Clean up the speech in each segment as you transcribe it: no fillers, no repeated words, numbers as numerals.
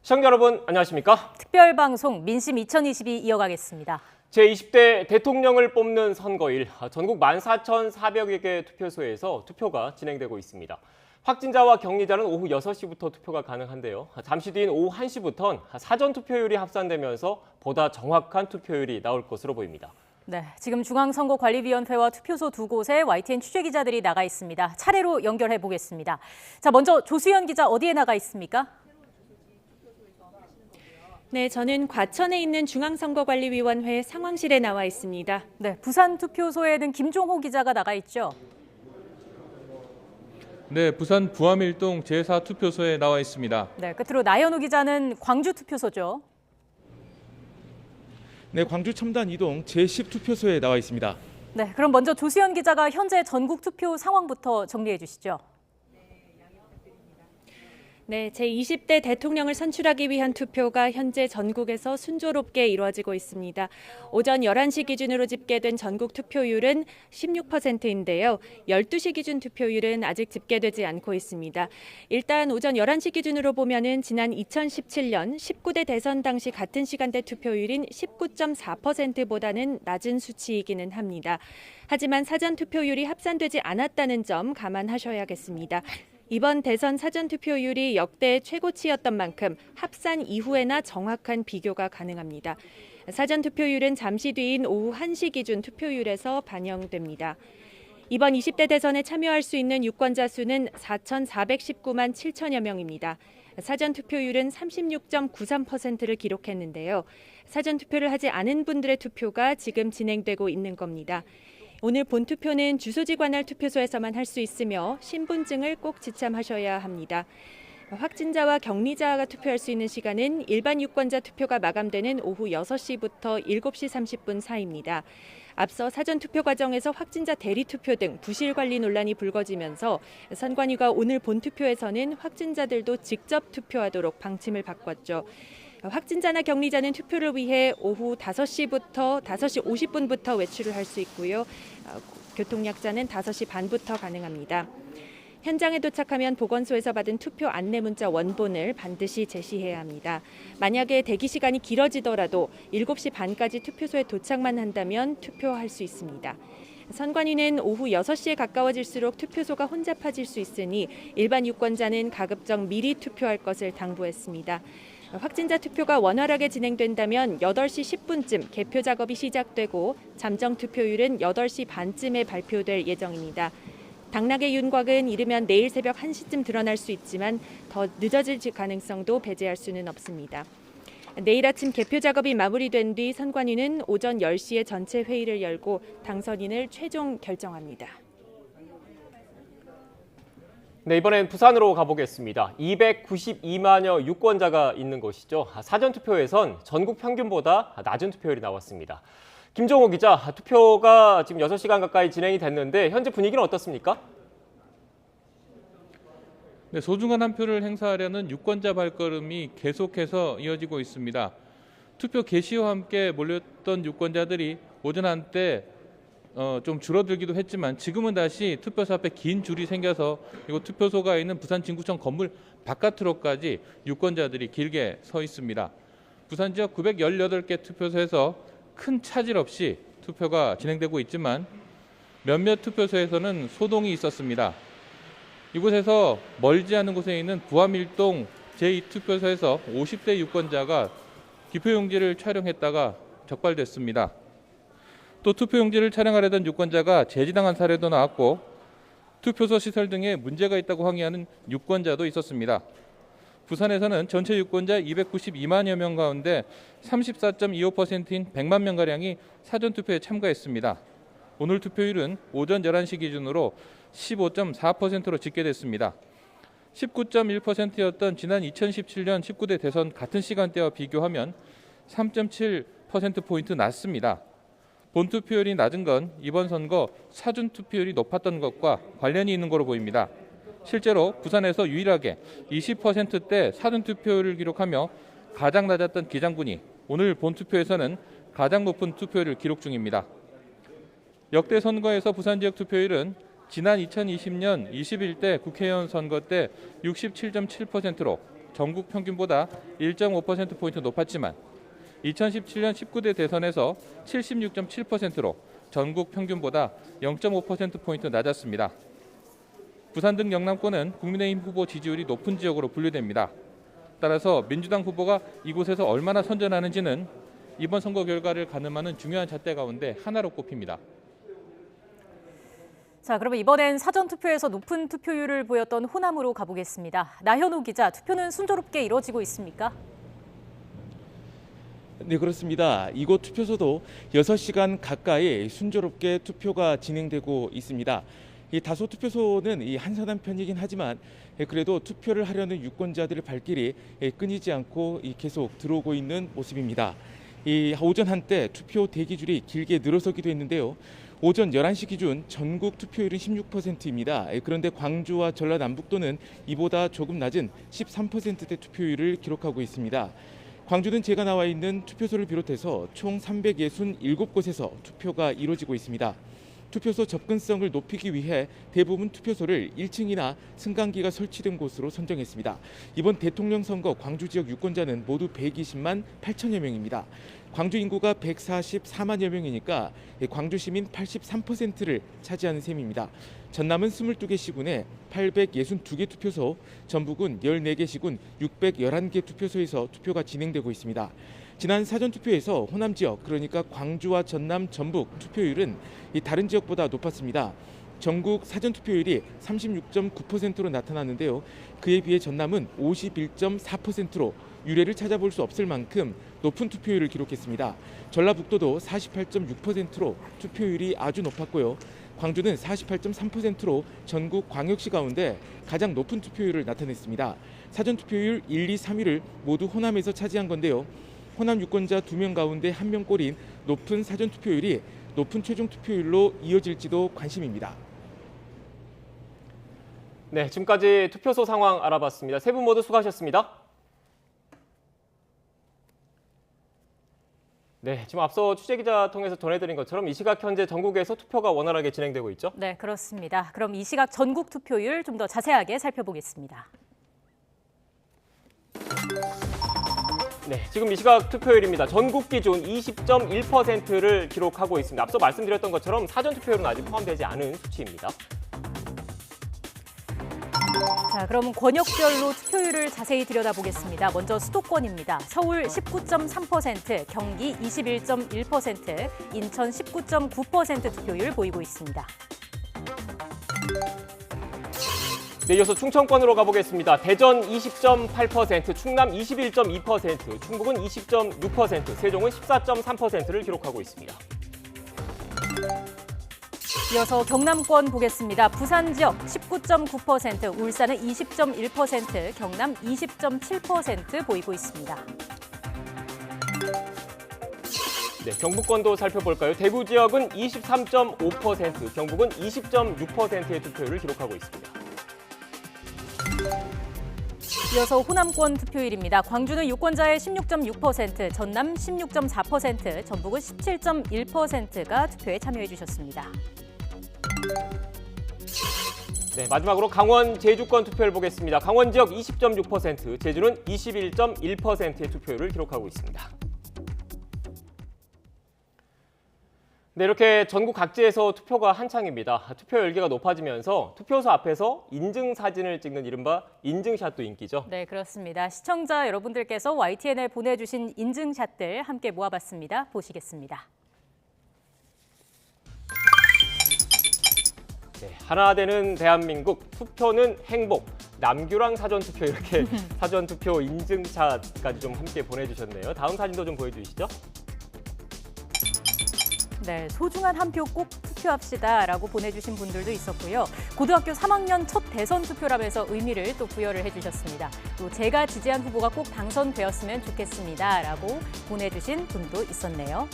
시청자 여러분 안녕하십니까? 특별방송 민심 2022 이어가겠습니다. 제20대 대통령을 뽑는 선거일 전국 14,400여 개 투표소에서 투표가 진행되고 있습니다. 확진자와 격리자는 오후 6시부터 투표가 가능한데요. 잠시 뒤인 오후 1시부터는 사전투표율이 합산되면서 보다 정확한 투표율이 나올 것으로 보입니다. 네, 지금 중앙선거관리위원회와 투표소 두 곳에 YTN 취재기자들이 나가 있습니다. 차례로 연결해 보겠습니다. 자, 먼저 조수연 기자 어디에 나가 있습니까? 네, 저는 과천에 있는 중앙선거관리위원회 상황실에 나와 있습니다. 네, 부산 투표소에는 김종호 기자가 나가 있죠. 네, 부산 부암일동 제4투표소에 나와 있습니다. 네, 끝으로 나연우 기자는 광주 투표소죠. 네, 광주 첨단 이동 제10투표소에 나와 있습니다. 네, 그럼 먼저 조수연 기자가 현재 전국 투표 상황부터 정리해 주시죠. 네, 제20대 대통령을 선출하기 위한 투표가 현재 전국에서 순조롭게 이루어지고 있습니다. 오전 11시 기준으로 집계된 전국 투표율은 16%인데요. 12시 기준 투표율은 아직 집계되지 않고 있습니다. 일단 오전 11시 기준으로 보면은 지난 2017년 19대 대선 당시 같은 시간대 투표율인 19.4%보다는 낮은 수치이기는 합니다. 하지만 사전 투표율이 합산되지 않았다는 점 감안하셔야겠습니다. 이번 대선 사전투표율이 역대 최고치였던 만큼 합산 이후에나 정확한 비교가 가능합니다. 사전투표율은 잠시 뒤인 오후 1시 기준 투표율에서 반영됩니다. 이번 20대 대선에 참여할 수 있는 유권자 수는 4,419만 7천여 명입니다. 사전투표율은 36.93%를 기록했는데요. 사전투표를 하지 않은 분들의 투표가 지금 진행되고 있는 겁니다. 오늘 본투표는 주소지 관할 투표소에서만 할 수 있으며 신분증을 꼭 지참하셔야 합니다. 확진자와 격리자가 투표할 수 있는 시간은 일반 유권자 투표가 마감되는 오후 6시부터 7시 30분 사이입니다. 앞서 사전투표 과정에서 확진자 대리투표 등 부실관리 논란이 불거지면서 선관위가 오늘 본투표에서는 확진자들도 직접 투표하도록 방침을 바꿨죠. 확진자나 격리자는 투표를 위해 오후 5시부터 5시 50분부터 외출을 할 수 있고요. 교통약자는 5시 반부터 가능합니다. 현장에 도착하면 보건소에서 받은 투표 안내 문자 원본을 반드시 제시해야 합니다. 만약에 대기 시간이 길어지더라도 7시 반까지 투표소에 도착만 한다면 투표할 수 있습니다. 선관위는 오후 6시에 가까워질수록 투표소가 혼잡해질 수 있으니 일반 유권자는 가급적 미리 투표할 것을 당부했습니다. 확진자 투표가 원활하게 진행된다면 8시 10분쯤 개표 작업이 시작되고 잠정 투표율은 8시 반쯤에 발표될 예정입니다. 당락의 윤곽은 이르면 내일 새벽 1시쯤 드러날 수 있지만 더 늦어질 가능성도 배제할 수는 없습니다. 내일 아침 개표 작업이 마무리된 뒤 선관위는 오전 10시에 전체 회의를 열고 당선인을 최종 결정합니다. 네, 이번엔 부산으로 가보겠습니다. 292만여 유권자가 있는 곳이죠. 사전투표에선 전국 평균보다 낮은 투표율이 나왔습니다. 김종호 기자, 투표가 지금 6시간 가까이 진행이 됐는데 현재 분위기는 어떻습니까? 네, 소중한 한 표를 행사하려는 유권자 발걸음이 계속해서 이어지고 있습니다. 투표 개시와 함께 몰렸던 유권자들이 오전 한때 좀 줄어들기도 했지만 지금은 다시 투표소 앞에 긴 줄이 생겨서 이곳 투표소가 있는 부산 진구청 건물 바깥으로까지 유권자들이 길게 서 있습니다. 부산 지역 918개 투표소에서 큰 차질 없이 투표가 진행되고 있지만 몇몇 투표소에서는 소동이 있었습니다. 이곳에서 멀지 않은 곳에 있는 부암일동 제2투표소에서 50대 유권자가 기표용지를 촬영했다가 적발됐습니다. 또 투표용지를 촬영하려던 유권자가 제지당한 사례도 나왔고 투표소 시설 등에 문제가 있다고 항의하는 유권자도 있었습니다. 부산에서는 전체 유권자 292만여 명 가운데 34.25%인 100만 명가량이 사전투표에 참가했습니다. 오늘 투표율은 오전 11시 기준으로 15.4%로 집계됐습니다. 19.1%였던 지난 2017년 19대 대선 같은 시간대와 비교하면 3.7%포인트 낮습니다. 본투표율이 낮은 건 이번 선거 사전투표율이 높았던 것과 관련이 있는 것으로 보입니다. 실제로 부산에서 유일하게 20%대 사전투표율을 기록하며 가장 낮았던 기장군이 오늘 본투표에서는 가장 높은 투표율을 기록 중입니다. 역대 선거에서 부산 지역 투표율은 지난 2020년 21대 국회의원 선거 때 67.7%로 전국 평균보다 1.5%포인트 높았지만 2017년 19대 대선에서 76.7%로 전국 평균보다 0.5%포인트 낮았습니다. 부산 등 영남권은 국민의힘 후보 지지율이 높은 지역으로 분류됩니다. 따라서 민주당 후보가 이곳에서 얼마나 선전하는지는 이번 선거 결과를 가늠하는 중요한 잣대 가운데 하나로 꼽힙니다. 자, 그러면 이번엔 사전투표에서 높은 투표율을 보였던 호남으로 가보겠습니다. 나현우 기자, 투표는 순조롭게 이루어지고 있습니까? 네, 그렇습니다. 이곳 투표소도 6시간 가까이 순조롭게 투표가 진행되고 있습니다. 이 다소 투표소는 이 한산한 편이긴 하지만 그래도 투표를 하려는 유권자들의 발길이 끊이지 않고 계속 들어오고 있는 모습입니다. 이 오전 한때 투표 대기줄이 길게 늘어서기도 했는데요. 오전 11시 기준 전국 투표율은 16%입니다. 그런데 광주와 전라남북도는 이보다 조금 낮은 13%대 투표율을 기록하고 있습니다. 광주는 제가 나와 있는 투표소를 비롯해서 총 367곳에서 투표가 이루어지고 있습니다. 투표소 접근성을 높이기 위해 대부분 투표소를 1층이나 승강기가 설치된 곳으로 선정했습니다. 이번 대통령 선거 광주 지역 유권자는 모두 120만 8천여 명입니다. 광주 인구가 144만여 명이니까 광주 시민 83%를 차지하는 셈입니다. 전남은 22개 시군에 862개 투표소, 전북은 14개 시군 611개 투표소에서 투표가 진행되고 있습니다. 지난 사전투표에서 호남 지역, 그러니까 광주와 전남, 전북 투표율은 다른 지역보다 높았습니다. 전국 사전투표율이 36.9%로 나타났는데요. 그에 비해 전남은 51.4%로 유례를 찾아볼 수 없을 만큼 높은 투표율을 기록했습니다. 전라북도도 48.6%로 투표율이 아주 높았고요. 광주는 48.3%로 전국 광역시 가운데 가장 높은 투표율을 나타냈습니다. 사전투표율 1, 2, 3위를 모두 호남에서 차지한 건데요. 호남 유권자 2명 가운데 1명 꼴인 높은 사전투표율이 높은 최종 투표율로 이어질지도 관심입니다. 네, 지금까지 투표소 상황 알아봤습니다. 세 분 모두 수고하셨습니다. 네, 지금 앞서 취재기자 통해서 전해드린 것처럼 이 시각 현재 전국에서 투표가 원활하게 진행되고 있죠? 네, 그렇습니다. 그럼 이 시각 전국 투표율 좀 더 자세하게 살펴보겠습니다. 네, 지금 이 시각 투표율입니다. 전국 기준 20.1%를 기록하고 있습니다. 앞서 말씀드렸던 것처럼 사전투표율은 아직 포함되지 않은 수치입니다. 자, 그럼 권역별로 투표율을 자세히 들여다보겠습니다. 먼저 수도권입니다. 서울 19.3%, 경기 21.1%, 인천 19.9% 투표율 보이고 있습니다. 네, 이어서 충청권으로 가보겠습니다. 대전 20.8%, 충남 21.2%, 충북은 20.6%, 세종은 14.3%를 기록하고 있습니다. 이어서 경남권 보겠습니다. 부산 지역 19.9%, 울산은 20.1%, 경남 20.7% 보이고 있습니다. 네, 경북권도 살펴볼까요? 대구 지역은 23.5%, 경북은 20.6%의 투표율을 기록하고 있습니다. 이어서 호남권 투표율입니다. 광주는 유권자의 16.6%, 전남 16.4%, 전북은 17.1%가 투표에 참여해 주셨습니다. 네, 마지막으로 강원, 제주권 투표를 보겠습니다. 강원 지역 20.6%, 제주는 21.1%의 투표율을 기록하고 있습니다. 네, 이렇게 전국 각지에서 투표가 한창입니다. 투표 열기가 높아지면서 투표소 앞에서 인증사진을 찍는 이른바 인증샷도 인기죠. 네, 그렇습니다. 시청자 여러분들께서 YTN에 보내주신 인증샷들 함께 모아봤습니다. 보시겠습니다. 네, 하나 되는 대한민국, 투표는 행복, 남규랑 사전투표 이렇게 사전투표 인증샷까지 좀 함께 보내주셨네요. 다음 사진도 좀 보여주시죠. 네, 소중한 한 표 꼭 투표합시다라고 보내주신 분들도 있었고요. 고등학교 3학년 첫 대선 투표라면서 의미를 또 부여를 해주셨습니다. 또 제가 지지한 후보가 꼭 당선되었으면 좋겠습니다라고 보내주신 분도 있었네요.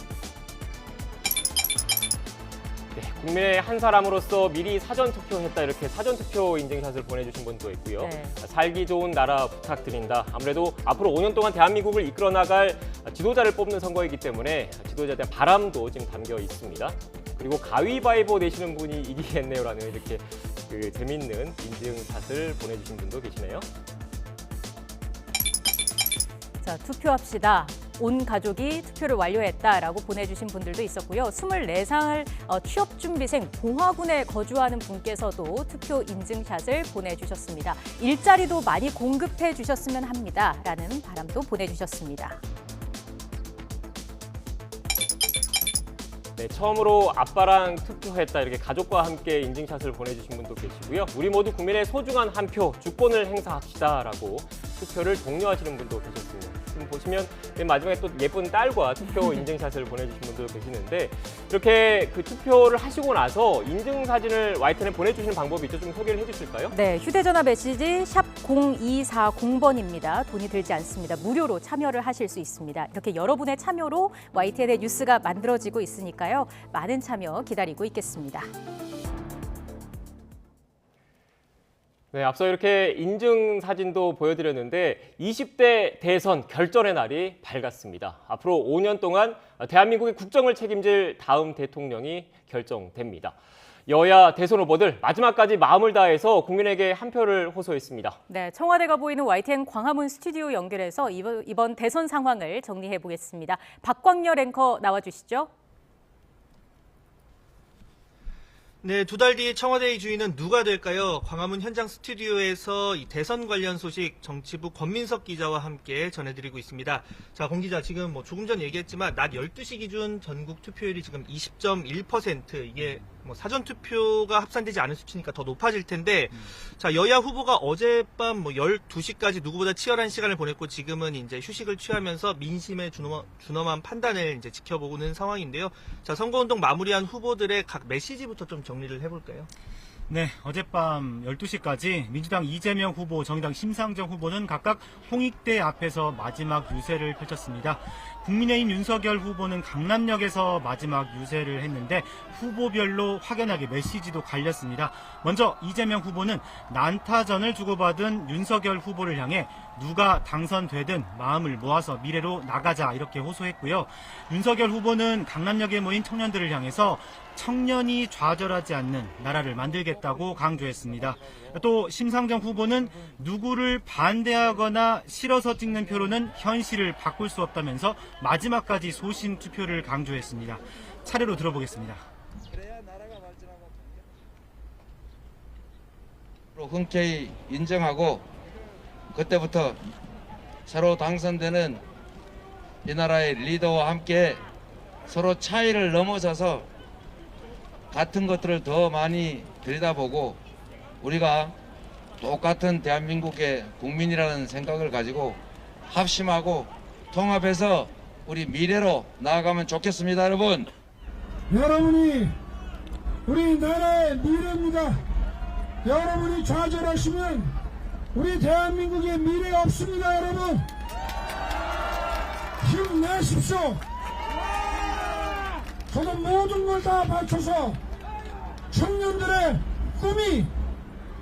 네, 국민의 한 사람으로서 미리 사전투표했다 이렇게 사전투표 인증샷을 보내주신 분도 있고요. 네. 살기 좋은 나라 부탁드린다. 아무래도 앞으로 5년 동안 대한민국을 이끌어 나갈 지도자를 뽑는 선거이기 때문에 지도자에 대한 바람도 지금 담겨 있습니다. 그리고 가위바위보 내시는 분이 이기겠네요라는 이렇게 재밌는 인증샷을 보내주신 분도 계시네요. 자, 투표합시다. 온 가족이 투표를 완료했다라고 보내주신 분들도 있었고요. 24살 취업준비생 봉화군에 거주하는 분께서도 투표 인증샷을 보내주셨습니다. 일자리도 많이 공급해 주셨으면 합니다라는 바람도 보내주셨습니다. 네, 처음으로 아빠랑 투표했다 이렇게 가족과 함께 인증샷을 보내주신 분도 계시고요. 우리 모두 국민의 소중한 한 표, 주권을 행사합시다라고 투표를 독려하시는 분도 계셨습니다. 지금 보시면 맨 마지막에 또 예쁜 딸과 투표 인증샷을 보내주신 분도 계시는데 이렇게 그 투표를 하시고 나서 인증사진을 YTN에 보내주시는 방법이 있죠. 좀 소개를 해주실까요? 네, 휴대전화 메시지 샵 0240번입니다. 돈이 들지 않습니다. 무료로 참여를 하실 수 있습니다. 이렇게 여러분의 참여로 YTN의 뉴스가 만들어지고 있으니까요. 많은 참여 기다리고 있겠습니다. 네, 앞서 이렇게 인증 사진도 보여드렸는데 20대 대선 결전의 날이 밝았습니다. 앞으로 5년 동안 대한민국의 국정을 책임질 다음 대통령이 결정됩니다. 여야 대선 후보들 마지막까지 마음을 다해서 국민에게 한 표를 호소했습니다. 네, 청와대가 보이는 YTN 광화문 스튜디오 연결해서 이번 대선 상황을 정리해 보겠습니다. 박광렬 앵커 나와주시죠. 네, 2달 뒤 청와대의 주인은 누가 될까요? 광화문 현장 스튜디오에서 이 대선 관련 소식 정치부 권민석 기자와 함께 전해드리고 있습니다. 자, 권 기자, 지금 조금 전 얘기했지만 낮 12시 기준 전국 투표율이 지금 20.1%, 이게 사전 투표가 합산되지 않은 수치니까 더 높아질 텐데, 자, 여야 후보가 어젯밤 12시까지 누구보다 치열한 시간을 보냈고 지금은 이제 휴식을 취하면서 민심의 준엄한 판단을 이제 지켜보는 상황인데요. 자, 선거운동 마무리한 후보들의 각 메시지부터 좀 정리를 해볼까요? 네, 어젯밤 12시까지 민주당 이재명 후보, 정의당 심상정 후보는 각각 홍익대 앞에서 마지막 유세를 펼쳤습니다. 국민의힘 윤석열 후보는 강남역에서 마지막 유세를 했는데 후보별로 확연하게 메시지도 갈렸습니다. 먼저 이재명 후보는 난타전을 주고받은 윤석열 후보를 향해 누가 당선되든 마음을 모아서 미래로 나가자 이렇게 호소했고요. 윤석열 후보는 강남역에 모인 청년들을 향해서 청년이 좌절하지 않는 나라를 만들겠다고 강조했습니다. 또 심상정 후보는 누구를 반대하거나 싫어서 찍는 표로는 현실을 바꿀 수 없다면서 마지막까지 소신 투표를 강조했습니다. 차례로 들어보겠습니다. 흔쾌히 인정하고 그때부터 새로 당선되는 이 나라의 리더와 함께 서로 차이를 넘어서서 같은 것들을 더 많이 들여다보고 우리가 똑같은 대한민국의 국민이라는 생각을 가지고 합심하고 통합해서 우리 미래로 나아가면 좋겠습니다, 여러분. 여러분이 우리 나라의 미래입니다. 여러분이 좌절하시면 우리 대한민국의 미래가 없습니다, 여러분. 힘내십시오. 저도 모든 걸 다 바쳐서 청년들의 꿈이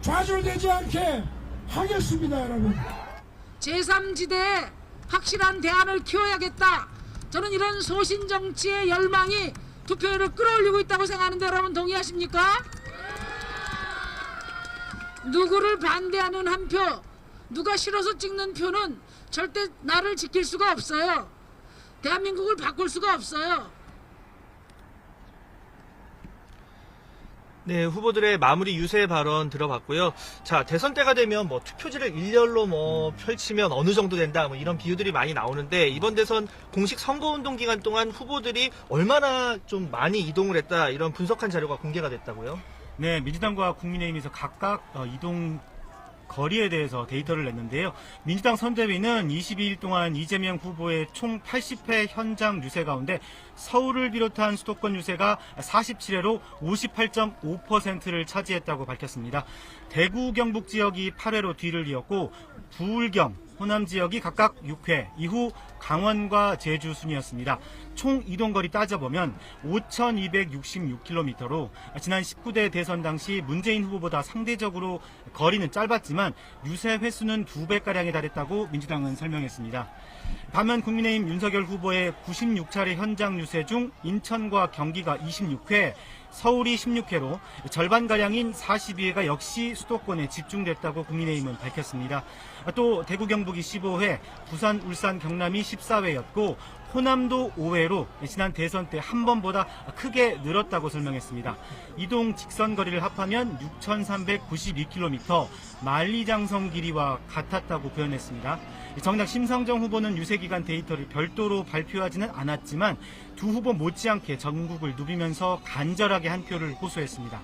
좌절되지 않게 하겠습니다, 여러분. 제3지대에 확실한 대안을 키워야겠다. 저는 이런 소신정치의 열망이 투표율을 끌어올리고 있다고 생각하는데 여러분 동의하십니까? 누구를 반대하는 한 표, 누가 싫어서 찍는 표는 절대 나를 지킬 수가 없어요. 대한민국을 바꿀 수가 없어요. 네, 후보들의 마무리 유세 발언 들어봤고요. 자, 대선 때가 되면 투표지를 일렬로 펼치면 어느 정도 된다, 이런 비유들이 많이 나오는데 이번 대선 공식 선거운동 기간 동안 후보들이 얼마나 좀 많이 이동을 했다, 이런 분석한 자료가 공개가 됐다고요? 네, 민주당과 국민의힘에서 각각 이동 거리에 대해서 데이터를 냈는데요. 민주당 선대위는 22일 동안 이재명 후보의 총 80회 현장 유세 가운데 서울을 비롯한 수도권 유세가 47회로 58.5%를 차지했다고 밝혔습니다. 대구 경북 지역이 8회로 뒤를 이었고 부울경, 호남 지역이 각각 6회, 이후 강원과 제주 순이었습니다. 총 이동거리 따져보면 5,266km로 지난 19대 대선 당시 문재인 후보보다 상대적으로 거리는 짧았지만 유세 횟수는 2배가량에 달했다고 민주당은 설명했습니다. 반면 국민의힘 윤석열 후보의 96차례 현장 유세 중 인천과 경기가 26회, 서울이 16회로 절반가량인 42회가 역시 수도권에 집중됐다고 국민의힘은 밝혔습니다. 또 대구 경북이 15회, 부산, 울산, 경남이 14회였고 호남도 5회로 지난 대선 때 한 번보다 크게 늘었다고 설명했습니다. 이동 직선 거리를 합하면 6,392km, 만리장성 길이와 같았다고 표현했습니다. 정작 심상정 후보는 유세기간 데이터를 별도로 발표하지는 않았지만 두 후보 못지않게 전국을 누비면서 간절하게 한 표를 호소했습니다.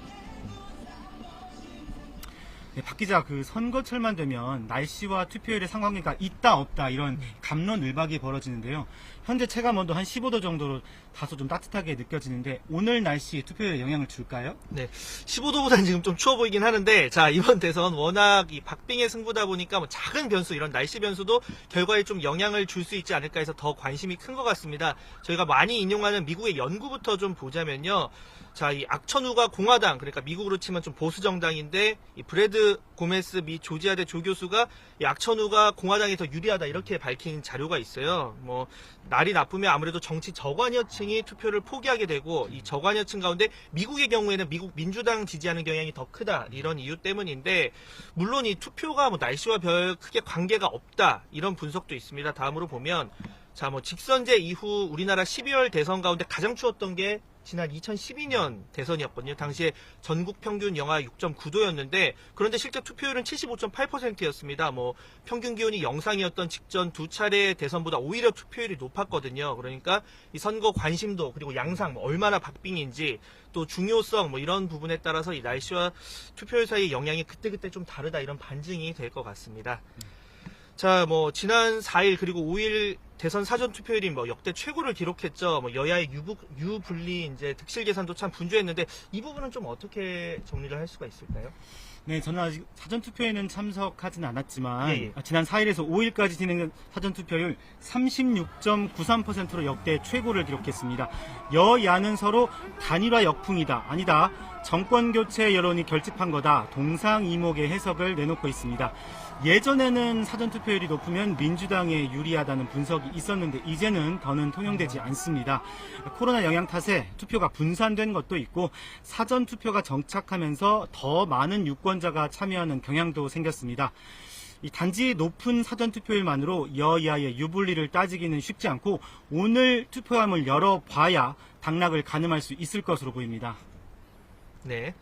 네, 박 기자, 그 선거철만 되면 날씨와 투표율의 상관관계가 있다 없다 이런 갑론을박이 벌어지는데요. 현재 체감 온도 한 15도 정도로 다소 좀 따뜻하게 느껴지는데 오늘 날씨 투표에 영향을 줄까요? 네, 15도보다는 지금 좀 추워 보이긴 하는데, 자, 이번 대선 워낙 이 박빙의 승부다 보니까 뭐 작은 변수, 이런 날씨 변수도 결과에 좀 영향을 줄 수 있지 않을까 해서 더 관심이 큰 것 같습니다. 저희가 많이 인용하는 미국의 연구부터 좀 보자면요. 자, 이 악천후가 공화당, 그러니까 미국으로 치면 좀 보수 정당인데, 이 브래드 고메스 미 조지아대 조교수가 이 악천후가 공화당이 더 유리하다 이렇게 밝힌 자료가 있어요. 뭐 날이 나쁘면 아무래도 정치 저관여층이 투표를 포기하게 되고, 이 저관여층 가운데 미국의 경우에는 미국 민주당 지지하는 경향이 더 크다 이런 이유 때문인데, 물론 이 투표가 뭐 날씨와 별 크게 관계가 없다 이런 분석도 있습니다. 다음으로 보면, 자, 뭐 직선제 이후 우리나라 12월 대선 가운데 가장 추웠던 게 지난 2012년 대선이었거든요. 당시에 전국 평균 영하 6.9도였는데 그런데 실제 투표율은 75.8%였습니다. 뭐 평균 기온이 영상이었던 직전 두 차례 대선보다 오히려 투표율이 높았거든요. 그러니까 이 선거 관심도 그리고 양상 뭐 얼마나 박빙인지 또 중요성 뭐 이런 부분에 따라서 이 날씨와 투표율 사이의 영향이 그때그때 좀 다르다 이런 반증이 될 것 같습니다. 자, 뭐 지난 4일 그리고 5일 대선 사전 투표율이 뭐 역대 최고를 기록했죠. 뭐 여야의 유불리 이제 득실 계산도 참 분주했는데 이 부분은 좀 어떻게 정리를 할 수가 있을까요? 네, 저는 아직 사전투표에는 참석하진 않았지만 예. 지난 4일에서 5일까지 진행된 사전투표율 36.93%로 역대 최고를 기록했습니다. 여야는 서로 단일화 역풍이다, 아니다, 정권교체 여론이 결집한 거다, 동상이목의 해석을 내놓고 있습니다. 예전에는 사전투표율이 높으면 민주당에 유리하다는 분석이 있었는데 이제는 더는 통용되지 않습니다. 코로나 영향 탓에 투표가 분산된 것도 있고 사전투표가 정착하면서 더 많은 유권자가 참여하는 경향도 생겼습니다. 이 단지 높은 사전투표율만으로 여야의 유불리를 따지기는 쉽지 않고 오늘 투표함을 열어봐야 당락을 가늠할 수 있을 것으로 보입니다. 네.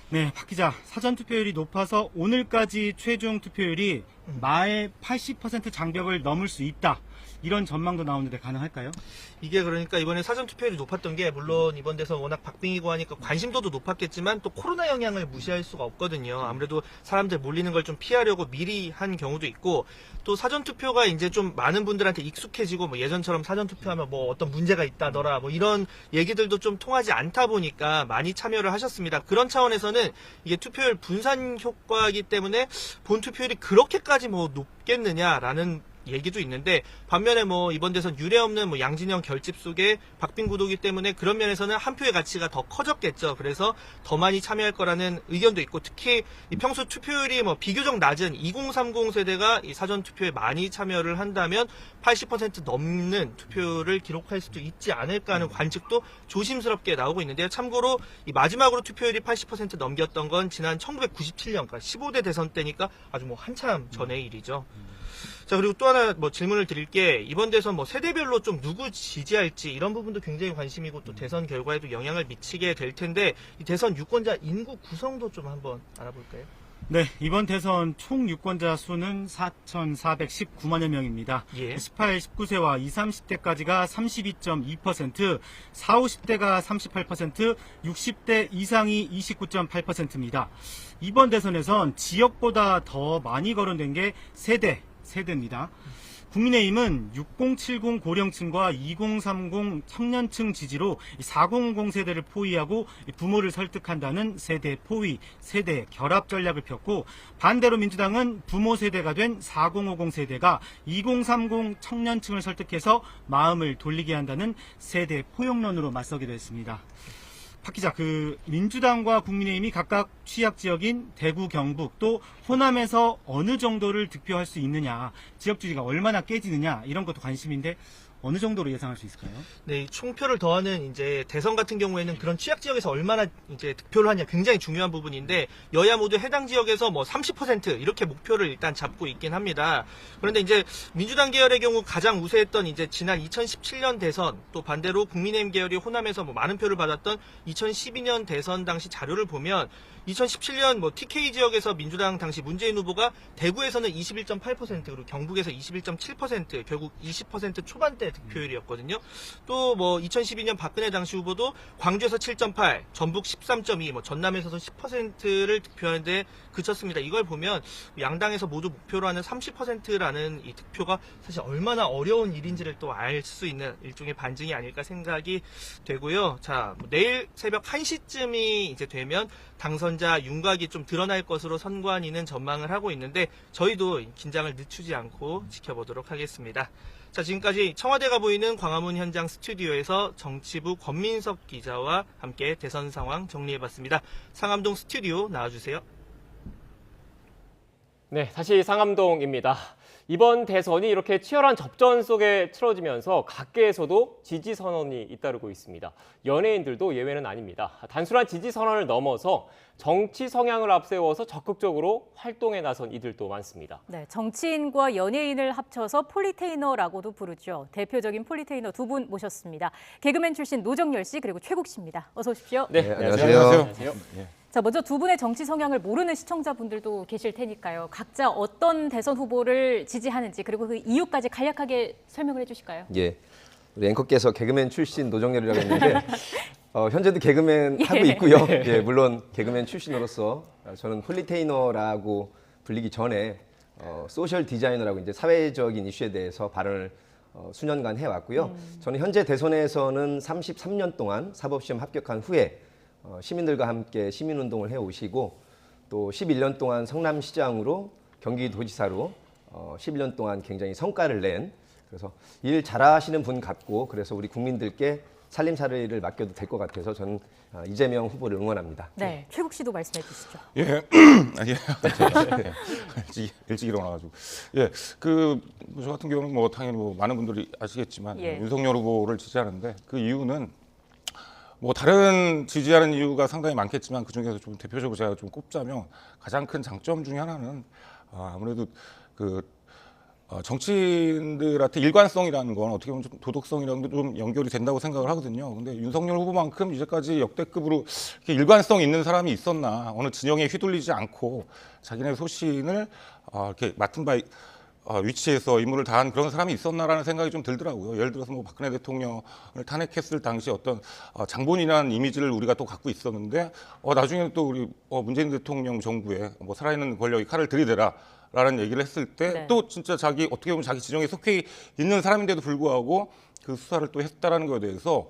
네, 박 기자, 사전투표율이 높아서 오늘까지 최종 투표율이 마의 80% 장벽을 넘을 수 있다, 이런 전망도 나오는데 가능할까요? 이게 그러니까 이번에 사전 투표율이 높았던 게 물론 이번 대선 워낙 박빙이고 하니까 관심도도 높았겠지만 또 코로나 영향을 무시할 수가 없거든요. 아무래도 사람들 몰리는 걸 좀 피하려고 미리 한 경우도 있고 또 사전 투표가 이제 좀 많은 분들한테 익숙해지고 뭐 예전처럼 사전 투표하면 뭐 어떤 문제가 있다더라 뭐 이런 얘기들도 좀 통하지 않다 보니까 많이 참여를 하셨습니다. 그런 차원에서는 이게 투표율 분산 효과이기 때문에 본 투표율이 그렇게까지 뭐 높겠느냐라는 얘기도 있는데 반면에 뭐 이번 대선 유례없는 뭐 양진영 결집 속에 박빙 구도이기 때문에 그런 면에서는 한 표의 가치가 더 커졌겠죠. 그래서 더 많이 참여할 거라는 의견도 있고 특히 이 평소 투표율이 뭐 비교적 낮은 2030 세대가 이 사전 투표에 많이 참여를 한다면 80% 넘는 투표를 기록할 수도 있지 않을까 하는 관측도 조심스럽게 나오고 있는데요. 참고로 이 마지막으로 투표율이 80% 넘겼던 건 지난 1997년, 그러니까 15대 대선 때니까 아주 뭐 한참 전의 일이죠. 자, 그리고 또 하나 뭐 질문을 드릴 게 이번 대선 뭐 세대별로 좀 누구 지지할지 이런 부분도 굉장히 관심이고 또 대선 결과에도 영향을 미치게 될 텐데 이 대선 유권자 인구 구성도 좀 한번 알아볼까요? 네, 이번 대선 총 유권자 수는 4,419만여 명입니다. 예. 18, 19세와 20, 30대까지가 32.2%, 40, 50대가 38%, 60대 이상이 29.8%입니다. 이번 대선에선 지역보다 더 많이 거론된 게 세대입니다. 국민의힘은 6070 고령층과 2030 청년층 지지로 4050 세대를 포위하고 부모를 설득한다는 세대 포위, 세대 결합 전략을 폈고 반대로 민주당은 부모 세대가 된 4050 세대가 2030 청년층을 설득해서 마음을 돌리게 한다는 세대 포용론으로 맞서기도 했습니다. 박 기자, 그 민주당과 국민의힘이 각각 취약 지역인 대구, 경북 또 호남에서 어느 정도를 득표할 수 있느냐, 지역 주지가 얼마나 깨지느냐 이런 것도 관심인데 어느 정도로 예상할 수 있을까요? 네, 이 총표를 더하는 이제 대선 같은 경우에는 그런 취약 지역에서 얼마나 이제 득표를 하냐 굉장히 중요한 부분인데 여야 모두 해당 지역에서 뭐 30% 이렇게 목표를 일단 잡고 있긴 합니다. 그런데 이제 민주당 계열의 경우 가장 우세했던 이제 지난 2017년 대선 또 반대로 국민의힘 계열이 호남에서 뭐 많은 표를 받았던 2012년 대선 당시 자료를 보면 2017년 뭐 TK 지역에서 민주당 당시 문재인 후보가 대구에서는 21.8% 그리고 경북에서 21.7% 결국 20% 초반대 득표율이었거든요. 또 뭐 2012년 박근혜 당시 후보도 광주에서 7.8, 전북 13.2, 뭐 전남에서도 10%를 득표하는데 그쳤습니다. 이걸 보면 양당에서 모두 목표로 하는 30%라는 이 득표가 사실 얼마나 어려운 일인지를 또 알 수 있는 일종의 반증이 아닐까 생각이 되고요. 자, 뭐 내일 새벽 1시쯤이 이제 되면 당선자 윤곽이 좀 드러날 것으로 선관위는 전망을 하고 있는데 저희도 긴장을 늦추지 않고 지켜보도록 하겠습니다. 자, 지금까지 청와대가 보이는 광화문 현장 스튜디오에서 정치부 권민석 기자와 함께 대선 상황 정리해봤습니다. 상암동 스튜디오 나와주세요. 네, 다시 상암동입니다. 이번 대선이 이렇게 치열한 접전 속에 치러지면서 각계에서도 지지 선언이 잇따르고 있습니다. 연예인들도 예외는 아닙니다. 단순한 지지 선언을 넘어서 정치 성향을 앞세워서 적극적으로 활동에 나선 이들도 많습니다. 네, 정치인과 연예인을 합쳐서 폴리테이너라고도 부르죠. 대표적인 폴리테이너 두 분 모셨습니다. 개그맨 출신 노정열 씨 그리고 최국 씨입니다. 어서 오십시오. 네, 안녕하세요. 안녕하세요. 자, 먼저 두 분의 정치 성향을 모르는 시청자분들도 계실 테니까요. 각자 어떤 대선 후보를 지지하는지 그리고 그 이유까지 간략하게 설명을 해주실까요? 예, 우리 앵커께서 개그맨 출신 노정열이라고 했는데 현재도 개그맨 하고 있고요. 예, 물론 개그맨 출신으로서 저는 폴리테이너라고 불리기 전에 소셜 디자이너라고 이제 사회적인 이슈에 대해서 발언을 수년간 해왔고요. 저는 현재 대선에서는 33년 동안 사법시험 합격한 후에 시민들과 함께 시민운동을 해오시고 또 11년 동안 성남시장으로 경기도지사로 11년 동안 굉장히 성과를 낸 그래서 일 잘하시는 분 같고 그래서 우리 국민들께 살림살이를 맡겨도 될 것 같아서 저는 이재명 후보를 응원합니다. 네, 최국 씨도 말씀해 주시죠. 예, 일찍 일어나가지고 저 같은 경우는 뭐 당연히 뭐 많은 분들이 아시겠지만 윤석열 후보를 지지하는데 그 이유는 뭐 다른 지지하는 이유가 상당히 많겠지만 그 중에서 좀 대표적으로 제가 좀 꼽자면 가장 큰 장점 중에 하나는 아무래도 정치인들한테 일관성이라는 건 어떻게 보면 좀 도덕성이랑도 좀 연결이 된다고 생각을 하거든요. 근데 윤석열 후보만큼 이제까지 역대급으로 이렇게 일관성 있는 사람이 있었나, 어느 진영에 휘둘리지 않고 자기네 소신을 이렇게 맡은 바 위치에서 임무를 다한 그런 사람이 있었나라는 생각이 좀 들더라고요. 예를 들어서 뭐 박근혜 대통령을 탄핵했을 당시 어떤 장본인이라는 이미지를 우리가 또 갖고 있었는데 나중에는 또 우리 문재인 대통령 정부에 뭐 살아있는 권력이 칼을 들이대라 라는 얘기를 했을 때 또 진짜 어떻게 보면 자기 지정에 속해 있는 사람인데도 불구하고 그 수사를 또 했다라는 거에 대해서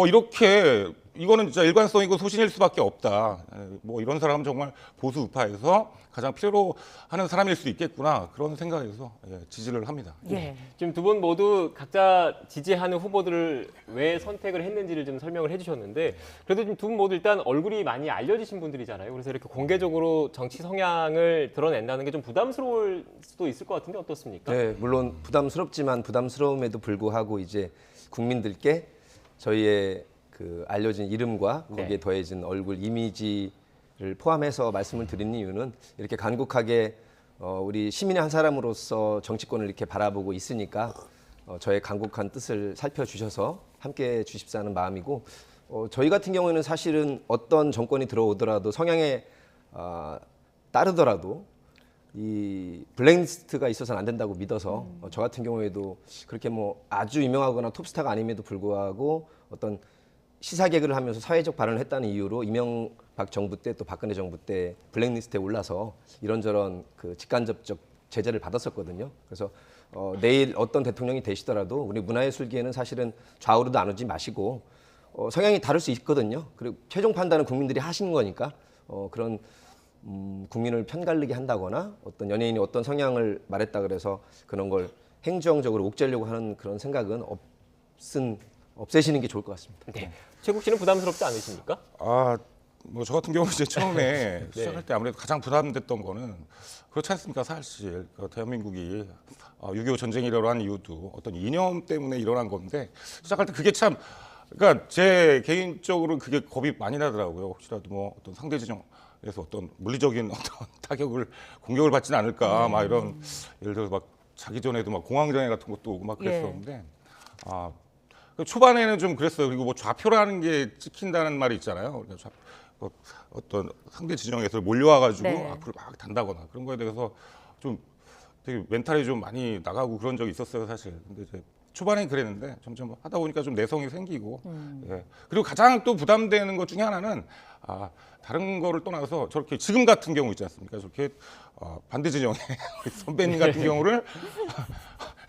이렇게 이거는 진짜 일관성이고 소신일 수밖에 없다. 뭐 이런 사람은 정말 보수 우파에서 가장 필요로 하는 사람일 수 있겠구나 그런 생각에서 지지를 합니다. 예. 지금 두 분 모두 각자 지지하는 후보들을 왜 선택을 했는지를 좀 설명을 해주셨는데 그래도 좀 두 분 모두 일단 얼굴이 많이 알려지신 분들이잖아요. 그래서 이렇게 공개적으로 정치 성향을 드러낸다는 게 좀 부담스러울 수도 있을 것 같은데 어떻습니까? 네, 물론 부담스럽지만 부담스러움에도 불구하고 이제 국민들께 저희의 그 알려진 이름과 거기에 더해진 얼굴 이미지를 포함해서 말씀을 드린 이유는 이렇게 간곡하게 우리 시민의 한 사람으로서 정치권을 이렇게 바라보고 있으니까 저의 간곡한 뜻을 살펴주셔서 함께해 주십사 하는 마음이고 저희 같은 경우에는 사실은 어떤 정권이 들어오더라도 성향에 따르더라도 이 블랙리스트가 있어서는 안 된다고 믿어서 저 같은 경우에도 그렇게 뭐 아주 유명하거나 톱스타가 아님에도 불구하고 어떤 시사 개그를 하면서 사회적 발언을 했다는 이유로 이명박 정부 때 또 박근혜 정부 때 블랙리스트에 올라서 이런저런 그 직간접적 제재를 받았었거든요. 그래서 내일 어떤 대통령이 되시더라도 우리 문화예술계에는 사실은 좌우로 나누지 마시고 성향이 다를 수 있거든요. 그리고 최종 판단은 국민들이 하시는 거니까 그런 국민을 편가르게 한다거나 어떤 연예인이 어떤 성향을 말했다 그래서 그런 걸 행정적으로 옥죄려고 하는 그런 생각은 없애시는 게 좋을 것 같습니다. 네. 최국 씨는 부담스럽지 않으십니까? 뭐 저 같은 경우는 이제 처음에 시작할 때 아무래도 가장 부담됐던 거는 그렇지 않습니까? 사실 대한민국이 6.25 전쟁이 일어난 이유도 어떤 이념 때문에 일어난 건데 시작할 때 그게 참 그러니까 제 개인적으로 그게 겁이 많이 나더라고요. 혹시라도 뭐 어떤 상대 진영에서 어떤 물리적인 어떤 타격을 공격을 받지는 않을까 막 이런 예를 들어서 막 자기 전에도 막 공황장애 같은 것도 오고 막 그랬었는데 초반에는 좀 그랬어요. 그리고 뭐 좌표라는 게 찍힌다는 말이 있잖아요. 그러니까 어떤 상대 진영에서 몰려와가지고 앞으로 막 단다거나 그런 거에 대해서 좀 되게 멘탈이 좀 많이 나가고 그런 적이 있었어요, 사실. 근데 이제 초반엔 그랬는데 점점 하다 보니까 좀 내성이 생기고 예. 그리고 가장 또 부담되는 것 중에 하나는 다른 거를 떠나서 저렇게 지금 같은 경우 있지 않습니까? 저렇게 반대 진영의 선배님 같은 경우를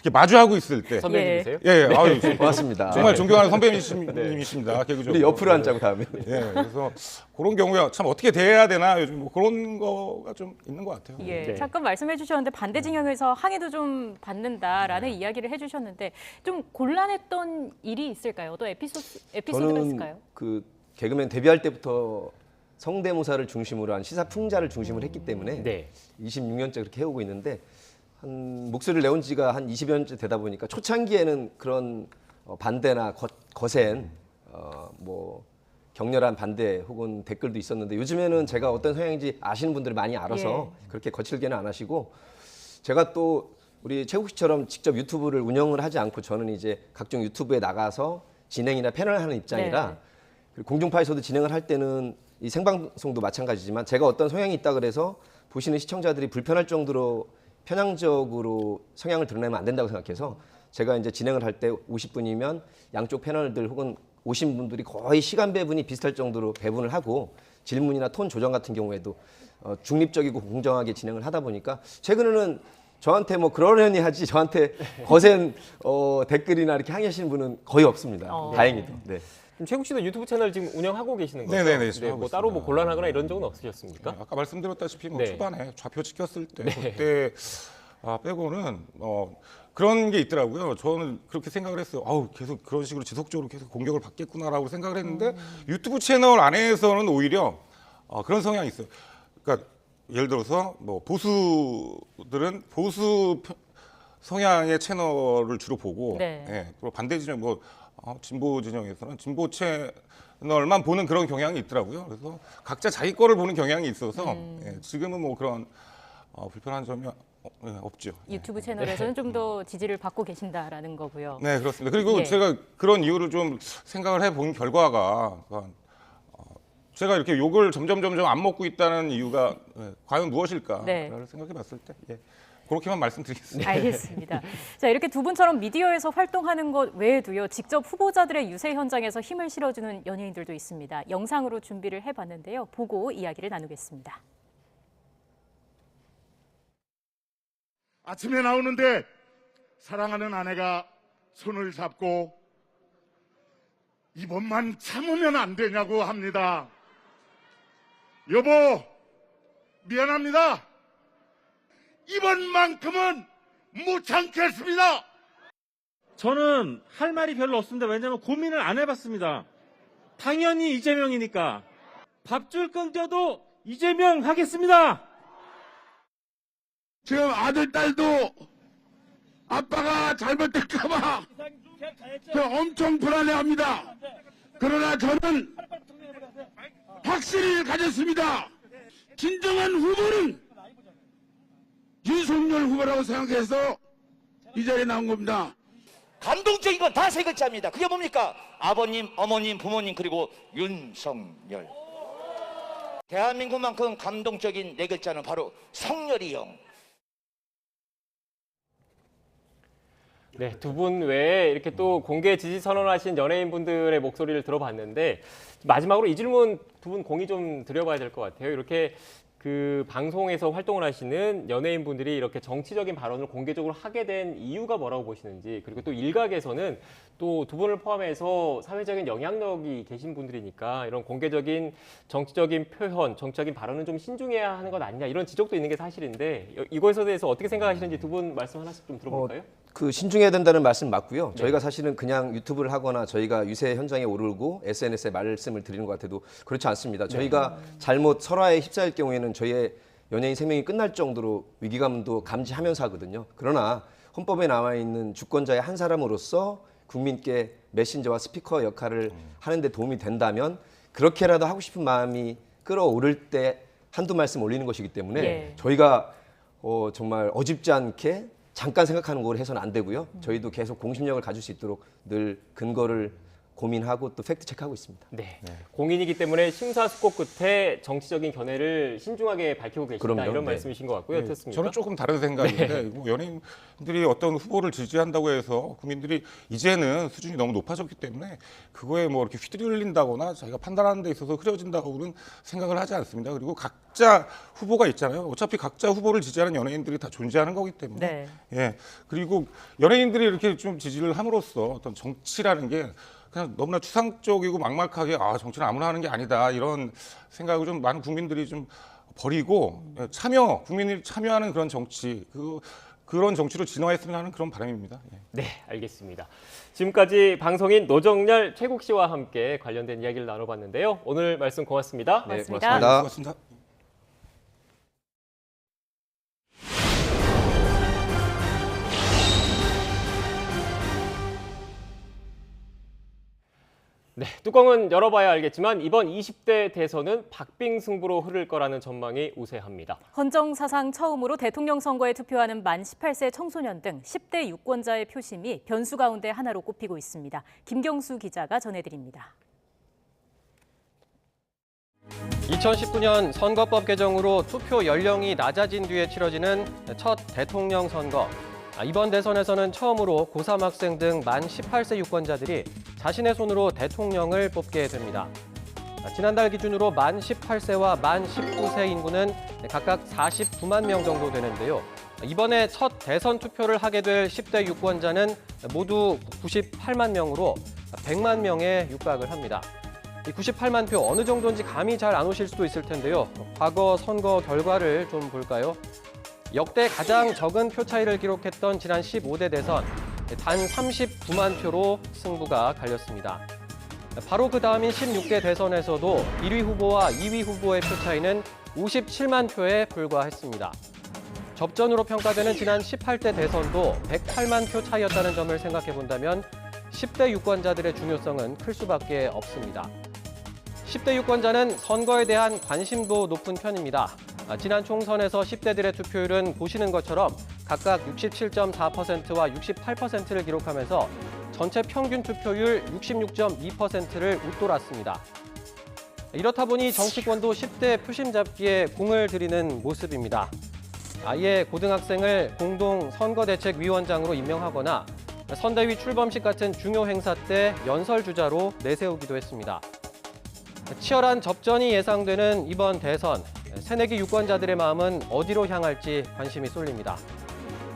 이렇게 마주하고 있을 때 선배님이세요? 예, 아유, 고맙습니다. 정말 존경하는 선배님이십니다. 개그적으로. 우리 옆으로 앉자고 다음에. 예, 그래서 그런 경우에 참 어떻게 대해야 되나 요즘 뭐 그런 거가 좀 있는 것 같아요. 예, 잠깐 말씀해 주셨는데 반대 진영에서 항의도 좀 받는다라는 이야기를 해주셨는데 좀 곤란했던 일이 있을까요? 또 에피소드가 저는 있을까요? 그 개그맨 데뷔할 때부터 성대모사를 중심으로 한 시사 풍자를 중심으로 했기 때문에 26년째 그렇게 해오고 있는데 한 목소리를 내온 지가 한 20여 년째 되다 보니까 초창기에는 그런 반대나 거센 뭐 격렬한 반대 혹은 댓글도 있었는데 요즘에는 제가 어떤 성향인지 아시는 분들이 많이 알아서 그렇게 거칠게는 안 하시고 제가 또 우리 최국 씨처럼 직접 유튜브를 운영을 하지 않고 저는 이제 각종 유튜브에 나가서 진행이나 패널을 하는 입장이라 그리고 공중파에서도 진행을 할 때는 이 생방송도 마찬가지지만 제가 어떤 성향이 있다 그래서 보시는 시청자들이 불편할 정도로 편향적으로 성향을 드러내면 안 된다고 생각해서 제가 이제 진행을 할 때 50분이면 양쪽 패널들 혹은 오신 분들이 거의 시간 배분이 비슷할 정도로 배분을 하고 질문이나 톤 조정 같은 경우에도 중립적이고 공정하게 진행을 하다 보니까 최근에는 저한테 뭐 그러려니 하지 저한테 거센 댓글이나 이렇게 항의하시는 분은 거의 없습니다. 다행히도. 네. 그럼 최국 씨도 유튜브 채널 지금 운영하고 계시는 거죠? 네네네. 뭐 따로 뭐 곤란하거나 이런 적은 없으셨습니까? 아까 말씀드렸다시피 뭐 초반에 좌표 찍혔을 때 그때 빼고는 그런 게 있더라고요. 저는 그렇게 생각을 했어요. 계속 그런 식으로 지속적으로 계속 공격을 받겠구나라고 생각을 했는데 유튜브 채널 안에서는 오히려 그런 성향이 있어요. 그러니까 예를 들어서 뭐 보수들은 보수 성향의 채널을 주로 보고 그리고 반대 진영 뭐 진보 진영에서는 진보 채널만 보는 그런 경향이 있더라고요. 그래서 각자 자기 거를 보는 경향이 있어서 지금은 뭐 그런 불편한 점이 없죠. 유튜브 채널에서는 좀 더 지지를 받고 계신다라는 거고요. 네, 그렇습니다. 그리고 제가 그런 이유를 좀 생각을 해본 결과가 제가 이렇게 욕을 점점 안 먹고 있다는 이유가 과연 무엇일까를 생각해봤을 때 그렇게만 말씀드리겠습니다. 알겠습니다. 자, 이렇게 두 분처럼 미디어에서 활동하는 것 외에도요, 직접 후보자들의 유세 현장에서 힘을 실어주는 연예인들도 있습니다. 영상으로 준비를 해봤는데요. 보고 이야기를 나누겠습니다. 아침에 나오는데 사랑하는 아내가 손을 잡고 이번만 참으면 안 되냐고 합니다. 여보, 미안합니다. 이번만큼은 못 참겠습니다. 저는 할 말이 별로 없습니다. 왜냐하면 고민을 안 해봤습니다. 당연히 이재명이니까. 밥줄 끊겨도 이재명 하겠습니다. 지금 아들, 딸도 아빠가 잘못될까봐 엄청 불안해합니다. 그러나 저는 확신을 가졌습니다. 진정한 후보는 윤석열 후보라고 생각해서 이 자리에 나온 겁니다. 감동적인 건 다 세 글자입니다. 그게 뭡니까? 아버님, 어머님, 부모님, 그리고 윤석열. 대한민국만큼 감동적인 네 글자는 바로 성열이 형. 네, 두 분 외에 이렇게 또 공개 지지 선언하신 연예인분들의 목소리를 들어봤는데 마지막으로 이 질문 두 분 공의 좀 드려봐야 될 것 같아요. 이렇게 그 방송에서 활동을 하시는 연예인분들이 이렇게 정치적인 발언을 공개적으로 하게 된 이유가 뭐라고 보시는지, 그리고 또 일각에서는 또 두 분을 포함해서 사회적인 영향력이 계신 분들이니까 이런 공개적인 정치적인 표현, 정치적인 발언은 좀 신중해야 하는 것 아니냐 이런 지적도 있는 게 사실인데 이것에 대해서 어떻게 생각하시는지 두 분 말씀 하나씩 좀 들어볼까요? 신중해야 된다는 말씀 맞고요. 저희가 사실은 그냥 유튜브를 하거나 저희가 유세 현장에 오르고 SNS에 말씀을 드리는 것 같아도 그렇지 않습니다. 저희가 잘못 설화에 휩싸일 경우에는 저희의 연예인 생명이 끝날 정도로 위기감도 감지하면서 하거든요. 그러나 헌법에 나와 있는 주권자의 한 사람으로서 국민께 메신저와 스피커 역할을 하는 데 도움이 된다면 그렇게라도 하고 싶은 마음이 끌어오를 때 한두 말씀 올리는 것이기 때문에 저희가 정말 어집지 않게 잠깐 생각하는 걸 해서는 안 되고요. 저희도 계속 공신력을 가질 수 있도록 늘 근거를 고민하고 또 팩트 체크하고 있습니다. 네. 공인이기 때문에 심사숙고 끝에 정치적인 견해를 신중하게 밝히고 계신다. 그럼요. 이런 네. 말씀이신 것 같고요. 어떻습니까? 저는 조금 다른 생각인데 뭐 연예인들이 어떤 후보를 지지한다고 해서 국민들이 이제는 수준이 너무 높아졌기 때문에 그거에 뭐 이렇게 휘둘린다거나 자기가 판단하는 데 있어서 흐려진다고는 생각을 하지 않습니다. 그리고 각자 후보가 있잖아요. 어차피 각자 후보를 지지하는 연예인들이 다 존재하는 거기 때문에 예. 그리고 연예인들이 이렇게 좀 지지를 함으로써 어떤 정치라는 게 그냥 너무나 추상적이고 막막하게 정치는 아무나 하는 게 아니다 이런 생각을 좀 많은 국민들이 좀 버리고 국민이 참여하는 그런 정치 그런 정치로 진화했으면 하는 그런 바람입니다. 네, 알겠습니다. 지금까지 방송인 노정열 최국 씨와 함께 관련된 이야기를 나눠봤는데요. 오늘 말씀 고맙습니다. 네, 고맙습니다. 고맙습니다. 네, 뚜껑은 열어봐야 알겠지만 이번 20대 대선은 박빙 승부로 흐를 거라는 전망이 우세합니다. 헌정사상 처음으로 대통령 선거에 투표하는 만 18세 청소년 등 10대 유권자의 표심이 변수 가운데 하나로 꼽히고 있습니다. 김경수 기자가 전해드립니다. 2019년 선거법 개정으로 투표 연령이 낮아진 뒤에 치러지는 첫 대통령 선거. 이번 대선에서는 처음으로 고3 학생 등 만 18세 유권자들이 자신의 손으로 대통령을 뽑게 됩니다. 지난달 기준으로 만 18세와 만 19세 인구는 각각 49만 명 정도 되는데요. 이번에 첫 대선 투표를 하게 될 10대 유권자는 모두 98만 명으로 100만 명에 육박을 합니다. 이 98만 표 어느 정도인지 감이 잘 안 오실 수도 있을 텐데요. 과거 선거 결과를 좀 볼까요? 역대 가장 적은 표 차이를 기록했던 지난 15대 대선, 단 39만 표로 승부가 갈렸습니다. 바로 그 다음인 16대 대선에서도 1위 후보와 2위 후보의 표 차이는 57만 표에 불과했습니다. 접전으로 평가되는 지난 18대 대선도 108만 표 차이였다는 점을 생각해 본다면 10대 유권자들의 중요성은 클 수밖에 없습니다. 10대 유권자는 선거에 대한 관심도 높은 편입니다. 지난 총선에서 10대들의 투표율은 보시는 것처럼 각각 67.4%와 68%를 기록하면서 전체 평균 투표율 66.2%를 웃돌았습니다. 이렇다 보니 정치권도 10대 표심 잡기에 공을 들이는 모습입니다. 아예 고등학생을 공동 선거대책위원장으로 임명하거나 선대위 출범식 같은 중요 행사 때 연설주자로 내세우기도 했습니다. 치열한 접전이 예상되는 이번 대선, 새내기 유권자들의 마음은 어디로 향할지 관심이 쏠립니다.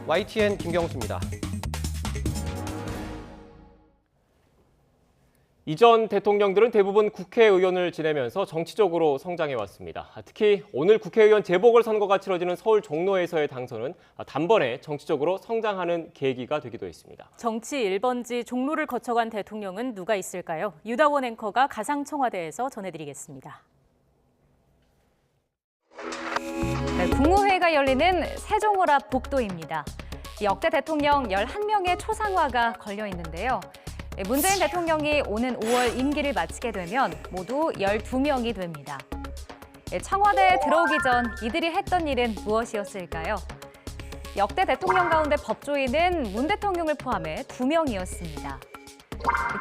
YTN 김경수입니다. 이전 대통령들은 대부분 국회의원을 지내면서 정치적으로 성장해왔습니다. 특히 오늘 국회의원 재보궐선거가 치러지는 서울 종로에서의 당선은 단번에 정치적으로 성장하는 계기가 되기도 했습니다. 정치 1번지 종로를 거쳐간 대통령은 누가 있을까요? 유다원 앵커가 가상청와대에서 전해드리겠습니다. 네, 국무회의가 열리는 세종을 앞 복도입니다. 역대 대통령 11명의 초상화가 걸려 있는데요. 문재인 대통령이 오는 5월 임기를 마치게 되면 모두 12명이 됩니다. 청와대에 들어오기 전 이들이 했던 일은 무엇이었을까요? 역대 대통령 가운데 법조인은 문 대통령을 포함해 2명이었습니다.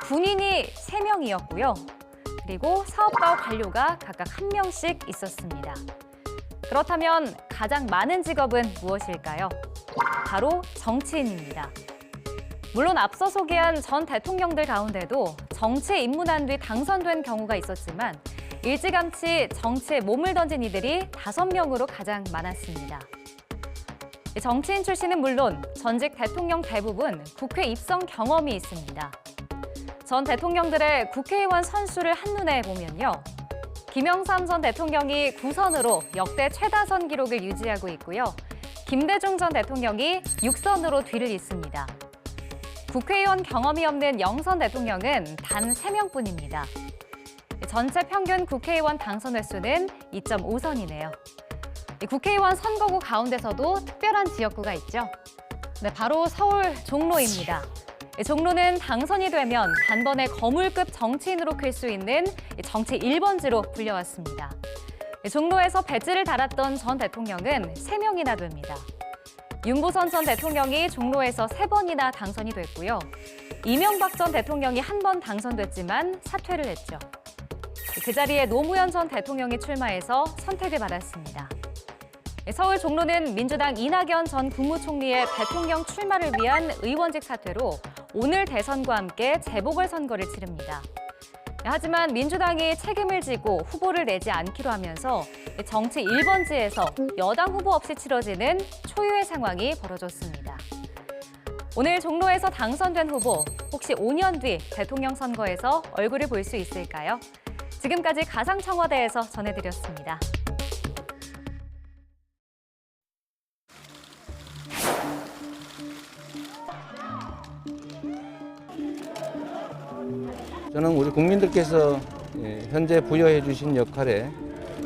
군인이 3명이었고요. 그리고 사업가와 관료가 각각 1명씩 있었습니다. 그렇다면 가장 많은 직업은 무엇일까요? 바로 정치인입니다. 물론 앞서 소개한 전 대통령들 가운데도 정치에 입문한 뒤 당선된 경우가 있었지만 일찌감치 정치에 몸을 던진 이들이 5명으로 가장 많았습니다. 정치인 출신은 물론 전직 대통령 대부분 국회 입성 경험이 있습니다. 전 대통령들의 국회의원 선수를 한눈에 보면요. 김영삼 전 대통령이 9선으로 역대 최다선 기록을 유지하고 있고요. 김대중 전 대통령이 6선으로 뒤를 잇습니다. 국회의원 경험이 없는 영선 대통령은 단 3명뿐입니다. 전체 평균 국회의원 당선 횟수는 2.5선이네요. 국회의원 선거구 가운데서도 특별한 지역구가 있죠. 네, 바로 서울 종로입니다. 종로는 당선이 되면 단번에 거물급 정치인으로 클 수 있는 정치 1번지로 불려왔습니다. 종로에서 배지를 달았던 전 대통령은 3명이나 됩니다. 윤보선 전 대통령이 종로에서 3번이나 당선이 됐고요. 이명박 전 대통령이 1번 당선됐지만 사퇴를 했죠. 그 자리에 노무현 전 대통령이 출마해서 선택을 받았습니다. 서울 종로는 민주당 이낙연 전 국무총리의 대통령 출마를 위한 의원직 사퇴로 오늘 대선과 함께 재보궐선거를 치릅니다. 하지만 민주당이 책임을 지고 후보를 내지 않기로 하면서 정치 1번지에서 여당 후보 없이 치러지는 초유의 상황이 벌어졌습니다. 오늘 종로에서 당선된 후보, 혹시 5년 뒤 대통령 선거에서 얼굴을 볼 수 있을까요? 지금까지 가상청와대에서 전해드렸습니다. 저는 우리 국민들께서 현재 부여해 주신 역할에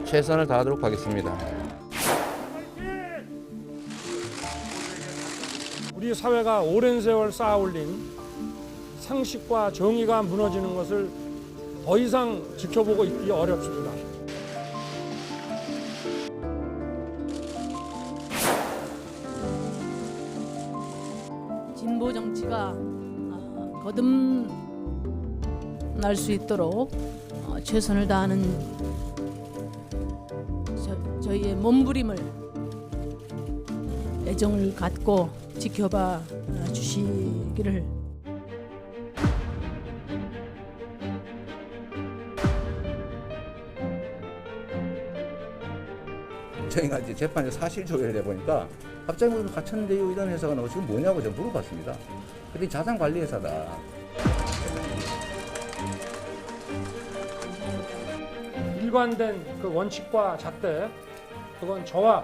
최선을 다하도록 하겠습니다. 우리 사회가 오랜 세월 쌓아 올린 상식과 정의가 무너지는 것을 더 이상 지켜보고 있기 어렵습니다. 진보 정치가 거듭날 수 있도록 최선을 다하는 저희의 몸부림을 애정을 갖고 지켜봐 주시기를. 저희가 이제 재판에서 사실 조회를 해보니까 갑자기 무슨 갇혔는데요 이런 회사가 나오고 지금 뭐냐고 제가 물어봤습니다. 근데 자산관리회사다. 일관된 그 원칙과 잣대, 그건 저와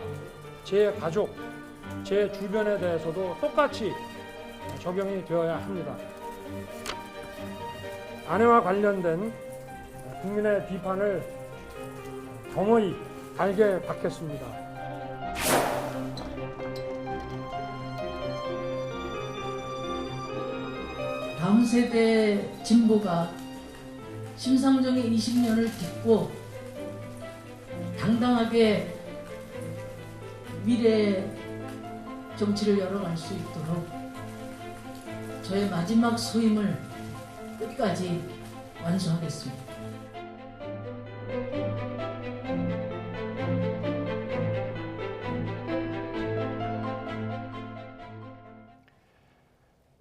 제 가족, 제 주변에 대해서도 똑같이 적용이 되어야 합니다. 아내와 관련된 국민의 비판을 겸허히 달게 받겠습니다. 다음 세대 진보가 심상정의 20년을 딛고 당당하게 미래 정치를 열어갈 수 있도록 저의 마지막 소임을 끝까지 완수하겠습니다.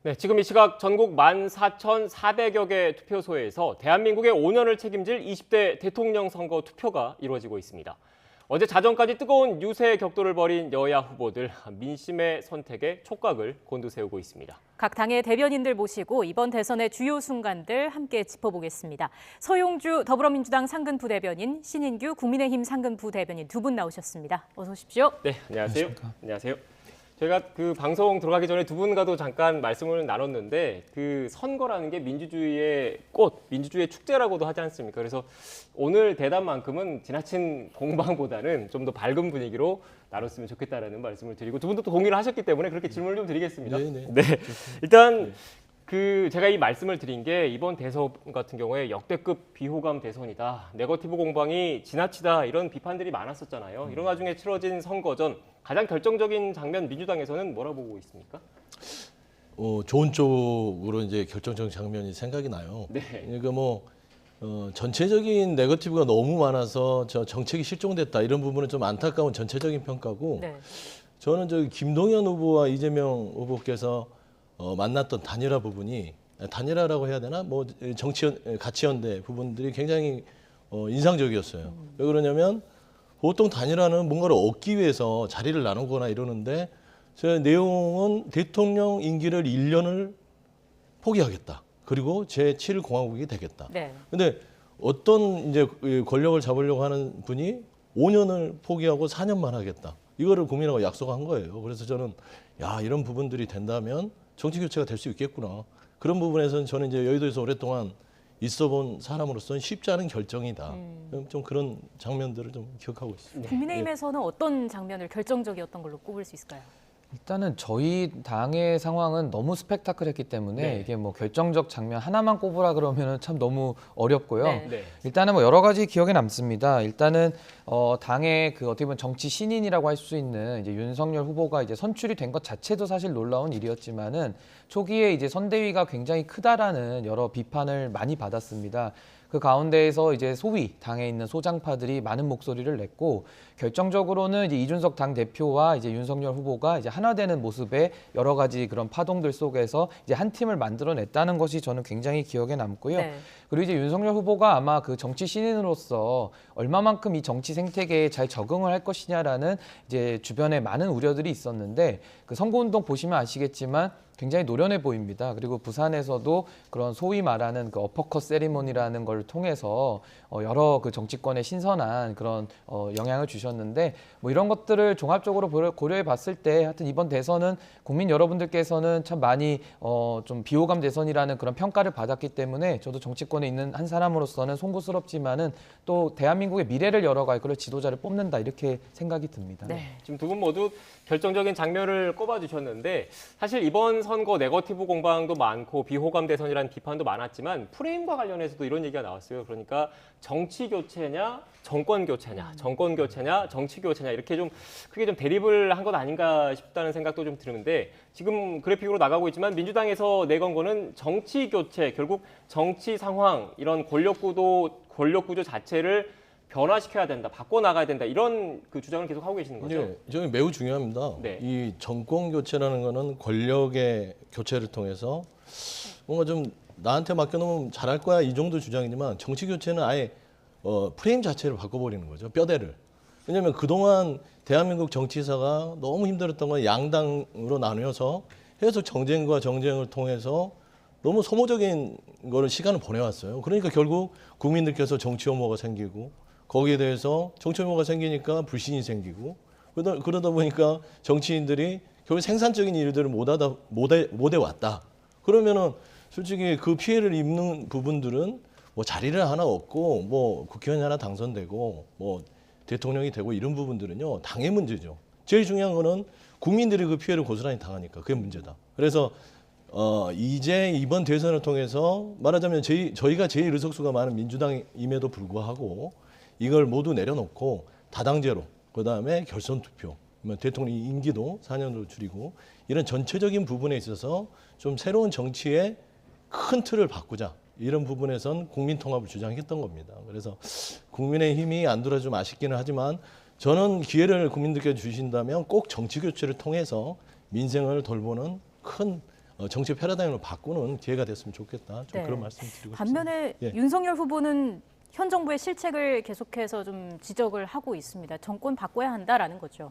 네, 지금 이 시각 전국 14,400여 개 투표소에서 대한민국의 5년을 책임질 20대 대통령 선거 투표가 이루어지고 있습니다. 어제 자정까지 뜨거운 유세 격돌을 벌인 여야 후보들, 민심의 선택에 촉각을 곤두세우고 있습니다. 각 당의 대변인들 모시고 이번 대선의 주요 순간들 함께 짚어보겠습니다. 서용주 더불어민주당 상근부 대변인, 신인규 국민의힘 상근부 대변인 두 분 나오셨습니다. 어서 오십시오. 네, 안녕하세요. 안녕하세요. 저희가 그 방송 들어가기 전에 두 분과도 잠깐 말씀을 나눴는데 그 선거라는 게 민주주의의 꽃, 민주주의의 축제라고도 하지 않습니까? 그래서 오늘 대담만큼은 지나친 공방보다는 좀 더 밝은 분위기로 나눴으면 좋겠다라는 말씀을 드리고 두 분도 또 동의를 하셨기 때문에 그렇게 질문을 좀 드리겠습니다. 네. 일단 그 제가 이 말씀을 드린 게 이번 대선 같은 경우에 역대급 비호감 대선이다. 네거티브 공방이 지나치다 이런 비판들이 많았었잖아요. 이런 와중에 치러진 선거전 가장 결정적인 장면 민주당에서는 뭐라고 보고 있습니까? 좋은 쪽으로 이제 결정적인 장면이 생각이 나요. 네. 그러니까 전체적인 네거티브가 너무 많아서 정책이 실종됐다 이런 부분은 좀 안타까운 전체적인 평가고. 네. 저는 김동연 후보와 이재명 후보께서 만났던 단일화 부분이 단일화라고 해야 되나? 가치연대 부분들이 굉장히 인상적이었어요. 왜 그러냐면 보통 단일화는 뭔가를 얻기 위해서 자리를 나누거나 이러는데 제 내용은 대통령 임기를 1년을 포기하겠다. 그리고 제7공화국이 되겠다. 근데 어떤 이제 권력을 잡으려고 하는 분이 5년을 포기하고 4년만 하겠다. 이거를 국민하고 약속한 거예요. 그래서 저는 이런 부분들이 된다면 정치 교체가 될 수 있겠구나. 그런 부분에서는 저는 이제 여의도에서 오랫동안 있어본 사람으로서는 쉽지 않은 결정이다. 좀 그런 장면들을 좀 기억하고 있습니다. 국민의힘에서는 어떤 장면을 결정적이었던 걸로 꼽을 수 있을까요? 일단은 저희 당의 상황은 너무 스펙타클했기 때문에 네. 이게 뭐 결정적 장면 하나만 꼽으라 그러면은 참 너무 어렵고요. 네. 일단은 뭐 여러 가지 기억에 남습니다. 일단은 당의 그 어떻게 보면 정치 신인이라고 할 수 있는 이제 윤석열 후보가 이제 선출이 된 것 자체도 사실 놀라운 일이었지만은 초기에 이제 선대위가 굉장히 크다라는 여러 비판을 많이 받았습니다. 그 가운데에서 이제 소위 당에 있는 소장파들이 많은 목소리를 냈고 결정적으로는 이제 이준석 당 대표와 이제 윤석열 후보가 이제 하나 되는 모습의 여러 가지 그런 파동들 속에서 이제 한 팀을 만들어냈다는 것이 저는 굉장히 기억에 남고요. 네. 그리고 이제 윤석열 후보가 아마 그 정치 신인으로서 얼마만큼 이 정치 생태계에 잘 적응을 할 것이냐라는 이제 주변에 많은 우려들이 있었는데 그 선거운동 보시면 아시겠지만 굉장히 노련해 보입니다. 그리고 부산에서도 그런 소위 말하는 그 어퍼컷 세리머니라는 걸 통해서 여러 그 정치권에 신선한 그런 영향을 주셨는데 뭐 이런 것들을 종합적으로 고려해 봤을 때 하여튼 이번 대선은 국민 여러분들께서는 참 많이 좀 비호감 대선이라는 그런 평가를 받았기 때문에 저도 정치권에 있는 한 사람으로서는 송구스럽지만은 또 대한민국의 미래를 열어갈 그런 지도자를 뽑는다 이렇게 생각이 듭니다. 네. 지금 두 분 모두 결정적인 장면을 꼽아주셨는데 사실 이번 선거 네거티브 공방도 많고 비호감 대선이라는 비판도 많았지만 프레임과 관련해서도 이런 얘기가 나왔어요. 그러니까 정치 교체냐, 정권 교체냐, 정권 교체냐, 정치 교체냐 이렇게 좀 크게 좀 대립을 한 것 아닌가 싶다는 생각도 좀 드는데 지금 그래픽으로 나가고 있지만 민주당에서 내건 거는 정치 교체, 결국 정치 상황 이런 권력 구조 자체를 변화시켜야 된다, 바꿔나가야 된다 이런 그 주장을 계속 하고 계시는 거죠? 네, 저는 매우 중요합니다. 네. 이 정권 교체라는 거는 권력의 교체를 통해서 뭔가 좀 나한테 맡겨놓으면 잘할 거야 이 정도 주장이지만 정치 교체는 아예 프레임 자체를 바꿔버리는 거죠. 뼈대를. 왜냐하면 그동안 대한민국 정치사가 너무 힘들었던 건 양당으로 나뉘어서 계속 정쟁과 정쟁을 통해서 너무 소모적인 거를 시간을 보내왔어요. 그러니까 결국 국민들께서 정치 혐오가 생기고 거기에 대해서 정치 혐오가 생기니까 불신이 생기고 그러다 보니까 정치인들이 결국 생산적인 일들을 못 해왔다. 그러면은 솔직히 그 피해를 입는 부분들은 뭐 자리를 하나 얻고 뭐 국회의원이 하나 당선되고 뭐 대통령이 되고 이런 부분들은요 당의 문제죠. 제일 중요한 거는 국민들이 그 피해를 고스란히 당하니까 그게 문제다. 그래서 이제 이번 대선을 통해서 말하자면 저희가 제일 의석수가 많은 민주당임에도 불구하고 이걸 모두 내려놓고 다당제로 그다음에 결선 투표, 대통령 임기도 4년으로 줄이고 이런 전체적인 부분에 있어서 좀 새로운 정치의 큰 틀을 바꾸자. 이런 부분에선 국민 통합을 주장했던 겁니다. 그래서 국민의힘이 안 들어 좀 아쉽기는 하지만 저는 기회를 국민들께 주신다면 꼭 정치 교체를 통해서 민생을 돌보는 큰 정치 패러다임을 바꾸는 기회가 됐으면 좋겠다. 좀 그런 말씀 드리고 싶습니다. 반면에 예. 윤석열 후보는 현 정부의 실책을 계속해서 좀 지적을 하고 있습니다. 정권 바꿔야 한다라는 거죠.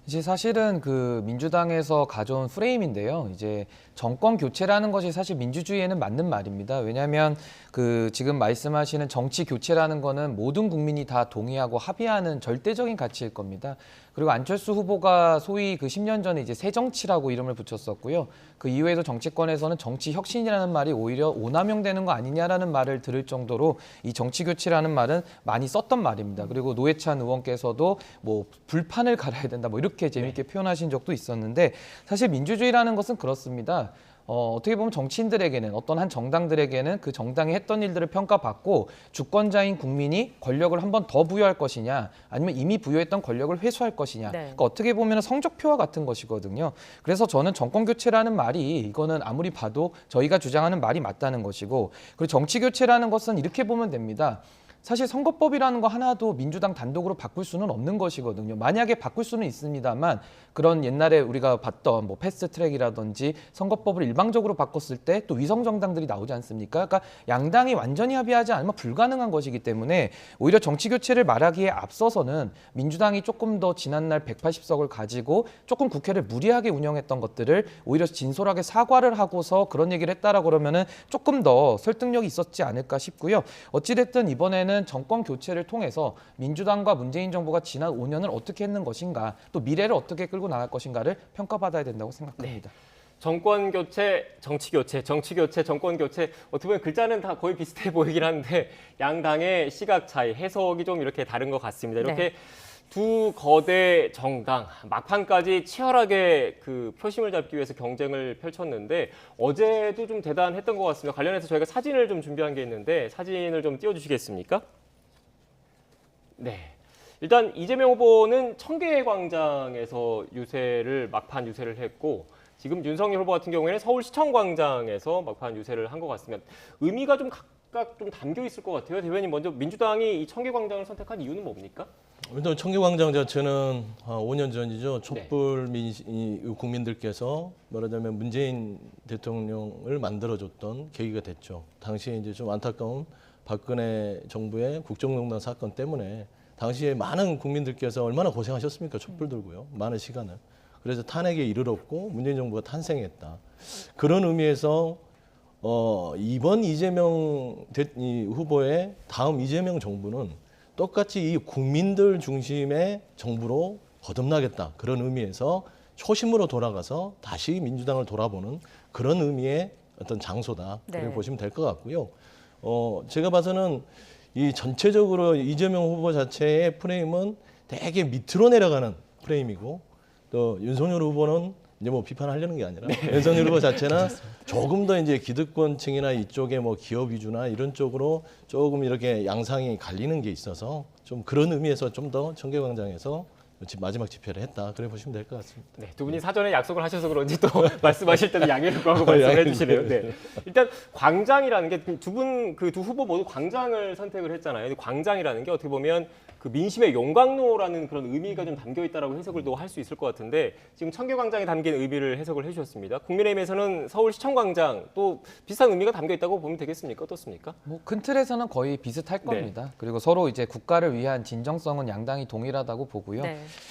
이제 사실은 그 민주당에서 가져온 프레임인데요. 이제 정권 교체라는 것이 사실 민주주의에는 맞는 말입니다. 왜냐하면 그 지금 말씀하시는 정치 교체라는 거는 모든 국민이 다 동의하고 합의하는 절대적인 가치일 겁니다. 그리고 안철수 후보가 소위 그 10년 전에 이제 새정치라고 이름을 붙였었고요. 그 이후에도 정치권에서는 정치 혁신이라는 말이 오히려 오남용되는 거 아니냐라는 말을 들을 정도로 이 정치 교체라는 말은 많이 썼던 말입니다. 그리고 노회찬 의원께서도 뭐 불판을 갈아야 된다 뭐 이렇게 재미있게 표현하신 적도 있었는데 사실 민주주의라는 것은 그렇습니다. 어떻게 보면 정치인들에게는 어떤 한 정당들에게는 그 정당이 했던 일들을 평가받고 주권자인 국민이 권력을 한 번 더 부여할 것이냐 아니면 이미 부여했던 권력을 회수할 것이냐 그러니까 어떻게 보면 성적표와 같은 것이거든요. 그래서 저는 정권 교체라는 말이 이거는 아무리 봐도 저희가 주장하는 말이 맞다는 것이고 그리고 정치 교체라는 것은 이렇게 보면 됩니다. 사실 선거법이라는 거 하나도 민주당 단독으로 바꿀 수는 없는 것이거든요. 만약에 바꿀 수는 있습니다만 그런 옛날에 우리가 봤던 뭐 패스트트랙이라든지 선거법을 일방적으로 바꿨을 때 또 위성 정당들이 나오지 않습니까? 그러니까 양당이 완전히 합의하지 않으면 불가능한 것이기 때문에 오히려 정치 교체를 말하기에 앞서서는 민주당이 조금 더 지난날 180석을 가지고 조금 국회를 무리하게 운영했던 것들을 오히려 진솔하게 사과를 하고서 그런 얘기를 했다라고 그러면은 조금 더 설득력이 있었지 않을까 싶고요. 어찌됐든 이번에는 정권 교체를 통해서 민주당과 문재인 정부가 지난 5년을 어떻게 했는 것인가 또 미래를 어떻게 끌고 나갈 것인가를 평가받아야 된다고 생각합니다. 정권 교체, 정치 교체, 정치 교체, 정권 교체. 어떻게 보면 글자는 다 거의 비슷해 보이긴 한데 양당의 시각 차이, 해석이 좀 이렇게 다른 것 같습니다. 이렇게 네. 두 거대 정당 막판까지 치열하게 그 표심을 잡기 위해서 경쟁을 펼쳤는데 어제도 좀 대단했던 것 같습니다. 관련해서 저희가 사진을 좀 준비한 게 있는데 사진을 좀 띄워주시겠습니까? 네. 일단 이재명 후보는 청계광장에서 막판 유세를 했고 지금 윤석열 후보 같은 경우에는 서울시청광장에서 막판 유세를 한 것 같습니다. 의미가 좀 각각 좀 담겨 있을 것 같아요. 대변인 먼저 민주당이 이 청계광장을 선택한 이유는 뭡니까? 일단 청계광장 자체는 5년 전이죠. 촛불 국민들께서 말하자면 문재인 대통령을 만들어줬던 계기가 됐죠. 당시에 이제 좀 안타까운 박근혜 정부의 국정농단 사건 때문에 당시에 많은 국민들께서 얼마나 고생하셨습니까? 촛불 들고요. 많은 시간을. 그래서 탄핵에 이르렀고 문재인 정부가 탄생했다. 그런 의미에서 이번 이재명 후보의 다음 이재명 정부는 똑같이 이 국민들 중심의 정부로 거듭나겠다. 그런 의미에서 초심으로 돌아가서 다시 민주당을 돌아보는 그런 의미의 어떤 장소다. 그렇게 보시면 될 것 같고요. 제가 봐서는 이 전체적으로 이재명 후보 자체의 프레임은 되게 밑으로 내려가는 프레임이고 또 윤석열 후보는 이제 뭐 비판하려는 게 아니라 윤석열 후보 자체는 조금 더 이제 기득권층이나 이쪽에 뭐 기업 위주나 이런 쪽으로 조금 이렇게 양상이 갈리는 게 있어서 좀 그런 의미에서 좀 더 청계광장에서 마지막 집회를 했다. 그래 보시면 될 것 같습니다. 네, 두 분이 사전에 약속을 하셔서 그런지 또 말씀하실 때도 양해를 구하고 말씀해 주시네요. 네. 일단 광장이라는 게 두 후보 모두 광장을 선택을 했잖아요. 광장이라는 게 어떻게 보면 그 민심의 용광로라는 그런 의미가 좀 담겨 있다라고 해석을 또 할 수 있을 것 같은데 지금 청계광장에 담긴 의미를 해석을 해주셨습니다. 국민의힘에서는 서울시청광장 또 비슷한 의미가 담겨 있다고 보면 되겠습니까? 어떻습니까? 뭐 큰 틀에서는 거의 비슷할 겁니다. 그리고 서로 이제 국가를 위한 진정성은 양당이 동일하다고 보고요.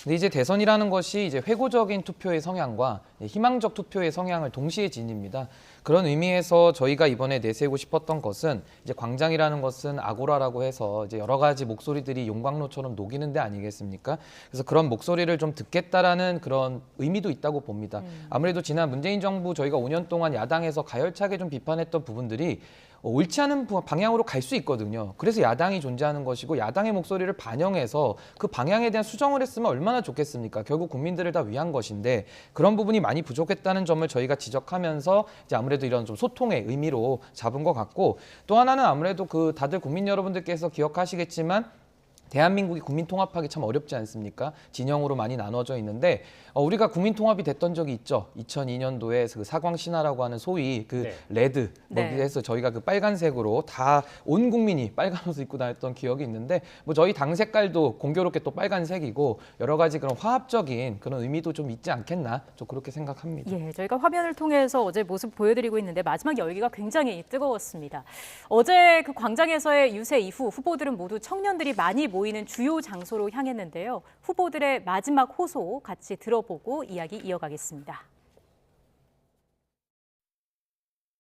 근데 이제 대선이라는 것이 이제 회고적인 투표의 성향과 희망적 투표의 성향을 동시에 지닙니다. 그런 의미에서 저희가 이번에 내세우고 싶었던 것은 이제 광장이라는 것은 아고라라고 해서 이제 여러 가지 목소리들이 용광로처럼 녹이는 데 아니겠습니까? 그래서 그런 목소리를 좀 듣겠다라는 그런 의미도 있다고 봅니다. 아무래도 지난 문재인 정부 저희가 5년 동안 야당에서 가열차게 좀 비판했던 부분들이 옳지 않은 방향으로 갈 수 있거든요. 그래서 야당이 존재하는 것이고 야당의 목소리를 반영해서 그 방향에 대한 수정을 했으면 얼마나 좋겠습니까? 결국 국민들을 다 위한 것인데 그런 부분이 많이 부족했다는 점을 저희가 지적하면서 이제 아무래도 이런 좀 소통의 의미로 잡은 것 같고 또 하나는 아무래도 그 다들 국민 여러분들께서 기억하시겠지만 대한민국이 국민 통합하기 참 어렵지 않습니까? 진영으로 많이 나눠져 있는데 우리가 국민 통합이 됐던 적이 있죠. 2002년도에 그 사광 신화라고 하는 소위 그 레드 거기에서 저희가 그 빨간색으로 다 온 국민이 빨간 옷을 입고 다녔던 기억이 있는데 뭐 저희 당 색깔도 공교롭게 또 빨간색이고 여러 가지 그런 화합적인 그런 의미도 좀 있지 않겠나 저 그렇게 생각합니다. 예, 저희가 화면을 통해서 어제 모습 보여드리고 있는데 마지막 열기가 굉장히 뜨거웠습니다. 어제 그 광장에서의 유세 이후 후보들은 모두 청년들이 많이 모이는 주요 장소로 향했는데요. 후보들의 마지막 호소 같이 들어보고 이야기 이어가겠습니다.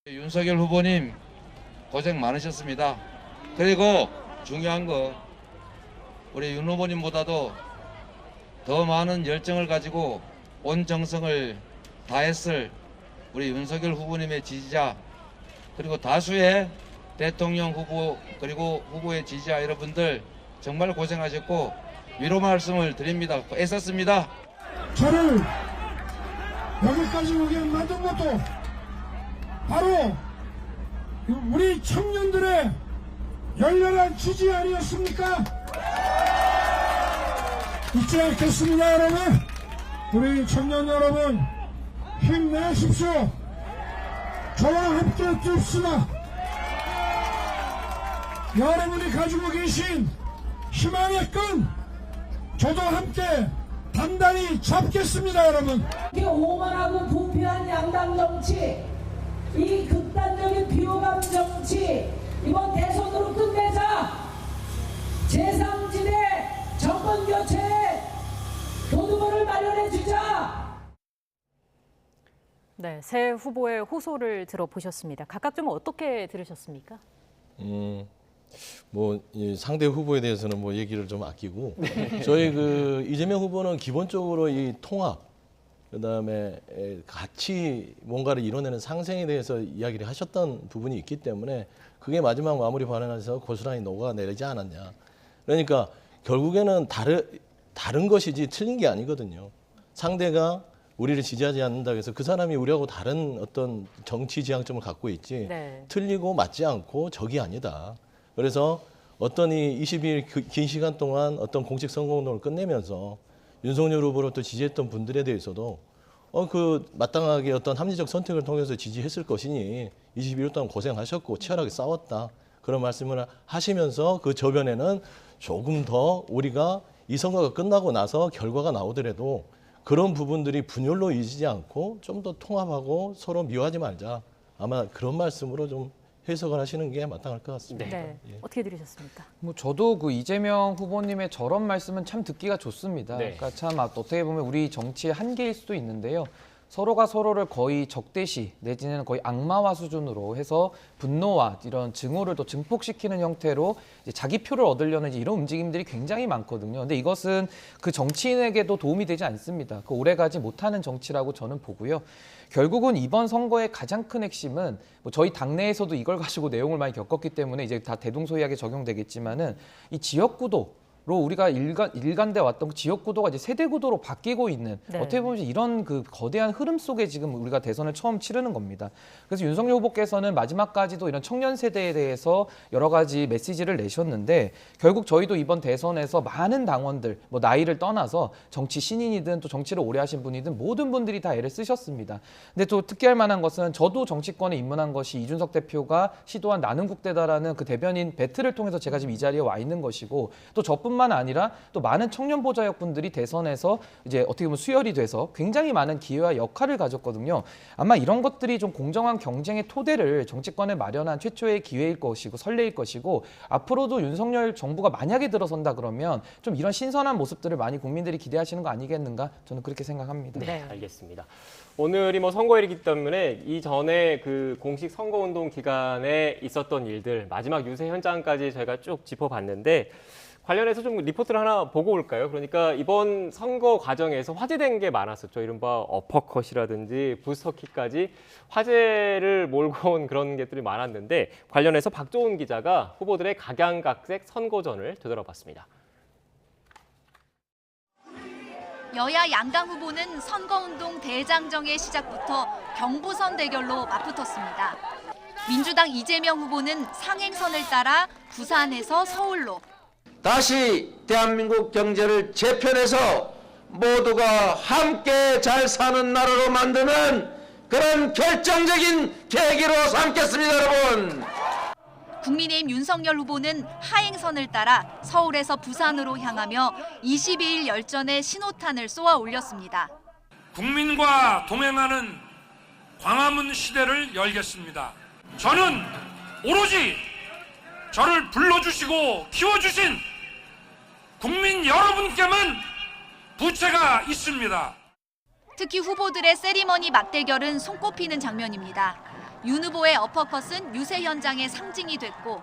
윤석열 후보님 고생 많으셨습니다. 그리고 중요한 거 우리 윤 후보님보다도 더 많은 열정을 가지고 온 정성을 다했을 우리 윤석열 후보님의 지지자 그리고 다수의 대통령 후보 그리고 후보의 지지자 여러분들 정말 고생하셨고 위로 말씀을 드립니다. 애썼습니다. 저를 여기까지 오게 만든 것도 바로 우리 청년들의 열렬한 지지 아니었습니까? 잊지 않겠습니다, 여러분. 우리 청년 여러분 힘내십시오. 저와 함께 뜁시다. 여러분이 가지고 계신 희망의 끈 저도 함께 단단히 잡겠습니다, 여러분. 이게 오만하고 부패한 양당 정치, 이 극단적인 비호감 정치 이번 대선으로 끝내자. 제3지대 정권 교체에 도두모를 마련해 주자. 네, 새 후보의 호소를 들어보셨습니다. 각각 좀 어떻게 들으셨습니까? 이 상대 후보에 대해서는 얘기를 좀 아끼고 저희 그 이재명 후보는 기본적으로 이 통합 그다음에 같이 뭔가를 이뤄내는 상생에 대해서 이야기를 하셨던 부분이 있기 때문에 그게 마지막 마무리 발언에서 고스란히 녹아내리지 않았냐. 그러니까 결국에는 다른 것이지 틀린 게 아니거든요. 상대가 우리를 지지하지 않는다고 해서 그 사람이 우리하고 다른 어떤 정치 지향점을 갖고 있지 네. 틀리고 맞지 않고 적이 아니다. 그래서 어떤 이 22일 긴 시간 동안 어떤 공식 선거운동을 끝내면서 윤석열 후보를 또 지지했던 분들에 대해서도 그 마땅하게 어떤 합리적 선택을 통해서 지지했을 것이니 21일 동안 고생하셨고 치열하게 싸웠다. 그런 말씀을 하시면서 그 저변에는 조금 더 우리가 이 선거가 끝나고 나서 결과가 나오더라도 그런 부분들이 분열로 이어지지 않고 좀 더 통합하고 서로 미워하지 말자. 아마 그런 말씀으로 좀 해석을 하시는 게 마땅할 것 같습니다. 네. 예. 어떻게 들으셨습니까? 뭐 저도 그 이재명 후보님의 저런 말씀은 참 듣기가 좋습니다. 네. 그러니까 참 어떻게 보면 우리 정치의 한계일 수도 있는데요. 서로가 서로를 거의 적대시 내지는 거의 악마화 수준으로 해서 분노와 이런 증오를 또 증폭시키는 형태로 이제 자기 표를 얻으려는 이제 이런 움직임들이 굉장히 많거든요. 근데 이것은 그 정치인에게도 도움이 되지 않습니다. 그 오래가지 못하는 정치라고 저는 보고요. 결국은 이번 선거의 가장 큰 핵심은 뭐 저희 당내에서도 이걸 가지고 내용을 많이 겪었기 때문에 이제 다 대동소이하게 적용되겠지만은 이 지역구도 로 우리가 일관돼 왔던 그 지역구도가 이제 세대구도로 바뀌고 있는 네. 어떻게 보면 이런 그 거대한 흐름 속에 지금 우리가 대선을 처음 치르는 겁니다. 그래서 윤석열 후보께서는 마지막까지도 이런 청년 세대에 대해서 여러 가지 메시지를 내셨는데 결국 저희도 이번 대선에서 많은 당원들 뭐 나이를 떠나서 정치 신인이든 또 정치를 오래 하신 분이든 모든 분들이 다 애를 쓰셨습니다. 근데 또 특기할 만한 것은 저도 정치권에 입문한 것이 이준석 대표가 시도한 나는 국대다라는 그 대변인 배틀을 통해서 제가 지금 이 자리에 와 있는 것이고 또 저뿐만 아니라 또 많은 청년 보좌역분들이 대선에서 이제 어떻게 보면 수혈이 돼서 굉장히 많은 기회와 역할을 가졌거든요. 아마 이런 것들이 좀 공정한 경쟁의 토대를 정치권에 마련한 최초의 기회일 것이고 선례일 것이고 앞으로도 윤석열 정부가 만약에 들어선다 그러면 좀 이런 신선한 모습들을 많이 국민들이 기대하시는 거 아니겠는가 저는 그렇게 생각합니다. 네, 알겠습니다. 오늘이 뭐 선거일이기 때문에 이전에 그 공식 선거운동 기간에 있었던 일들 마지막 유세 현장까지 저희가 쭉 짚어봤는데 관련해서 좀 리포트를 하나 보고 올까요? 그러니까 이번 선거 과정에서 화제된 게 많았었죠. 이른바 어퍼컷이라든지 부스터킥까지 화제를 몰고 온 그런 것들이 많았는데 관련해서 박조은 기자가 후보들의 각양각색 선거전을 되돌아봤습니다. 여야 양당 후보는 선거운동 대장정의 시작부터 경부선 대결로 맞붙었습니다. 민주당 이재명 후보는 상행선을 따라 부산에서 서울로, 다시 대한민국 경제를 재편해서 모두가 함께 잘 사는 나라로 만드는 그런 결정적인 계기로 삼겠습니다, 여러분. 국민의힘 윤석열 후보는 하행선을 따라 서울에서 부산으로 향하며 22일 열전에 신호탄을 쏘아 올렸습니다. 국민과 동행하는 광화문 시대를 열겠습니다. 저는 오로지 저를 불러주시고 키워주신 국민 여러분께만 부채가 있습니다. 특히 후보들의 세리머니 맞대결은 손꼽히는 장면입니다. 윤 후보의 어퍼컷은 유세 현장의 상징이 됐고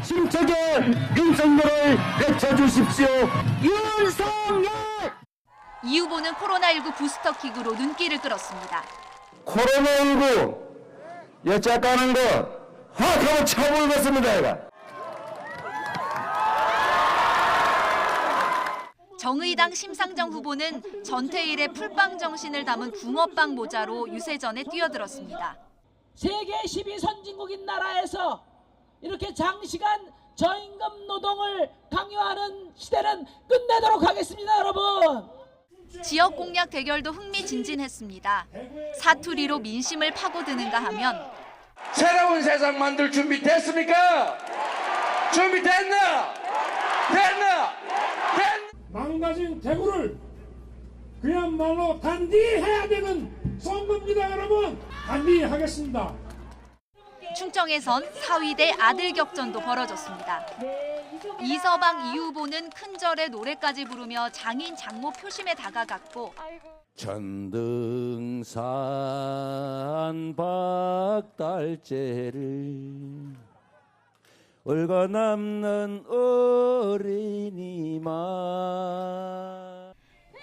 힘차게 윤석열을 외쳐주십시오. 윤석열! 이 후보는 코로나19 부스터킥으로 눈길을 끌었습니다. 코로나19 여쭤가는 거 확하고 쳐불겠습니다. 이거. 정의당 심상정 후보는 전태일의 풀빵 정신을 담은 붕어빵 모자로 유세전에 뛰어들었습니다. 세계 12선진국인 나라에서 이렇게 장시간 저임금 노동을 강요하는 시대는 끝내도록 하겠습니다, 여러분. 지역 공약 대결도 흥미진진했습니다. 사투리로 민심을 파고드는가 하면 새로운 세상 만들 준비 됐습니까? 준비됐나? 됐나? 망가진 대구를 그야말로 단디해야 되는 선거입니다, 여러분. 단디하겠습니다. 충청에선 사위대 아들 격전도 벌어졌습니다. 이서방 이 후보는 큰절에 노래까지 부르며 장인 장모 표심에 다가갔고 천등산 박달재를 얽어남는 어린이만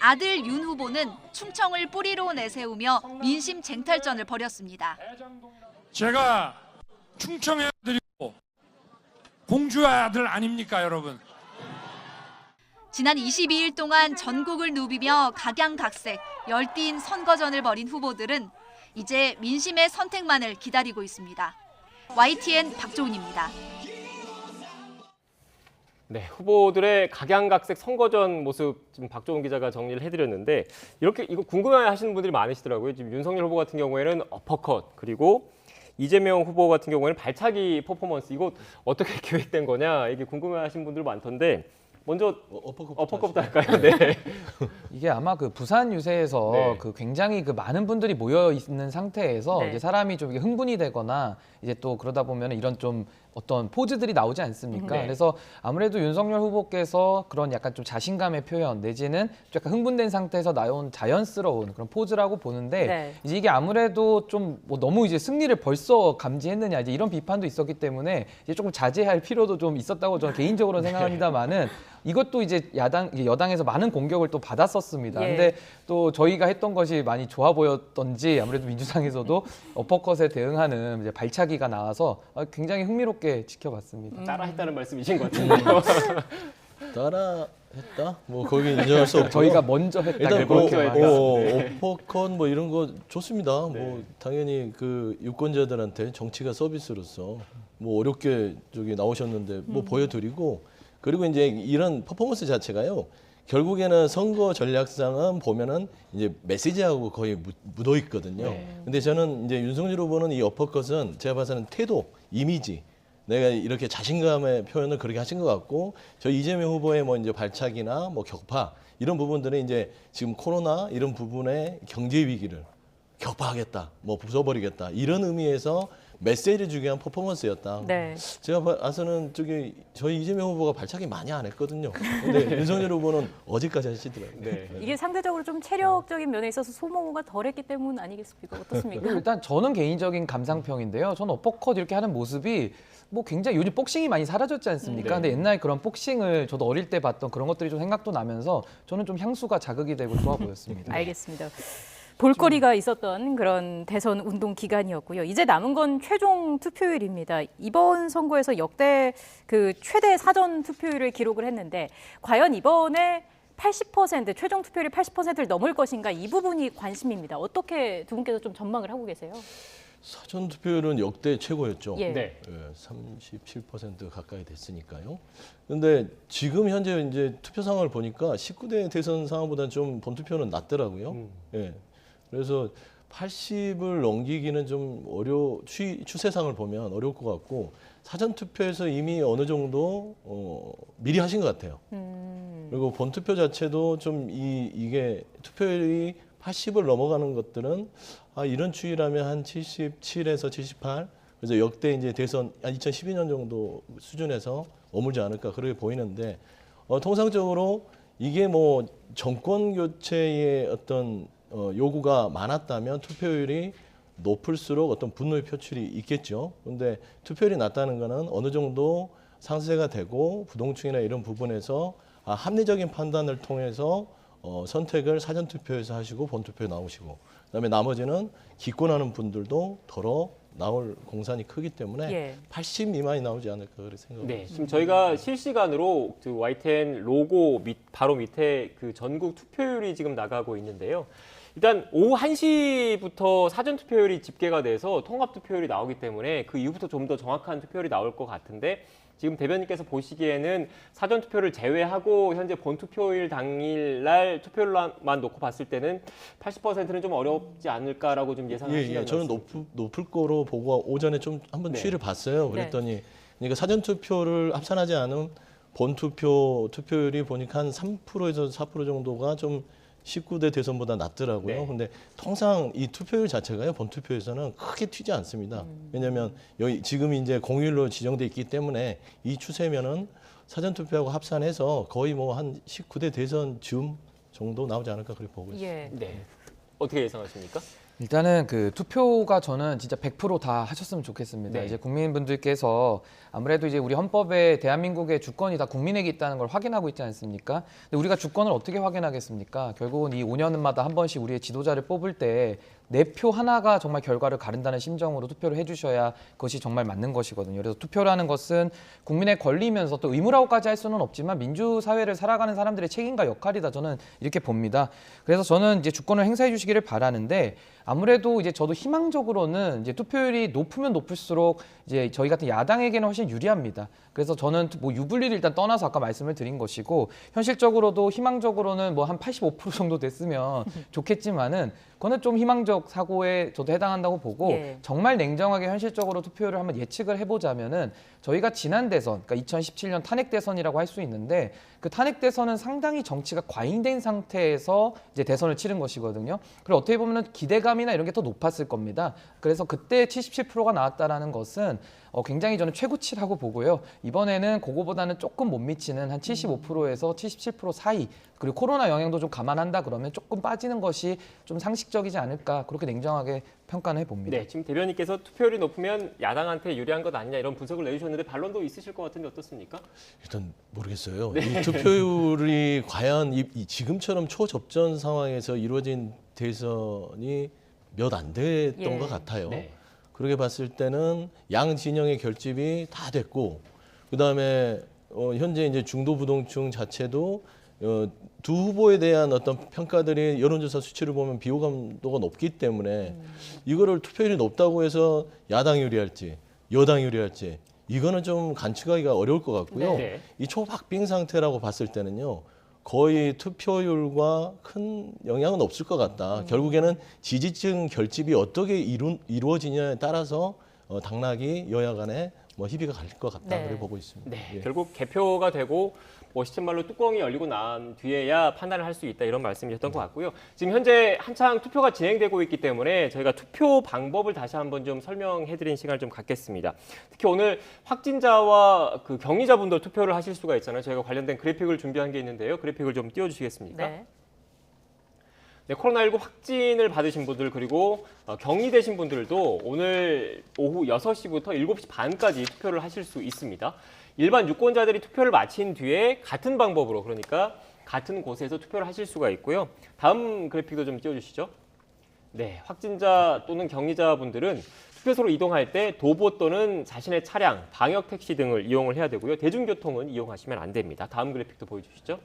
아들 윤 후보는 충청을 뿌리로 내세우며 민심 쟁탈전을 벌였습니다. 제가 충청의 아들이고 공주의 아들 아닙니까, 여러분? 지난 22일 동안 전국을 누비며 각양각색 열띤 선거전을 벌인 후보들은 이제 민심의 선택만을 기다리고 있습니다. YTN 박조은입니다. 네, 후보들의 각양각색 선거전 모습 지금 박조은 기자가 정리를 해드렸는데 이렇게 이거 궁금해하시는 분들이 많으시더라고요. 지금 윤석열 후보 같은 경우에는 어퍼컷 그리고 이재명 후보 같은 경우에는 발차기 퍼포먼스 이거 어떻게 계획된 거냐 이게 궁금해하시는 분들 많던데 먼저 어퍼컷부터 할까요? 네. 이게 아마 그 부산 유세에서 네. 그 굉장히 그 많은 분들이 모여 있는 상태에서 네. 이제 사람이 좀 이게 흥분이 되거나 이제 또 그러다 보면 이런 좀 어떤 포즈들이 나오지 않습니까? 네. 그래서 아무래도 윤석열 후보께서 그런 약간 좀 자신감의 표현 내지는 좀 약간 흥분된 상태에서 나온 자연스러운 그런 포즈라고 보는데 네. 이제 이게 아무래도 좀 뭐 너무 이제 승리를 벌써 감지했느냐 이제 이런 비판도 있었기 때문에 이제 조금 자제할 필요도 좀 있었다고 저는 개인적으로 생각합니다만은 이것도 이제 여당에서 많은 공격을 또 받았었습니다. 예. 근데 또 저희가 했던 것이 많이 좋아 보였던지 아무래도 민주당에서도 어퍼컷에 대응하는 이제 발차기가 나와서 굉장히 흥미롭게 지켜봤습니다. 따라했다는 말씀이신 것 같은데요. 따라했다? 뭐 거기 인정할 수 없고 저희가 먼저 했다. 일단 뭐 네. 어퍼컷 뭐 이런 거 좋습니다. 네. 뭐 당연히 그 유권자들한테 정치가 서비스로서 뭐 어렵게 저기 나오셨는데 뭐 보여드리고 그리고 이제 이런 퍼포먼스 자체가요. 결국에는 선거 전략상은 보면은 이제 메시지하고 거의 묻어 있거든요. 네. 근데 저는 이제 윤석열 후보는 이 어퍼컷은 제가 봐서는 태도, 이미지, 내가 이렇게 자신감의 표현을 그렇게 하신 것 같고, 저 이재명 후보의 뭐 이제 발차기나 뭐 격파 이런 부분들은 이제 지금 코로나 이런 부분의 경제 위기를 격파하겠다, 뭐 부숴버리겠다 이런 의미에서 메시지를 주기 위한 퍼포먼스였다. 네. 제가 봐서는 저희 이재명 후보가 발차기 많이 안 했거든요. 근데 윤석열 후보는 어제까지 하시더라고요. 네. 이게 상대적으로 좀 체력적인 면에 있어서 소모가 덜했기 때문 아니겠습니까? 어떻습니까? 그리고 일단 저는 개인적인 감상평인데요. 저는 어퍼컷 이렇게 하는 모습이 뭐 굉장히 요즘 복싱이 많이 사라졌지 않습니까? 근데 옛날 그런 복싱을 저도 어릴 때 봤던 그런 것들이 좀 생각도 나면서 저는 좀 향수가 자극이 되고 좋아 보였습니다. 알겠습니다. 볼거리가 있었던 그런 대선 운동 기간이었고요. 이제 남은 건 최종 투표율입니다. 이번 선거에서 역대 그 최대 사전 투표율을 기록을 했는데 과연 이번에 80% 최종 투표율이 80%를 넘을 것인가 이 부분이 관심입니다. 어떻게 두 분께서 좀 전망을 하고 계세요? 사전 투표율은 역대 최고였죠. 예. 네. 37% 가까이 됐으니까요. 그런데 지금 현재 이제 투표 상황을 보니까 19대 대선 상황보다 좀 본투표는 낮더라고요. 예. 그래서 80을 넘기기는 좀 추세상을 보면 어려울 것 같고 사전 투표에서 이미 어느 정도 미리 하신 것 같아요. 그리고 본투표 자체도 좀 이게 투표율이 80을 넘어가는 것들은 이런 추이라면 한 77에서 78 그래서 역대 이제 대선 2012년 정도 수준에서 머물지 않을까 그렇게 보이는데 통상적으로 이게 뭐 정권 교체의 어떤 요구가 많았다면 투표율이 높을수록 어떤 분노의 표출이 있겠죠. 그런데 투표율이 낮다는 것은 어느 정도 상쇄가 되고 부동층이나 이런 부분에서 합리적인 판단을 통해서 선택을 사전 투표에서 하시고 본 투표에 나오시고 그다음에 나머지는 기권하는 분들도 덜어 나올 공산이 크기 때문에 80 미만이 나오지 않을까 그렇게 생각합니다. 네, 지금 저희가 실시간으로 그 YTN 로고 바로 밑에 그 전국 투표율이 지금 나가고 있는데요. 일단 오후 1시부터 사전 투표율이 집계가 돼서 통합 투표율이 나오기 때문에 그 이후부터 좀 더 정확한 투표율이 나올 것 같은데 지금 대변인께서 보시기에는 사전 투표를 제외하고 현재 본 투표일 당일날 투표율만 놓고 봤을 때는 80%는 좀 어렵지 않을까라고 좀 예상하시는 저는 높을 거로 보고 오전에 좀 한번 추이를 봤어요. 그랬더니 그러니까 사전 투표를 합산하지 않은 본 투표율이 보니까 한 3%에서 4% 정도가 좀 19대 대선보다 낮더라고요. 근데 통상 이 투표율 자체가요, 본 투표에서는 크게 튀지 않습니다. 왜냐하면 여기 지금 이제 공휴일로 지정돼 있기 때문에 이 추세면은 사전 투표하고 합산해서 거의 뭐 한 19대 대선 즈음 정도 나오지 않을까 그렇게 보고 있습니다. 네. 어떻게 예상하십니까? 일단은 그 투표가 저는 진짜 100% 다 하셨으면 좋겠습니다. 네. 이제 국민분들께서 아무래도 이제 우리 헌법에 대한민국의 주권이 다 국민에게 있다는 걸 확인하고 있지 않습니까? 근데 우리가 주권을 어떻게 확인하겠습니까? 결국은 이 5년마다 한 번씩 우리의 지도자를 뽑을 때 내 표 하나가 정말 결과를 가른다는 심정으로 투표를 해주셔야 그것이 정말 맞는 것이거든요. 그래서 투표라는 것은 국민의 권리면서 또 의무라고까지 할 수는 없지만 민주사회를 살아가는 사람들의 책임과 역할이다, 저는 이렇게 봅니다. 그래서 저는 이제 주권을 행사해 주시기를 바라는데, 아무래도 이제 저도 희망적으로는 이제 투표율이 높으면 높을수록 이제 저희 같은 야당에게는 훨씬 유리합니다. 그래서 저는 뭐 유불리를 일단 떠나서 아까 말씀을 드린 것이고, 현실적으로도 희망적으로는 뭐 한 85% 정도 됐으면 좋겠지만은 그거는 좀 희망적 사고에 저도 해당한다고 보고, 예. 정말 냉정하게 현실적으로 투표율을 한번 예측을 해보자면은 저희가 지난 대선, 그러니까 2017년 탄핵 대선이라고 할 수 있는데, 그 탄핵 대선은 상당히 정치가 과잉된 상태에서 이제 대선을 치른 것이거든요. 그리고 어떻게 보면 기대감이나 이런 게 더 높았을 겁니다. 그래서 그때 77%가 나왔다라는 것은 굉장히 저는 최고치라고 보고요. 이번에는 그거보다는 조금 못 미치는 한 75%에서 77% 사이, 그리고 코로나 영향도 좀 감안한다 그러면 조금 빠지는 것이 좀 상식적이지 않을까, 그렇게 냉정하게 평가는 해봅니다. 네, 지금 대변인께서 투표율이 높으면 야당한테 유리한 것 아니냐 이런 분석을 내주셨는데 반론도 있으실 것 같은데 어떻습니까? 일단 모르겠어요. 네. 이 투표율이 과연 지금처럼 초접전 상황에서 이루어진 대선이 몇 안 됐던 예. 것 같아요. 네. 그렇게 봤을 때는 양 진영의 결집이 다 됐고, 그다음에 현재 이제 중도 부동층 자체도 두 후보에 대한 어떤 평가들이 여론조사 수치를 보면 비호감도가 높기 때문에 이거를 투표율이 높다고 해서 야당 유리할지 여당 유리할지 이거는 좀 관측하기가 어려울 것 같고요. 네. 이 초박빙 상태라고 봤을 때는요, 거의 투표율과 큰 영향은 없을 것 같다. 결국에는 지지층 결집이 어떻게 이루어지냐에 따라서 당락이 여야 간에 뭐 희비가 갈 것 같다. 네. 그래 보고 있습니다. 네, 예. 결국 개표가 되고 뭐 시쳇말로 뚜껑이 열리고 난 뒤에야 판단을 할 수 있다 이런 말씀이셨던 것 같고요. 지금 현재 한창 투표가 진행되고 있기 때문에 저희가 투표 방법을 다시 한번 좀 설명해드리는 시간을 좀 갖겠습니다. 특히 오늘 확진자와 그 격리자분들 투표를 하실 수가 있잖아요. 저희가 관련된 그래픽을 준비한 게 있는데요. 그래픽을 좀 띄워주시겠습니까? 네. 네, 코로나19 확진을 받으신 분들 그리고 격리되신 분들도 오늘 오후 6시부터 7시 반까지 투표를 하실 수 있습니다. 일반 유권자들이 투표를 마친 뒤에 같은 방법으로, 그러니까 같은 곳에서 투표를 하실 수가 있고요. 다음 그래픽도 좀 띄워주시죠. 네, 확진자 또는 격리자분들은 투표소로 이동할 때 도보 또는 자신의 차량, 방역 택시 등을 이용을 해야 되고요. 대중교통은 이용하시면 안 됩니다. 다음 그래픽도 보여주시죠.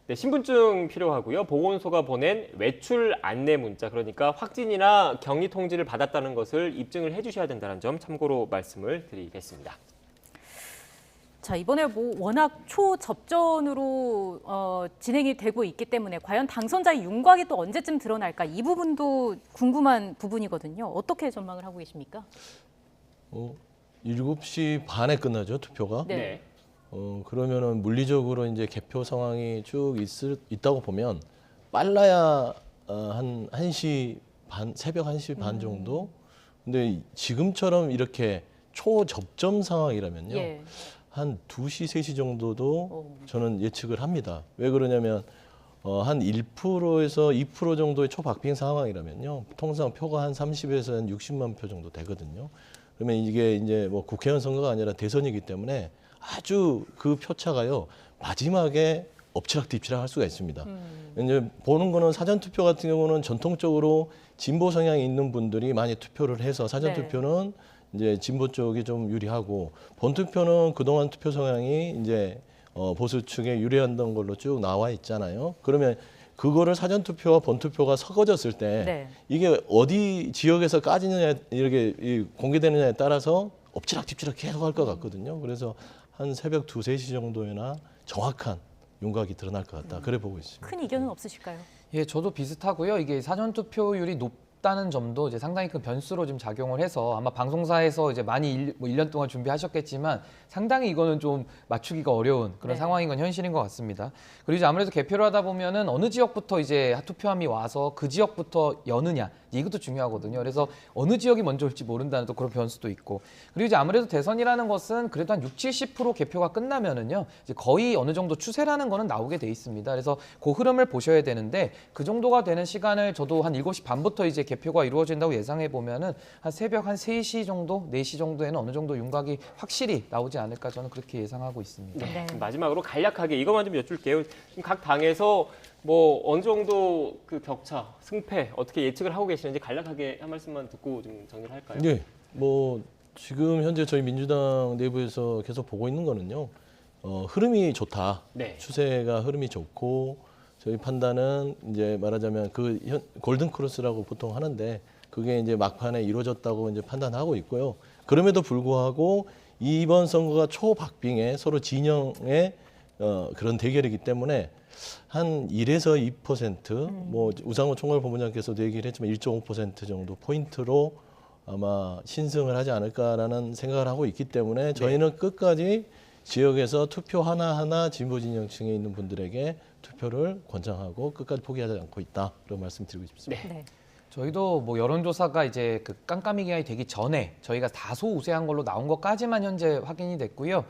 네, 신분증 필요하고요. 보건소가 보낸 외출 안내 문자, 그러니까 확진이나 격리 통지를 받았다는 것을 입증을 해주셔야 된다는 점 참고로 말씀을 드리겠습니다. 자, 이번에 뭐 워낙 초접전으로 진행이 되고 있기 때문에 과연 당선자의 윤곽이 또 언제쯤 드러날까, 이 부분도 궁금한 부분이거든요. 어떻게 전망을 하고 계십니까? 7시 반에 끝나죠, 투표가. 네. 그러면은 물리적으로 이제 개표 상황이 쭉 있다고 보면 빨라야 한 1시 반, 새벽 1시 반 정도. 근데 지금처럼 이렇게 초접점 상황이라면요. 예. 한 2시, 3시 정도도 저는 예측을 합니다. 왜 그러냐면 한 1%에서 2% 정도의 초박빙 상황이라면요. 통상 표가 한 30에서 한 60만 표 정도 되거든요. 그러면 이게 이제 뭐 국회의원 선거가 아니라 대선이기 때문에 아주 그 표차가요. 마지막에 엎치락뒤치락 할 수가 있습니다. 이제 보는 거는 사전투표 같은 경우는 전통적으로 진보 성향이 있는 분들이 많이 투표를 해서 사전투표는 이제 진보 쪽이 좀 유리하고, 본투표는 그동안 투표 성향이 이제 보수 측에 유리한다는 걸로 쭉 나와 있잖아요. 그러면 그거를 사전투표와 본투표가 섞어졌을 때 이게 어디 지역에서 까지느냐 이렇게 공개되느냐에 따라서 엎치락뒤치락 계속 할 것 같거든요. 그래서 한 새벽 2, 3시 정도에나 정확한 윤곽이 드러날 것 같다. 그래 보고 있습니다. 큰 이견은 없으실까요? 예, 저도 비슷하고요. 이게 사전투표율이 높다는 점도 이제 상당히 큰 변수로 좀 작용을 해서 아마 방송사에서 이제 많이 1년 동안 준비하셨겠지만 상당히 이거는 좀 맞추기가 어려운 그런 상황인 건 현실인 것 같습니다. 그리고 이제 아무래도 개표를 하다 보면은 어느 지역부터 이제 투표함이 와서 그 지역부터 여느냐, 이것도 중요하거든요. 그래서 어느 지역이 먼저 올지 모른다는 또 그런 변수도 있고 그리고 이제 아무래도 대선이라는 것은 그래도 한 60-70% 개표가 끝나면은요 이제 거의 어느 정도 추세라는 거는 나오게 돼 있습니다. 그래서 그 흐름을 보셔야 되는데 그 정도가 되는 시간을 저도 한 7시 반부터 이제 개표가 이루어진다고 예상해 보면은 한 새벽 한 3시 정도, 4시 정도에는 어느 정도 윤곽이 확실히 나오지 않을까 저는 그렇게 예상하고 있습니다. 네. 마지막으로 간략하게 이것만 좀 여쭐게요. 지금 각 당에서 뭐 어느 정도 그 격차, 승패 어떻게 예측을 하고 계시는지 간략하게 한 말씀만 듣고 좀 정리를 할까요? 네, 뭐 지금 현재 저희 민주당 내부에서 계속 보고 있는 거는요. 흐름이 좋다. 네. 추세가 흐름이 좋고 저희 판단은 이제 말하자면 그 골든 크로스라고 보통 하는데 그게 이제 막판에 이루어졌다고 이제 판단하고 있고요. 그럼에도 불구하고 이번 선거가 초박빙의 서로 진영의 그런 대결이기 때문에 한 1에서 2%, 뭐 우상호 총괄본부장께서도 얘기를 했지만 1.5% 정도 포인트로 아마 신승을 하지 않을까라는 생각을 하고 있기 때문에 저희는 끝까지 지역에서 투표 하나하나 진보 진영층에 있는 분들에게 투표를 권장하고 끝까지 포기하지 않고 있다. 그런 말씀드리고 싶습니다. 네. 저희도 뭐 여론조사가 이제 그 깜깜이 기간이 되기 전에 저희가 다소 우세한 걸로 나온 것까지만 현재 확인이 됐고요.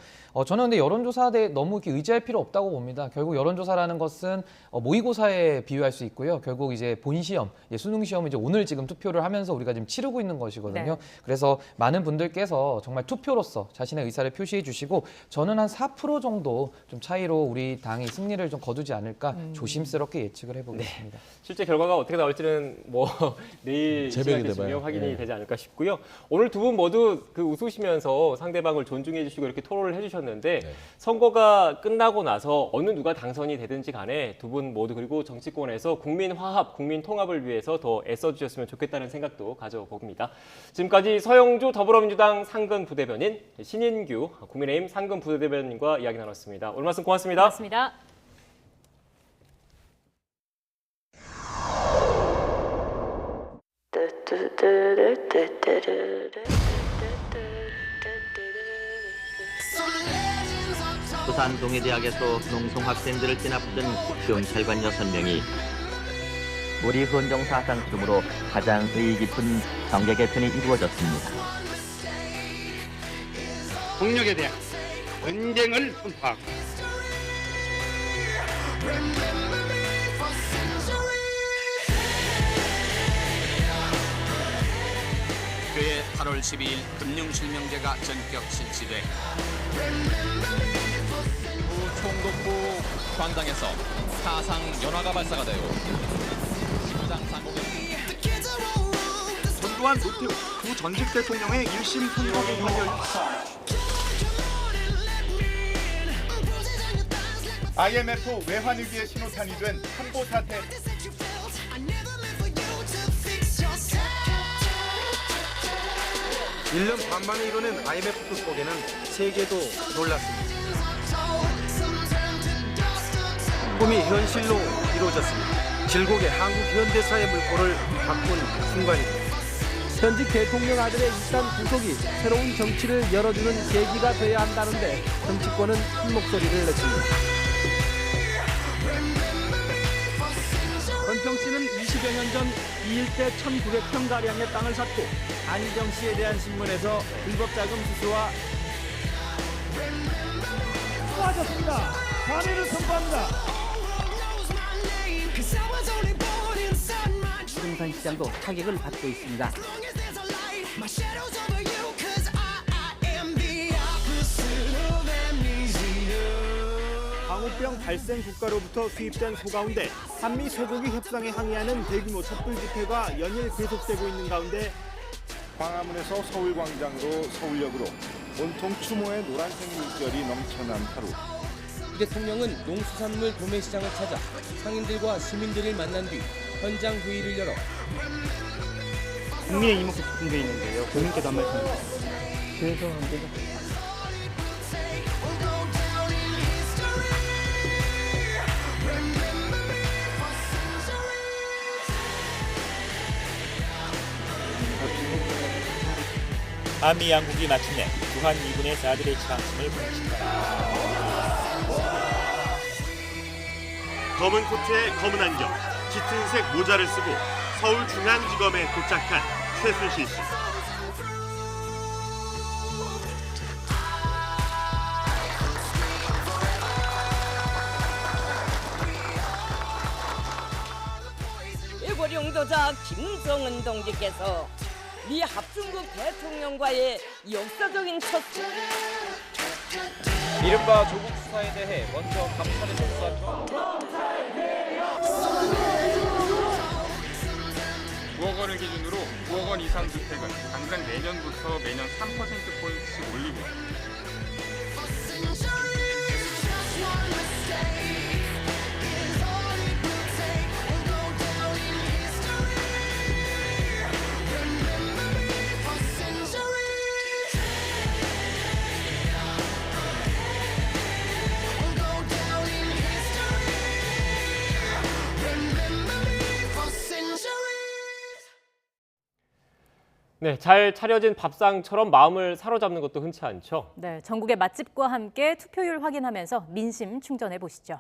저는 근데 여론조사에 너무 이렇게 의지할 필요 없다고 봅니다. 결국 여론조사라는 것은 모의고사에 비유할 수 있고요. 결국 이제 본시험, 수능 시험 이제 오늘 지금 투표를 하면서 우리가 지금 치르고 있는 것이거든요. 네. 그래서 많은 분들께서 정말 투표로서 자신의 의사를 표시해 주시고 저는 한 4% 정도 좀 차이로 우리 당이 승리를 좀 거두지 않을까 조심스럽게 예측을 해보겠습니다. 네. 실제 결과가 어떻게 나올지는 뭐 내일 새벽이 시작에 돼봐요. 확인이 네. 되지 않을까 싶고요. 오늘 두 분 모두 그 웃으시면서 상대방을 존중해 주시고 이렇게 토론을 해주셨는데 선거가 끝나고 나서 어느 누가 당선이 되든지 간에 두 분 모두 그리고 정치권에서 국민 화합, 국민 통합을 위해서 더 애써주셨으면 좋겠다는 생각도 가져봅니다. 지금까지 서영주 더불어민주당 상근 부대변인, 신인규 국민의힘 상근 부대변인과 이야기 나눴습니다. 오늘 말씀 고맙습니다. 고맙습니다. 부산 동해대학에서 농성학생들을 진압했던 경찰관 6명이 우리 헌정사상 처음으로 가장 의의 깊은 정계 개편이 이루어졌습니다. 폭력에 대한 전쟁을 선포하고 그해 8월 12일 금융실명제가 전격 실시돼 총독부 광장에서 사상 연화가 발사가 되고 심장 상공에 전두환, 노태우 두 전직 대통령의 1심 선고 공판열 IMF 외환위기의 신호탄이 된 한보 사태. 일 년 반 만에 이뤄낸 IMF 극복에는 세계도 놀랐습니다. 꿈이 현실로 이루어졌습니다. 질곡의 한국 현대사의 물꼬를 바꾼 순간입니다. 현직 대통령 아들의 일단 구속이 새로운 정치를 열어주는 계기가 돼야 한다는데 정치권은 큰 목소리를 냈습니다. 권평 씨는 20여 년 전 이 일대 1,900평가량의 땅을 샀고 안희정 씨에 대한 신문에서 불법 자금 수수와 수고하셨습니다. 감회를 선포합니다. 부동산 시장도 타격을 받고 있습니다. 광우병 발생 국가로부터 수입된 소 가운데 한미 쇠고기 협상에 항의하는 대규모 촛불 집회가 연일 계속되고 있는 가운데 광화문에서 서울광장으로 서울역으로 온통 추모의 노란색 물결이 넘쳐난 하루. 대통령은 농수산물 도매시장을 찾아 상인들과 시민들을 만난 뒤 현장 회의를 열어 국민의 이목구 집중돼 있는데요. 국민께도 한 말씀 해주세요. 죄송합니다. 한미 양국이 마침내 주한 미군의 4대의 지상침을 공식했다. 검은 코트에 검은 안경, 짙은색 모자를 쓰고 서울중앙지검에 도착한 최순실 씨. 일고령도자 김정은 동지께서 미 합중국 대통령과의 역사적인 첫 이른바 조국 수사에 대해 먼저 감찰에 접수한 9억 원을 기준으로 9억 원 이상 주택은 당장 내년부터 매년 3%포인트씩 올리고 네, 잘 차려진 밥상처럼 마음을 사로잡는 것도 흔치 않죠. 네, 전국의 맛집과 함께 투표율 확인하면서 민심 충전해 보시죠.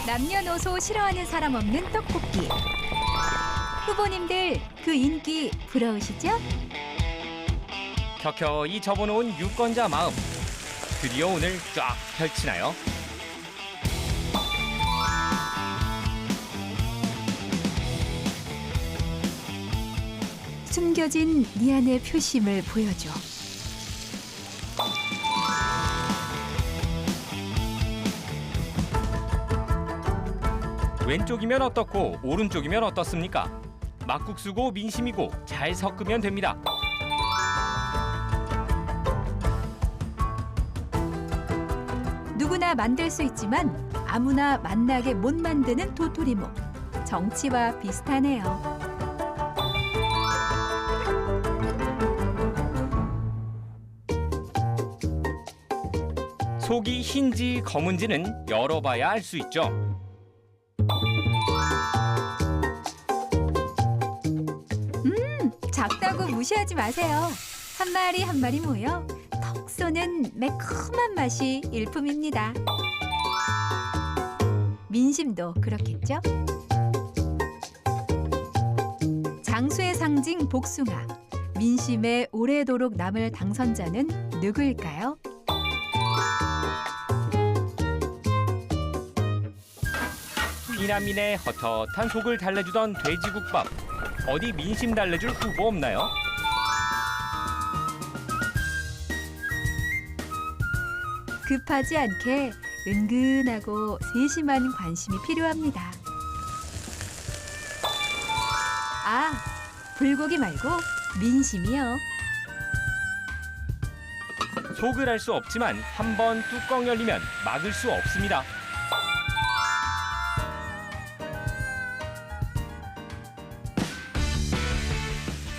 남녀노소 싫어하는 사람 없는 떡볶이. 후보님들 그 인기 부러우시죠? 켜켜이 접어놓은 유권자 마음. 드디어 오늘 쫙 펼치나요? 숨겨진 네 안의 표심을 보여줘. 왼쪽이면 어떻고 오른쪽이면 어떻습니까? 막국수고 민심이고 잘 섞으면 됩니다. 누구나 만들 수 있지만 아무나 만나게 못 만드는 도토리묵. 정치와 비슷하네요. 속이 흰지 검은지는 열어봐야 알 수 있죠. 작다고 무시하지 마세요. 한 마리 한 마리 모여 턱 쏘는 매콤한 맛이 일품입니다. 민심도 그렇겠죠? 장수의 상징 복숭아. 민심에 오래도록 남을 당선자는 누구일까요? 비나민의 헛헛한 속을 달래주던 돼지국밥. 어디 민심 달래줄 후보 없나요? 급하지 않게 은근하고 세심한 관심이 필요합니다. 아, 불고기 말고 민심이요. 속을 알 수 없지만 한 번 뚜껑 열리면 막을 수 없습니다.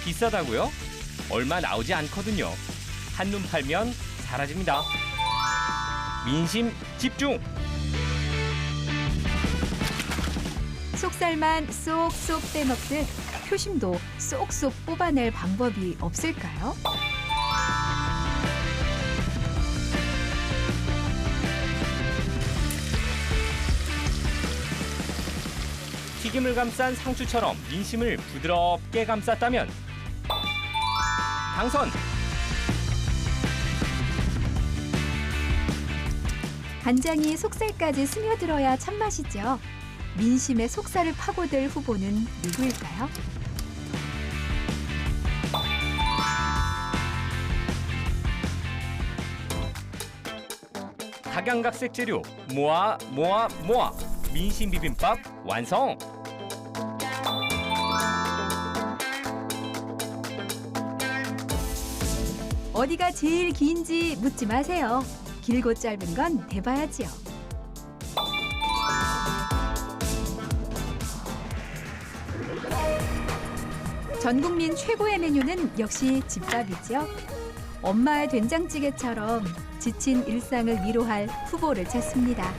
비싸다고요? 얼마 나오지 않거든요. 한눈 팔면 사라집니다. 민심 집중! 속살만 쏙쏙 빼먹듯 표심도 쏙쏙 뽑아낼 방법이 없을까요? 튀김을 감싼 상추처럼 민심을 부드럽게 감쌌다면 당선! 간장이 속살까지 스며들어야 참맛이죠. 민심의 속살을 파고들 후보는 누구일까요? 각양각색 재료 모아 민심 비빔밥 완성! 어디가 제일 긴지 묻지 마세요. 길고 짧은 건 대봐야지요. 전 국민 최고의 메뉴는 역시 집밥이죠. 엄마의 된장찌개처럼 지친 일상을 위로할 후보를 찾습니다.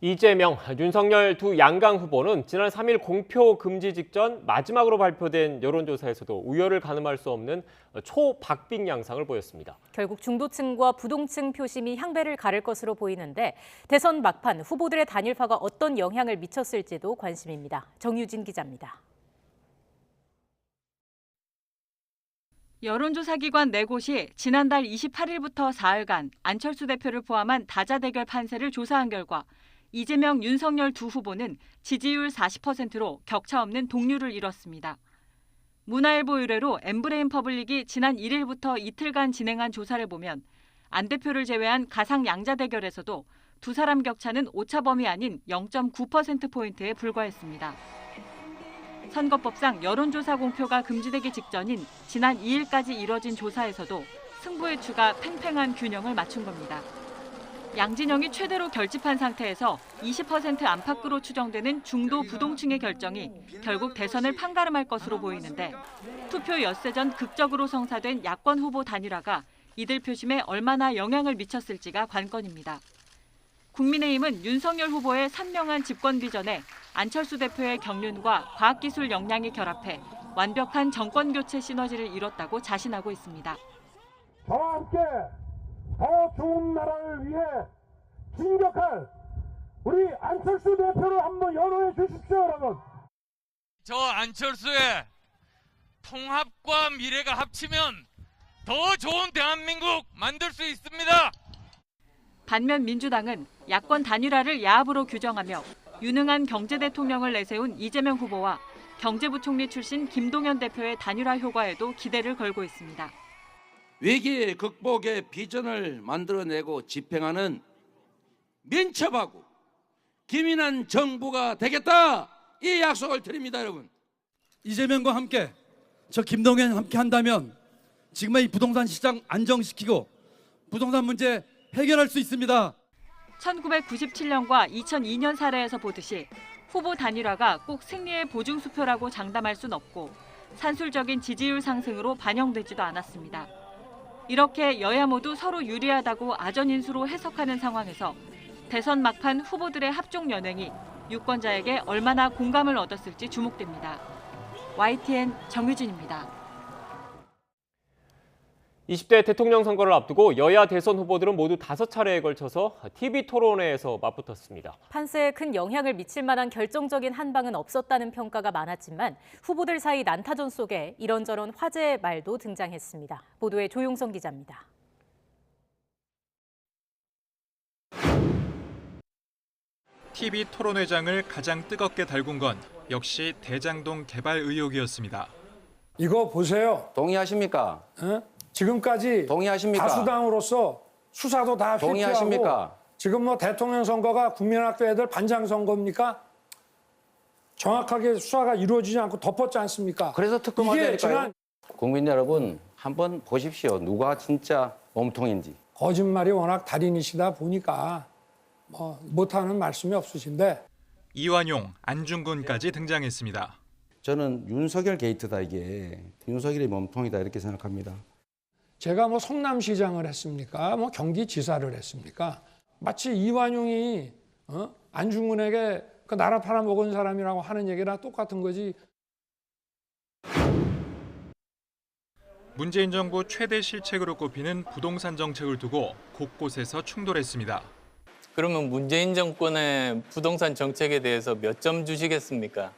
이재명, 윤석열 두 양강 후보는 지난 3일 공표 금지 직전 마지막으로 발표된 여론조사에서도 우열을 가늠할 수 없는 초박빙 양상을 보였습니다. 결국 중도층과 부동층 표심이 향배를 가를 것으로 보이는데 대선 막판 후보들의 단일화가 어떤 영향을 미쳤을지도 관심입니다. 정유진 기자입니다. 여론조사기관 4곳이 지난달 28일부터 사흘간 안철수 대표를 포함한 다자대결 판세를 조사한 결과 이재명, 윤석열 두 후보는 지지율 40%로 격차 없는 동률을 이뤘습니다. 문화일보 의뢰로 엠브레인 퍼블릭이 지난 1일부터 이틀간 진행한 조사를 보면 안 대표를 제외한 가상 양자 대결에서도 두 사람 격차는 오차 범위 아닌 0.9%포인트에 불과했습니다. 선거법상 여론조사 공표가 금지되기 직전인 지난 2일까지 이뤄진 조사에서도 승부의 추가 팽팽한 균형을 맞춘 겁니다. 양진영이 최대로 결집한 상태에서 20% 안팎으로 추정되는 중도 부동층의 결정이 결국 대선을 판가름할 것으로 보이는데 투표 엿새 전 극적으로 성사된 야권 후보 단일화가 이들 표심에 얼마나 영향을 미쳤을지가 관건입니다. 국민의힘은 윤석열 후보의 선명한 집권 비전에 안철수 대표의 경륜과 과학기술 역량이 결합해 완벽한 정권교체 시너지를 이뤘다고 자신하고 있습니다. 저와 함께 더 좋은 나라를 위해 진격할 우리 안철수 대표를 한번 연호해 주십시오, 여러분. 저 안철수의 통합과 미래가 합치면 더 좋은 대한민국 만들 수 있습니다. 반면 민주당은 야권 단일화를 야합으로 규정하며 유능한 경제 대통령을 내세운 이재명 후보와 경제부총리 출신 김동연 대표의 단일화 효과에도 기대를 걸고 있습니다. 위기 극복의 비전을 만들어내고 집행하는 민첩하고 기민한 정부가 되겠다, 이 약속을 드립니다, 여러분. 이재명과 함께 저 김동연 함께 한다면 지금의 이 부동산 시장 안정시키고 부동산 문제 해결할 수 있습니다. 1997년과 2002년 사례에서 보듯이 후보 단일화가 꼭 승리의 보증수표라고 장담할 순 없고 산술적인 지지율 상승으로 반영되지도 않았습니다. 이렇게 여야 모두 서로 유리하다고 아전인수로 해석하는 상황에서 대선 막판 후보들의 합종 연행이 유권자에게 얼마나 공감을 얻었을지 주목됩니다. YTN 정유진입니다. 20대 대통령 선거를 앞두고 여야 대선 후보들은 모두 5차례에 걸쳐서 TV 토론회에서 맞붙었습니다. 판세에 큰 영향을 미칠 만한 결정적인 한방은 없었다는 평가가 많았지만 후보들 사이 난타전 속에 이런저런 화제의 말도 등장했습니다. 보도에 조용성 기자입니다. TV 토론회장을 가장 뜨겁게 달군 건 역시 대장동 개발 의혹이었습니다. 이거 보세요. 동의하십니까? 지금까지 동의하십니까? 다수당으로서 수사도 다 동의하십니까? 지금 뭐 대통령 선거가 국민학교 애들 반장 선거입니까? 정확하게 수사가 이루어지지 않고 덮었지 않습니까? 그래서 특검하자니까요. 지난 국민 여러분, 한번 보십시오. 누가 진짜 몸통인지. 거짓말이 워낙 달인이시다 보니까 뭐 못하는 말씀이 없으신데. 이완용, 안중근까지 등장했습니다. 저는 윤석열 게이트다, 이게. 윤석열이 몸통이다, 이렇게 생각합니다. 제가 뭐 성남시장을 했습니까? 뭐 경기지사를 했습니까? 마치 이완용이 안중근에게 그 나라 팔아먹은 사람이라고 하는 얘기랑 똑같은 거지. 문재인 정부 최대 실책으로 꼽히는 부동산 정책을 두고 곳곳에서 충돌했습니다. 그러면 문재인 정권의 부동산 정책에 대해서 몇 점 주시겠습니까?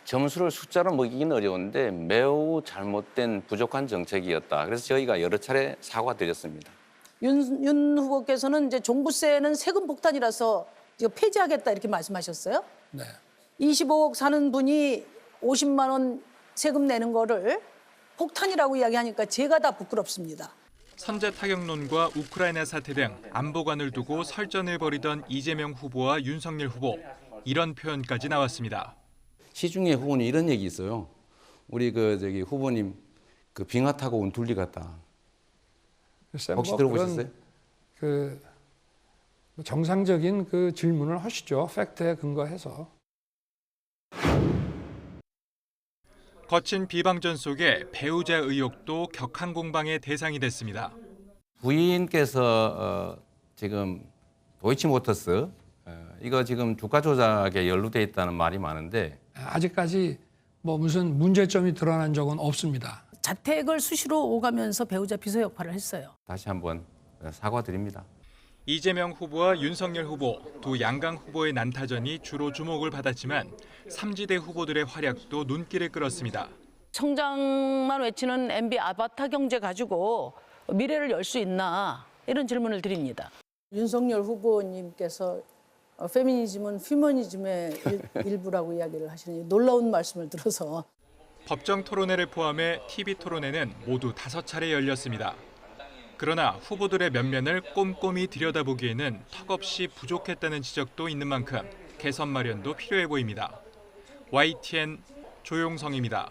점수를 숫자로 먹이기는 어려운데 매우 잘못된 부족한 정책이었다. 그래서 저희가 여러 차례 사과드렸습니다. 윤 후보께서는 이제 종부세는 세금 폭탄이라서 이거 폐지하겠다 이렇게 말씀하셨어요. 네. 25억 사는 분이 50만 원 세금 내는 거를 폭탄이라고 이야기하니까 제가 다 부끄럽습니다. 선제 타격론과 우크라이나 사태 등 안보관을 두고 설전을 벌이던 이재명 후보와 윤석열 후보, 이런 표현까지 나왔습니다. 시중에 후보는 이런 얘기 있어요. 우리 후보님 빙하 타고 온 둘리 같다. 혹시 들어보셨어요? 정상적인 그 질문을 하시죠. 팩트에 근거해서. 거친 비방전 속에 배우자 의혹도 격한 공방의 대상이 됐습니다. 부인께서 지금 도이치모터스 이거 지금 주가 조작에 연루돼 있다는 말이 많은데 아직까지 뭐 무슨 문제점이 드러난 적은 없습니다. 자택을 수시로 오가면서 배우자 비서 역할을 했어요. 다시 한번 사과드립니다. 이재명 후보와 윤석열 후보, 두 양강 후보의 난타전이 주로 주목을 받았지만 삼지대 후보들의 활약도 눈길을 끌었습니다. 청장만 외치는 MB 아바타 경제 가지고 미래를 열 수 있나 이런 질문을 드립니다. 윤석열 후보님께서 페미니즘은 휴머니즘의 일부라고 이야기를 하시는 놀라운 말씀을 들어서 법정 토론회를 포함해 TV 토론회는 모두 5차례 열렸습니다. 그러나 후보들의 면면을 꼼꼼히 들여다보기에는 턱없이 부족했다는 지적도 있는 만큼 개선 마련도 필요해 보입니다. YTN 조용성입니다.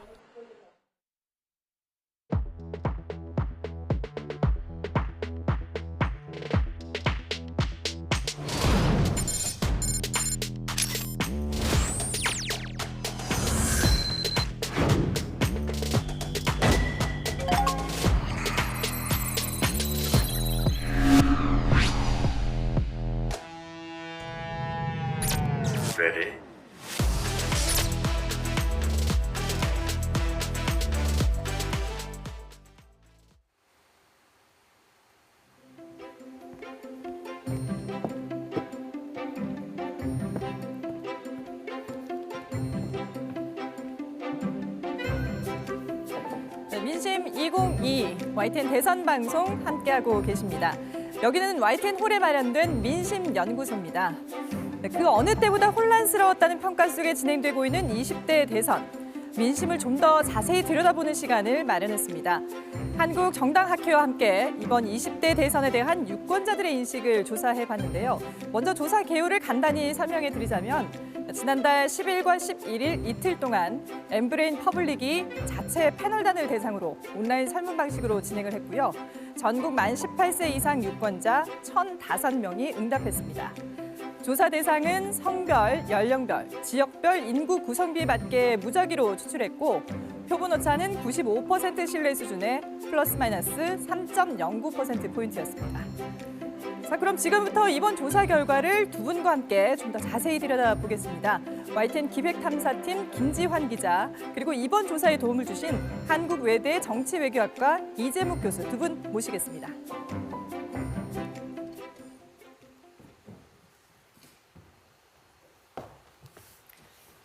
Ready. 네, 민심 2022 YTN 대선 방송 함께하고 계십니다. 여기는 YTN 홀에 마련된 민심연구소입니다. 네, 그 어느 때보다 혼란스러웠다는 평가 속에 진행되고 있는 20대 대선. 민심을 좀 더 자세히 들여다보는 시간을 마련했습니다. 한국정당학회와 함께 이번 20대 대선에 대한 유권자들의 인식을 조사해봤는데요. 먼저 조사 개요를 간단히 설명해 드리자면 지난달 10일과 11일 이틀 동안 엠브레인 퍼블릭이 자체 패널단을 대상으로 온라인 설문 방식으로 진행을 했고요. 전국 만 18세 이상 유권자 1,005명이 응답했습니다. 조사 대상은 성별, 연령별, 지역별 인구 구성비에 맞게 무작위로 추출했고 표본 오차는 95% 신뢰 수준의 플러스 마이너스 3.09%포인트였습니다. 자, 그럼 지금부터 이번 조사 결과를 두 분과 함께 좀 더 자세히 들여다보겠습니다. YTN 기획탐사팀 김지환 기자, 그리고 이번 조사에 도움을 주신 한국외대 정치외교학과 이재묵 교수 두 분 모시겠습니다.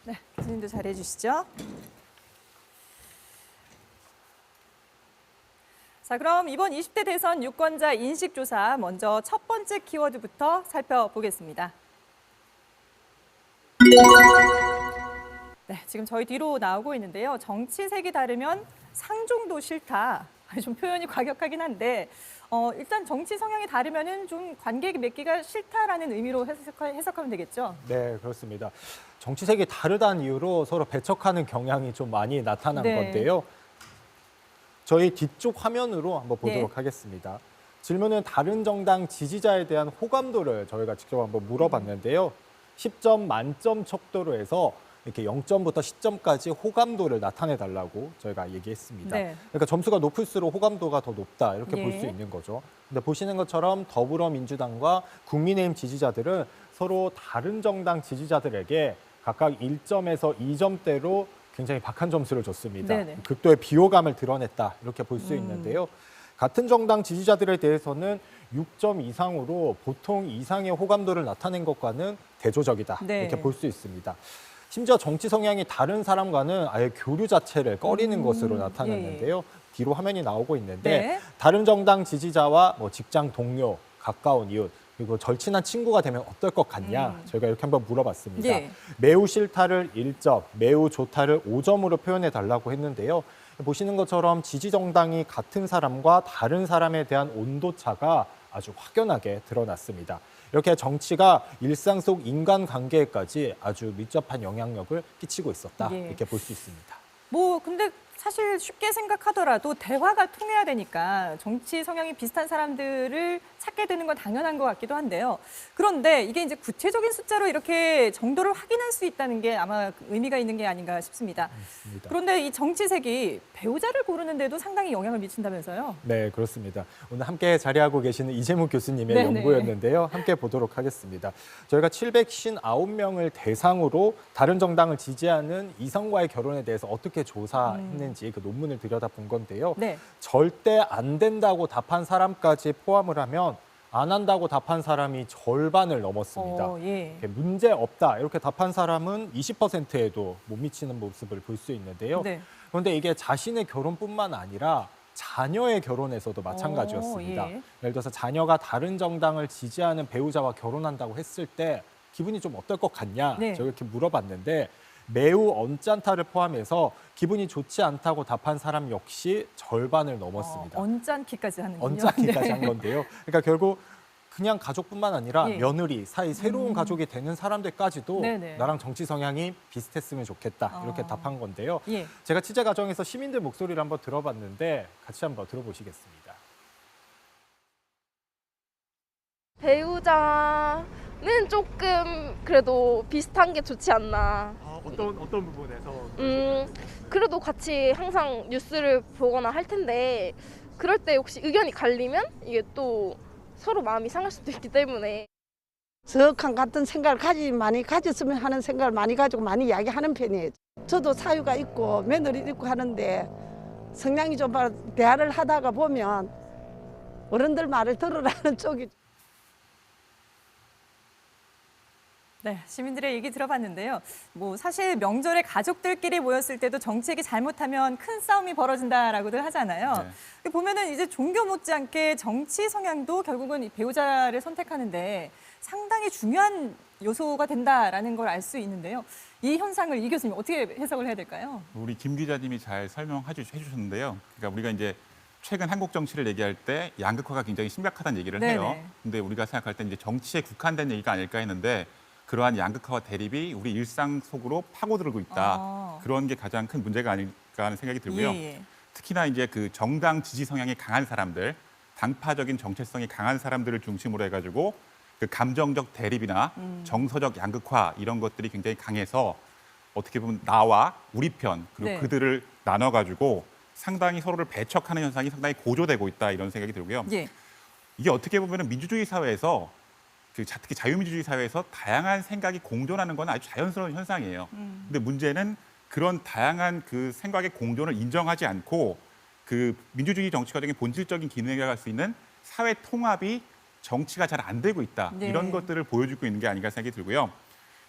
네, 교수님도 자리해 주시죠. 자, 그럼 이번 20대 대선 유권자 인식조사 먼저 첫 번째 키워드부터 살펴보겠습니다. 네, 지금 저희 뒤로 나오고 있는데요. 정치색이 다르면 상종도 싫다. 좀 표현이 과격하긴 한데 일단 정치 성향이 다르면은 좀 관계 맺기가 싫다라는 의미로 해석하면 되겠죠? 네, 그렇습니다. 정치색이 다르다는 이유로 서로 배척하는 경향이 좀 많이 나타난 건데요. 저희 뒤쪽 화면으로 한번 보도록 하겠습니다. 질문은 다른 정당 지지자에 대한 호감도를 저희가 직접 한번 물어봤는데요. 10점 만점 척도로 해서 이렇게 0점부터 10점까지 호감도를 나타내달라고 저희가 얘기했습니다. 네. 그러니까 점수가 높을수록 호감도가 더 높다 이렇게 볼 수 있는 거죠. 근데 보시는 것처럼 더불어민주당과 국민의힘 지지자들은 서로 다른 정당 지지자들에게 각각 1점에서 2점대로 굉장히 박한 점수를 줬습니다. 네네. 극도의 비호감을 드러냈다 이렇게 볼 수 있는데요. 같은 정당 지지자들에 대해서는 6점 이상으로 보통 이상의 호감도를 나타낸 것과는 대조적이다 이렇게 볼 수 있습니다. 심지어 정치 성향이 다른 사람과는 아예 교류 자체를 꺼리는 것으로 나타났는데요. 뒤로 화면이 나오고 있는데 다른 정당 지지자와 뭐 직장 동료, 가까운 이웃, 그리고 절친한 친구가 되면 어떨 것 같냐 저희가 이렇게 한번 물어봤습니다. 매우 싫다를 1점, 매우 좋다를 5점으로 표현해 달라고 했는데요. 보시는 것처럼 지지 정당이 같은 사람과 다른 사람에 대한 온도차가 아주 확연하게 드러났습니다. 이렇게 정치가 일상 속 인간관계에까지 아주 밀접한 영향력을 끼치고 있었다 이렇게 볼 수 있습니다. 근데 사실 쉽게 생각하더라도 대화가 통해야 되니까 정치 성향이 비슷한 사람들을 찾게 되는 건 당연한 것 같기도 한데요. 그런데 이게 이제 구체적인 숫자로 이렇게 정도를 확인할 수 있다는 게 아마 의미가 있는 게 아닌가 싶습니다. 맞습니다. 그런데 이 정치색이 배우자를 고르는데도 상당히 영향을 미친다면서요? 네, 그렇습니다. 오늘 함께 자리하고 계시는 이재묵 교수님의 네네. 연구였는데요. 함께 보도록 하겠습니다. 저희가 759명을 대상으로 다른 정당을 지지하는 이성과의 결혼에 대해서 어떻게 조사했는지 그 논문을 들여다본 건데요. 네. 절대 안 된다고 답한 사람까지 포함을 하면 안 한다고 답한 사람이 절반을 넘었습니다. 예. 문제 없다 이렇게 답한 사람은 20%에도 못 미치는 모습을 볼 수 있는데요. 네. 그런데 이게 자신의 결혼뿐만 아니라 자녀의 결혼에서도 마찬가지였습니다. 예. 예를 들어서 자녀가 다른 정당을 지지하는 배우자와 결혼한다고 했을 때 기분이 좀 어떨 것 같냐 네. 제가 이렇게 물어봤는데 매우 언짢다를 포함해서 기분이 좋지 않다고 답한 사람 역시 절반을 넘었습니다. 언짢기까지 하는군요. 언짢기까지 네. 한 건데요. 그러니까 결국 그냥 가족뿐만 아니라 예. 며느리 사이 새로운 가족이 되는 사람들까지도 네네. 나랑 정치 성향이 비슷했으면 좋겠다 이렇게 답한 건데요. 예. 제가 취재 과정에서 시민들 목소리를 한번 들어봤는데 같이 한번 들어보시겠습니다. 배우자는 조금 그래도 비슷한 게 좋지 않나. 어떤 부분에서? 그래도 같이 항상 뉴스를 보거나 할 텐데 그럴 때 혹시 의견이 갈리면 이게 또 서로 마음이 상할 수도 있기 때문에. 적한 같은 생각을 많이 가졌으면 하는 생각을 많이 가지고 많이 이야기하는 편이에요. 저도 사유가 있고 며느리 있고 하는데 성향이 좀 대화를 하다가 보면 어른들 말을 들으라는 쪽이. 네, 시민들의 얘기 들어봤는데요. 뭐 사실 명절에 가족들끼리 모였을 때도 정책이 잘못하면 큰 싸움이 벌어진다라고들 하잖아요. 보면은 이제 종교 못지않게 정치 성향도 결국은 이 배우자를 선택하는데 상당히 중요한 요소가 된다라는 걸 알 수 있는데요. 이 현상을 이 교수님 어떻게 해석을 해야 될까요? 우리 김 기자님이 잘 설명해 주셨는데요. 그러니까 우리가 이제 최근 한국 정치를 얘기할 때 양극화가 굉장히 심각하다는 얘기를 네네. 해요. 근데 우리가 생각할 때 이제 정치에 국한된 얘기가 아닐까 했는데 그러한 양극화와 대립이 우리 일상 속으로 파고들고 있다. 그런 게 가장 큰 문제가 아닐까 하는 생각이 들고요. 예. 특히나 이제 그 정당 지지 성향이 강한 사람들, 당파적인 정체성이 강한 사람들을 중심으로 해가지고 그 감정적 대립이나 정서적 양극화 이런 것들이 굉장히 강해서 어떻게 보면 나와 우리 편 그리고 네. 그들을 나눠가지고 상당히 서로를 배척하는 현상이 상당히 고조되고 있다 이런 생각이 들고요. 예. 이게 어떻게 보면 민주주의 사회에서 특히 자유민주주의 사회에서 다양한 생각이 공존하는 건 아주 자연스러운 현상이에요. 근데 문제는 그런 다양한 그 생각의 공존을 인정하지 않고 그 민주주의 정치 과정의 본질적인 기능에 갈 수 있는 사회 통합이 정치가 잘 안 되고 있다. 네. 이런 것들을 보여주고 있는 게 아닌가 생각이 들고요.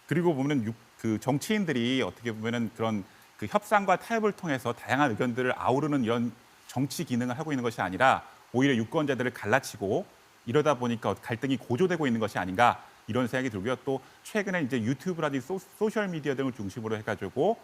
그리고 보면 그 정치인들이 어떻게 보면은 그런 그 협상과 타협을 통해서 다양한 의견들을 아우르는 이런 정치 기능을 하고 있는 것이 아니라 오히려 유권자들을 갈라치고 이러다 보니까 갈등이 고조되고 있는 것이 아닌가 이런 생각이 들고요. 또 최근에 이제 유튜브라든지 소셜 미디어 등을 중심으로 해가지고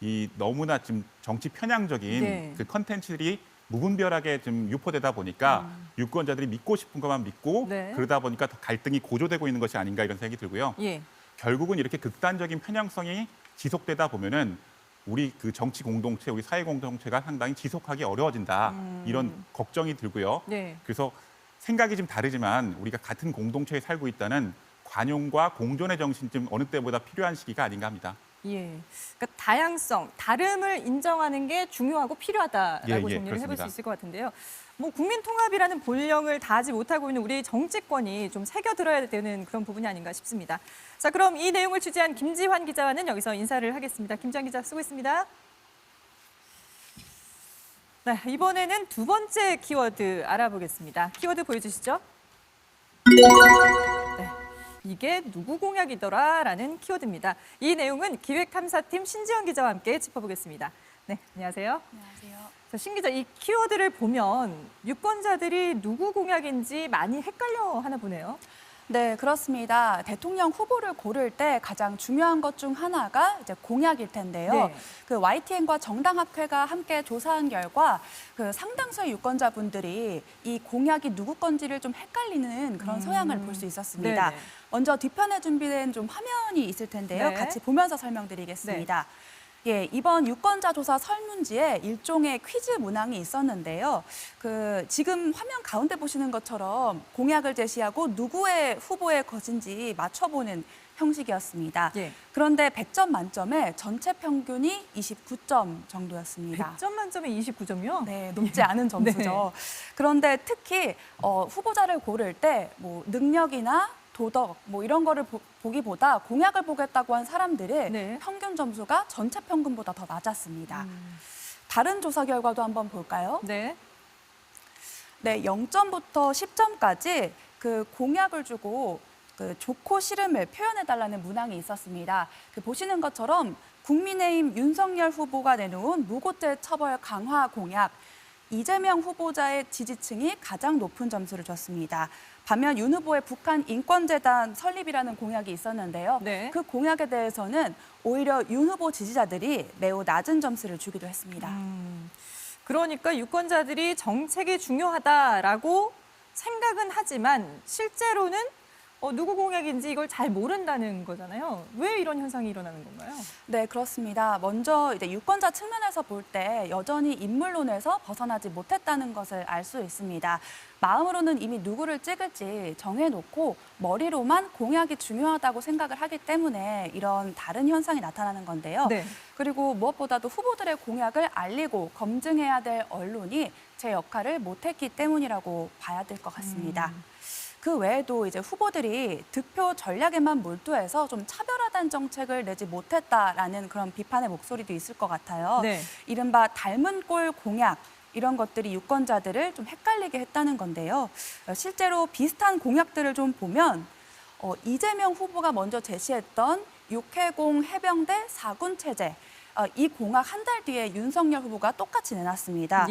이 너무나 지금 정치 편향적인 네. 그 컨텐츠들이 무분별하게 좀 유포되다 보니까 유권자들이 믿고 싶은 것만 믿고 네. 그러다 보니까 더 갈등이 고조되고 있는 것이 아닌가 이런 생각이 들고요. 예. 결국은 이렇게 극단적인 편향성이 지속되다 보면은 우리 그 정치 공동체, 우리 사회 공동체가 상당히 지속하기 어려워진다 이런 걱정이 들고요. 네. 그래서 생각이 좀 다르지만 우리가 같은 공동체에 살고 있다는 관용과 공존의 정신이 좀 어느 때보다 필요한 시기가 아닌가 합니다. 예. 그러니까 다양성, 다름을 인정하는 게 중요하고 필요하다라고 예, 정리를 해볼 수 그렇습니다. 있을 것 같은데요. 뭐 국민 통합이라는 본령을 다하지 못하고 있는 우리 정치권이 좀 새겨들어야 되는 그런 부분이 아닌가 싶습니다. 자, 그럼 이 내용을 취재한 김지환 기자와는 여기서 인사를 하겠습니다. 김지환 기자 수고했습니다. 네, 이번에는 두 번째 키워드 알아보겠습니다. 키워드 보여주시죠. 네, 이게 누구 공약이더라라는 키워드입니다. 이 내용은 기획탐사팀 신지연 기자와 함께 짚어보겠습니다. 네, 안녕하세요. 안녕하세요. 자, 신 기자, 이 키워드를 보면 유권자들이 누구 공약인지 많이 헷갈려 하나 보네요. 네, 그렇습니다. 대통령 후보를 고를 때 가장 중요한 것 중 하나가 이제 공약일 텐데요. 네. 그 YTN과 정당합회가 함께 조사한 결과 그 상당수의 유권자분들이 이 공약이 누구 건지를 좀 헷갈리는 그런 성향을 볼 수 있었습니다. 네네. 먼저 뒤편에 준비된 좀 화면이 있을 텐데요. 네. 같이 보면서 설명드리겠습니다. 예, 이번 유권자 조사 설문지에 일종의 퀴즈 문항이 있었는데요. 지금 화면 가운데 보시는 것처럼 공약을 제시하고 누구의 후보의 것인지 맞춰보는 형식이었습니다. 예. 그런데 100점 만점에 전체 평균이 29점 정도였습니다. 100점 만점에 29점이요? 네, 높지 않은 점수죠. 그런데 특히 후보자를 고를 때 뭐 능력이나 도덕 뭐 이런 거를 보기보다 공약을 보겠다고 한 사람들의 평균 점수가 전체 평균보다 더 낮았습니다. 다른 조사 결과도 한번 볼까요? 네. 네, 0점부터 10점까지 그 공약을 주고 좋고 싫음을 표현해달라는 문항이 있었습니다. 보시는 것처럼 국민의힘 윤석열 후보가 내놓은 무고죄 처벌 강화 공약, 이재명 후보자의 지지층이 가장 높은 점수를 줬습니다. 반면 윤 후보의 북한 인권재단 설립이라는 공약이 있었는데요. 그 공약에 대해서는 오히려 윤 후보 지지자들이 매우 낮은 점수를 주기도 했습니다. 그러니까 유권자들이 정책이 중요하다라고 생각은 하지만 실제로는 누구 공약인지 이걸 잘 모른다는 거잖아요. 왜 이런 현상이 일어나는 건가요? 네, 그렇습니다. 먼저 이제 유권자 측면에서 볼 때 여전히 인물론에서 벗어나지 못했다는 것을 알 수 있습니다. 마음으로는 이미 누구를 찍을지 정해놓고 머리로만 공약이 중요하다고 생각을 하기 때문에 이런 다른 현상이 나타나는 건데요. 그리고 무엇보다도 후보들의 공약을 알리고 검증해야 될 언론이 제 역할을 못했기 때문이라고 봐야 될 것 같습니다. 그 외에도 이제 후보들이 득표 전략에만 몰두해서 좀 차별화된 정책을 내지 못했다라는 그런 비판의 목소리도 있을 것 같아요. 이른바 닮은 꼴 공약, 이런 것들이 유권자들을 좀 헷갈리게 했다는 건데요. 실제로 비슷한 공약들을 좀 보면 이재명 후보가 먼저 제시했던 6회공 해병대 4군 체제, 이 공약 한 달 뒤에 윤석열 후보가 똑같이 내놨습니다.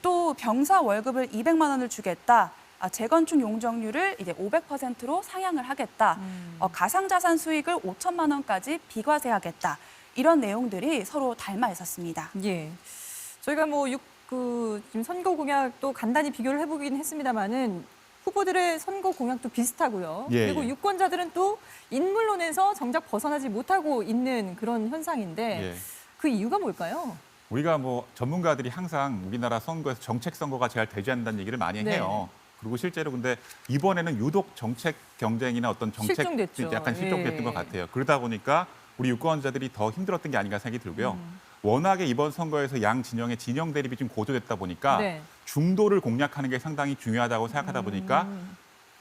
또 병사 월급을 200만 원을 주겠다. 재건축 용적률을 이제 500%로 상향을 하겠다. 가상자산 수익을 5천만 원까지 비과세하겠다. 이런 내용들이 서로 닮아 있었습니다. 예. 저희가 지금 선거 공약도 간단히 비교를 해보긴 했습니다만은 후보들의 선거 공약도 비슷하고요. 그리고 유권자들은 또 인물론에서 정작 벗어나지 못하고 있는 그런 현상인데 그 이유가 뭘까요? 우리가 전문가들이 항상 우리나라 선거에서 정책 선거가 잘 되지 않는다는 얘기를 많이 해요. 그리고 실제로 근데 이번에는 유독 정책 경쟁이나 어떤 정책 약간 실종됐던 것 같아요. 그러다 보니까 우리 유권자들이 더 힘들었던 게 아닌가 생각이 들고요. 워낙에 이번 선거에서 양 진영의 진영 대립이 좀 고조됐다 보니까 중도를 공략하는 게 상당히 중요하다고 생각하다 보니까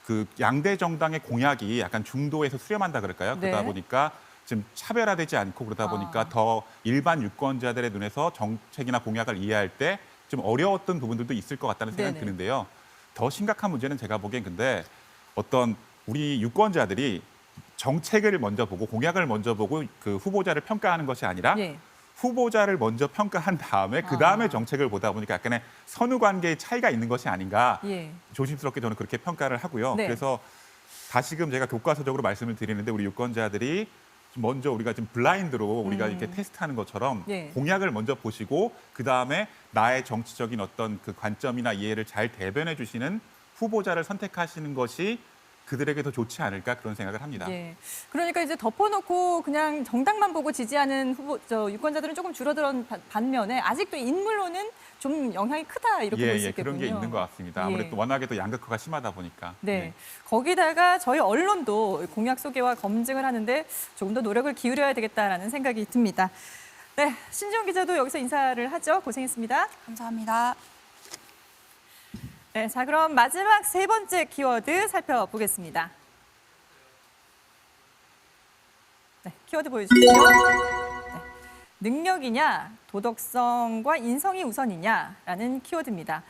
그 양대 정당의 공약이 약간 중도에서 수렴한다 그럴까요? 그러다 보니까 지금 차별화되지 않고 그러다 보니까 더 일반 유권자들의 눈에서 정책이나 공약을 이해할 때 좀 어려웠던 부분들도 있을 것 같다는 생각이 드는데요. 더 심각한 문제는 제가 보기엔 근데 어떤 우리 유권자들이 정책을 먼저 보고 공약을 먼저 보고 그 후보자를 평가하는 것이 아니라 후보자를 먼저 평가한 다음에 그 다음에 정책을 보다 보니까 약간의 선후 관계의 차이가 있는 것이 아닌가 조심스럽게 저는 그렇게 평가를 하고요. 그래서 다시금 제가 교과서적으로 말씀을 드리는데 우리 유권자들이 먼저 우리가 지금 블라인드로 우리가 이렇게 테스트하는 것처럼 공약을 먼저 보시고 그다음에 나의 정치적인 어떤 그 관점이나 이해를 잘 대변해 주시는 후보자를 선택하시는 것이 그들에게 더 좋지 않을까 그런 생각을 합니다. 그러니까 이제 덮어놓고 그냥 정당만 보고 지지하는 유권자들은 조금 줄어든 반면에 아직도 인물로는 좀 영향이 크다 이렇게 볼 수 있겠군요. 그런 게 있는 것 같습니다. 아무래도 워낙에 또 양극화가 심하다 보니까. 거기다가 저희 언론도 공약 소개와 검증을 하는데 조금 더 노력을 기울여야 되겠다라는 생각이 듭니다. 네, 신지영 기자도 여기서 인사를 하죠. 고생했습니다. 감사합니다. 네, 자 그럼 마지막 세 번째 키워드 살펴보겠습니다. 네, 키워드 보여주시죠. 능력이냐, 도덕성과 인성이 우선이냐라는 키워드입니다.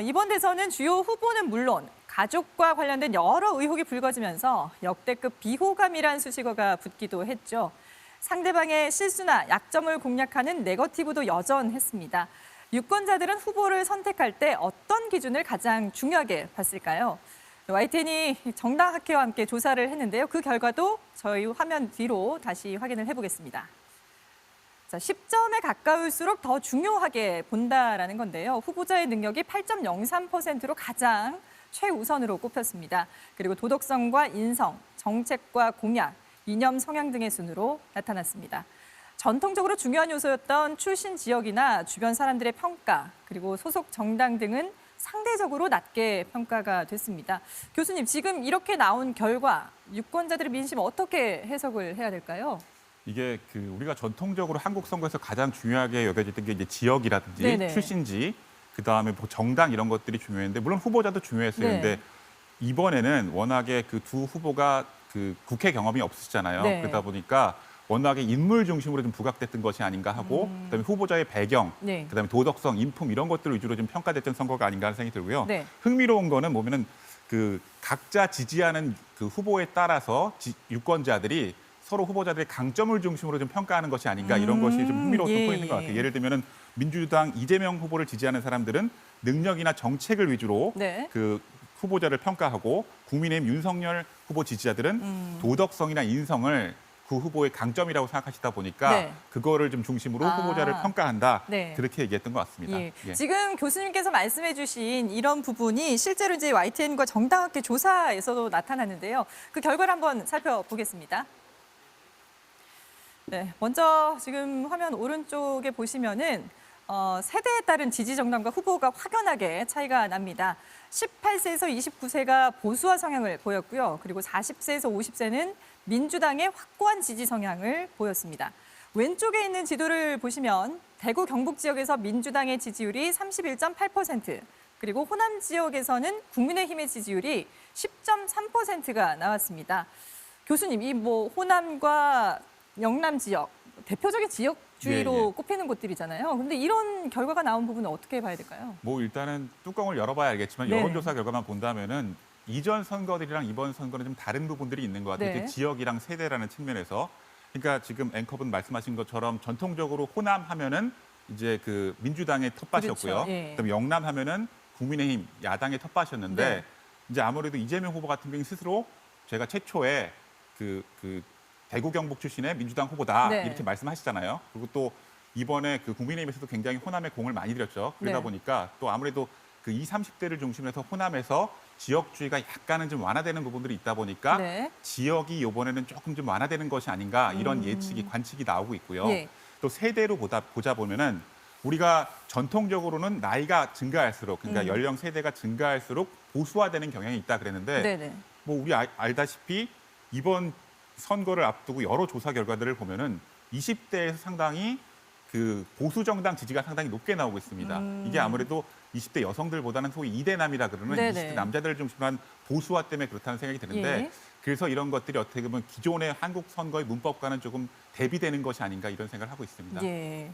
이번 대선은 주요 후보는 물론 가족과 관련된 여러 의혹이 불거지면서 역대급 비호감이란 수식어가 붙기도 했죠. 상대방의 실수나 약점을 공략하는 네거티브도 여전했습니다. 유권자들은 후보를 선택할 때 어떤 기준을 가장 중요하게 봤을까요? YTN이 정당학회와 함께 조사를 했는데요. 그 결과도 저희 화면 뒤로 다시 확인을 해보겠습니다. 자, 10점에 가까울수록 더 중요하게 본다라는 건데요. 후보자의 능력이 8.03%로 가장 최우선으로 꼽혔습니다. 그리고 도덕성과 인성, 정책과 공약, 이념 성향 등의 순으로 나타났습니다. 전통적으로 중요한 요소였던 출신 지역이나 주변 사람들의 평가, 그리고 소속 정당 등은 상대적으로 낮게 평가가 됐습니다. 교수님, 지금 이렇게 나온 결과, 유권자들의 민심 어떻게 해석을 해야 될까요? 이게 우리가 전통적으로 한국 선거에서 가장 중요하게 여겨졌던 게 이제 지역이라든지 네네. 출신지, 그다음에 뭐 정당 이런 것들이 중요했는데 물론 후보자도 중요했어요. 네. 근데 이번에는 워낙에 그 두 후보가 국회 경험이 없으시잖아요. 네. 그러다 보니까 워낙에 인물 중심으로 좀 부각됐던 것이 아닌가 하고 그다음에 후보자의 배경, 네. 그다음에 도덕성, 인품 이런 것들 위주로 좀 평가됐던 선거가 아닌가 하는 생각이 들고요. 네. 흥미로운 거는 보면은 각자 지지하는 후보에 따라서 유권자들이 서로 후보자들의 강점을 중심으로 좀 평가하는 것이 아닌가 이런 것이 좀 흥미로웠던 예, 포인트인 것 같아요. 예. 예를 들면은 민주당 이재명 후보를 지지하는 사람들은 능력이나 정책을 위주로 네. 후보자를 평가하고 국민의힘 윤석열 후보 지지자들은 도덕성이나 인성을 그 후보의 강점이라고 생각하시다 보니까 네. 그거를 좀 중심으로 후보자를 평가한다. 네. 그렇게 얘기했던 것 같습니다. 예. 예. 지금 교수님께서 말씀해 주신 이런 부분이 실제로 이제 YTN과 정당학계 조사에서도 나타났는데요. 그 결과를 한번 살펴보겠습니다. 네, 먼저 지금 화면 오른쪽에 보시면은 세대에 따른 지지 정당과 후보가 확연하게 차이가 납니다. 18세에서 29세가 보수화 성향을 보였고요. 그리고 40세에서 50세는 민주당의 확고한 지지 성향을 보였습니다. 왼쪽에 있는 지도를 보시면 대구 경북 지역에서 민주당의 지지율이 31.8%, 그리고 호남 지역에서는 국민의힘의 지지율이 10.3%가 나왔습니다. 교수님, 이 호남과 영남 지역, 대표적인 지역주의로 꼽히는 곳들이잖아요. 그런데 이런 결과가 나온 부분은 어떻게 봐야 될까요? 일단은 뚜껑을 열어봐야 알겠지만 네. 여론조사 결과만 본다면은 이전 선거들이랑 이번 선거는 좀 다른 부분들이 있는 것 같아요. 네. 지역이랑 세대라는 측면에서. 그러니까 지금 앵커분 말씀하신 것처럼 전통적으로 호남 하면은 이제 민주당의 텃밭이었고요. 그렇죠. 예. 그다음에 영남 하면은 국민의힘 야당의 텃밭이었는데 네. 이제 아무래도 이재명 후보 같은 경우 스스로 제가 최초에 대구 경북 출신의 민주당 후보다 네. 이렇게 말씀하시잖아요. 그리고 또 이번에 국민의힘에서도 굉장히 호남에 공을 많이 들였죠. 그러다 네. 보니까 또 아무래도 20, 30대를 중심으로 해서 호남에서 지역주의가 약간은 좀 완화되는 부분들이 있다 보니까 네. 지역이 이번에는 조금 좀 완화되는 것이 아닌가 이런 예측이 관측이 나오고 있고요. 예. 또 세대로 보자 보면은 우리가 전통적으로는 나이가 증가할수록 그러니까 연령 세대가 증가할수록 보수화되는 경향이 있다 그랬는데 네네. 우리 알다시피 이번 선거를 앞두고 여러 조사 결과들을 보면은 20대에서 상당히 보수 정당 지지가 상당히 높게 나오고 있습니다. 이게 아무래도 20대 여성들보다는 소위 이대남이라 그러는 네네. 20대 남자들을 중심한 보수화 때문에 그렇다는 생각이 드는데 예. 그래서 이런 것들이 어떻게 보면 기존의 한국 선거의 문법과는 조금 대비되는 것이 아닌가 이런 생각을 하고 있습니다. 예.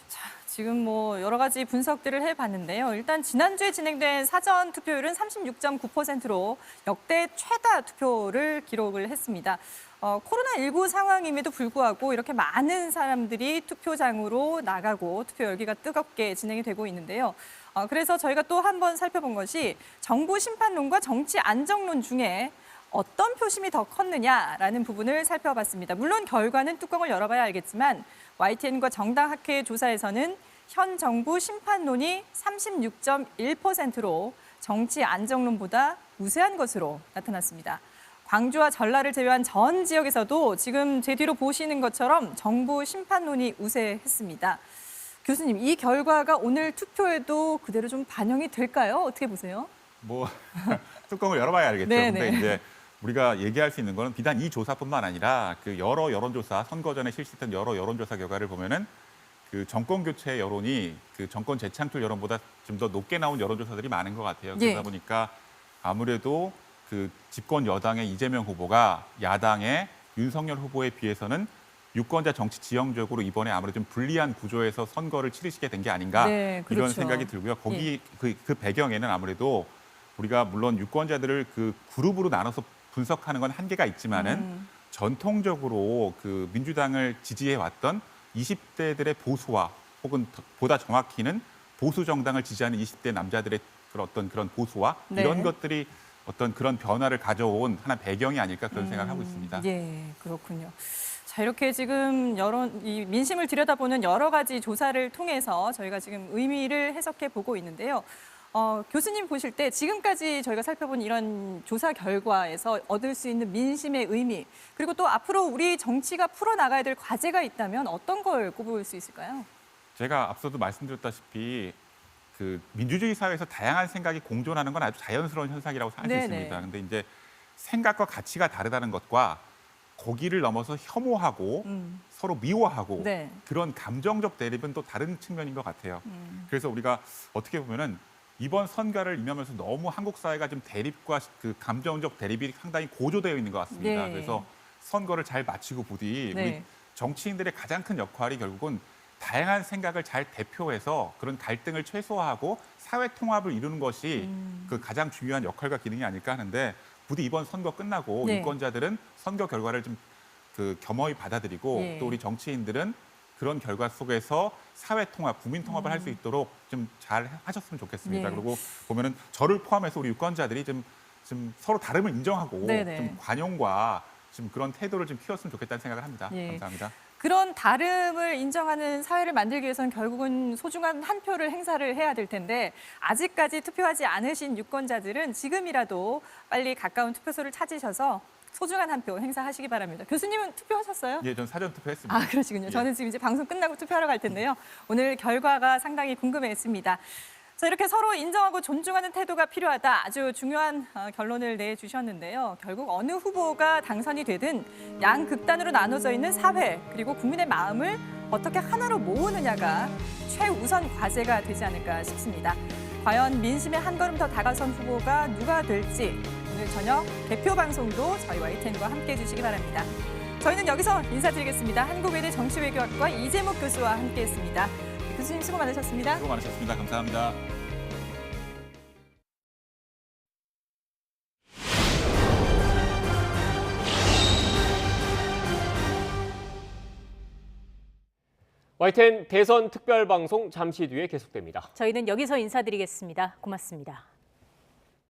자, 지금 여러 가지 분석들을 해봤는데요. 일단 지난주에 진행된 사전 투표율은 36.9%로 역대 최다 투표를 기록을 했습니다. 코로나19 상황임에도 불구하고 이렇게 많은 사람들이 투표장으로 나가고 투표 열기가 뜨겁게 진행이 되고 있는데요. 그래서 저희가 또 한 번 살펴본 것이 정부 심판론과 정치 안정론 중에 어떤 표심이 더 컸느냐라는 부분을 살펴봤습니다. 물론 결과는 뚜껑을 열어봐야 알겠지만 YTN과 정당학회 조사에서는 현 정부 심판론이 36.1%로 정치 안정론보다 우세한 것으로 나타났습니다. 광주와 전라를 제외한 전 지역에서도 지금 제 뒤로 보시는 것처럼 정부 심판론이 우세했습니다. 교수님, 이 결과가 오늘 투표에도 그대로 좀 반영이 될까요? 어떻게 보세요? 뚜껑을 열어봐야 알겠죠. 네네. 근데 이제 우리가 얘기할 수 있는 거는 비단 이 조사뿐만 아니라 여러 여론조사, 선거 전에 실시했던 여러 여론조사 결과를 보면은 정권 교체 여론이 정권 재창출 여론보다 좀 더 높게 나온 여론조사들이 많은 것 같아요. 그러다 예. 보니까 아무래도 집권 여당의 이재명 후보가 야당의 윤석열 후보에 비해서는 유권자 정치 지형적으로 이번에 아무래도 좀 불리한 구조에서 선거를 치르시게 된 게 아닌가 네, 그렇죠. 이런 생각이 들고요. 거기 그 배경에는 아무래도 우리가 물론 유권자들을 그룹으로 나눠서 분석하는 건 한계가 있지만은 전통적으로 민주당을 지지해 왔던 20대들의 보수화 혹은 보다 정확히는 보수 정당을 지지하는 20대 남자들의 그런 보수화 네. 이런 것들이 어떤 그런 변화를 가져온 하나 배경이 아닐까 그런 생각을 하고 있습니다. 예, 그렇군요. 자, 이렇게 지금 이 민심을 들여다보는 여러 가지 조사를 통해서 저희가 지금 의미를 해석해 보고 있는데요. 교수님 보실 때 지금까지 저희가 살펴본 이런 조사 결과에서 얻을 수 있는 민심의 의미, 그리고 또 앞으로 우리 정치가 풀어나가야 될 과제가 있다면 어떤 걸 꼽을 수 있을까요? 제가 앞서도 말씀드렸다시피 그 민주주의 사회에서 다양한 생각이 공존하는 건 아주 자연스러운 현상이라고 할 수 있습니다. 근데 이제 생각과 가치가 다르다는 것과 거기를 넘어서 혐오하고 서로 미워하고 네. 그런 감정적 대립은 또 다른 측면인 것 같아요. 그래서 우리가 어떻게 보면은 이번 선거를 임하면서 너무 한국 사회가 좀 대립과 그 감정적 대립이 상당히 고조되어 있는 것 같습니다. 네. 그래서 선거를 잘 마치고 부디 네. 우리 정치인들의 가장 큰 역할이 결국은 다양한 생각을 잘 대표해서 그런 갈등을 최소화하고 사회 통합을 이루는 것이 그 가장 중요한 역할과 기능이 아닐까 하는데 부디 이번 선거 끝나고 네. 유권자들은 선거 결과를 좀 그 겸허히 받아들이고 예. 또 우리 정치인들은 그런 결과 속에서 사회 통합, 국민 통합을 할 수 있도록 좀 잘 하셨으면 좋겠습니다. 네. 그리고 보면은 저를 포함해서 우리 유권자들이 좀 서로 다름을 인정하고 네네. 좀 관용과 좀 그런 태도를 좀 키웠으면 좋겠다는 생각을 합니다. 예. 감사합니다. 그런 다름을 인정하는 사회를 만들기 위해서는 결국은 소중한 한 표를 행사를 해야 될 텐데 아직까지 투표하지 않으신 유권자들은 지금이라도 빨리 가까운 투표소를 찾으셔서 소중한 한 표 행사하시기 바랍니다. 교수님은 투표하셨어요? 예, 전 사전 투표했습니다. 아, 그러시군요. 저는 지금 이제 방송 끝나고 투표하러 갈 텐데요. 오늘 결과가 상당히 궁금했습니다. 자, 이렇게 서로 인정하고 존중하는 태도가 필요하다. 아주 중요한 결론을 내주셨는데요. 결국 어느 후보가 당선이 되든 양극단으로 나눠져 있는 사회 그리고 국민의 마음을 어떻게 하나로 모으느냐가 최우선 과제가 되지 않을까 싶습니다. 과연 민심에 한 걸음 더 다가선 후보가 누가 될지 오늘 저녁 대표 방송도 저희 YTN과 함께 해주시기 바랍니다. 저희는 여기서 인사드리겠습니다. 한국외대 정치외교학과 이재목 교수와 함께했습니다. 교수님 수고 많으셨습니다. 수고 많으셨습니다. 감사합니다. YTN 대선 특별방송 잠시 뒤에 계속됩니다. 저희는 여기서 인사드리겠습니다. 고맙습니다.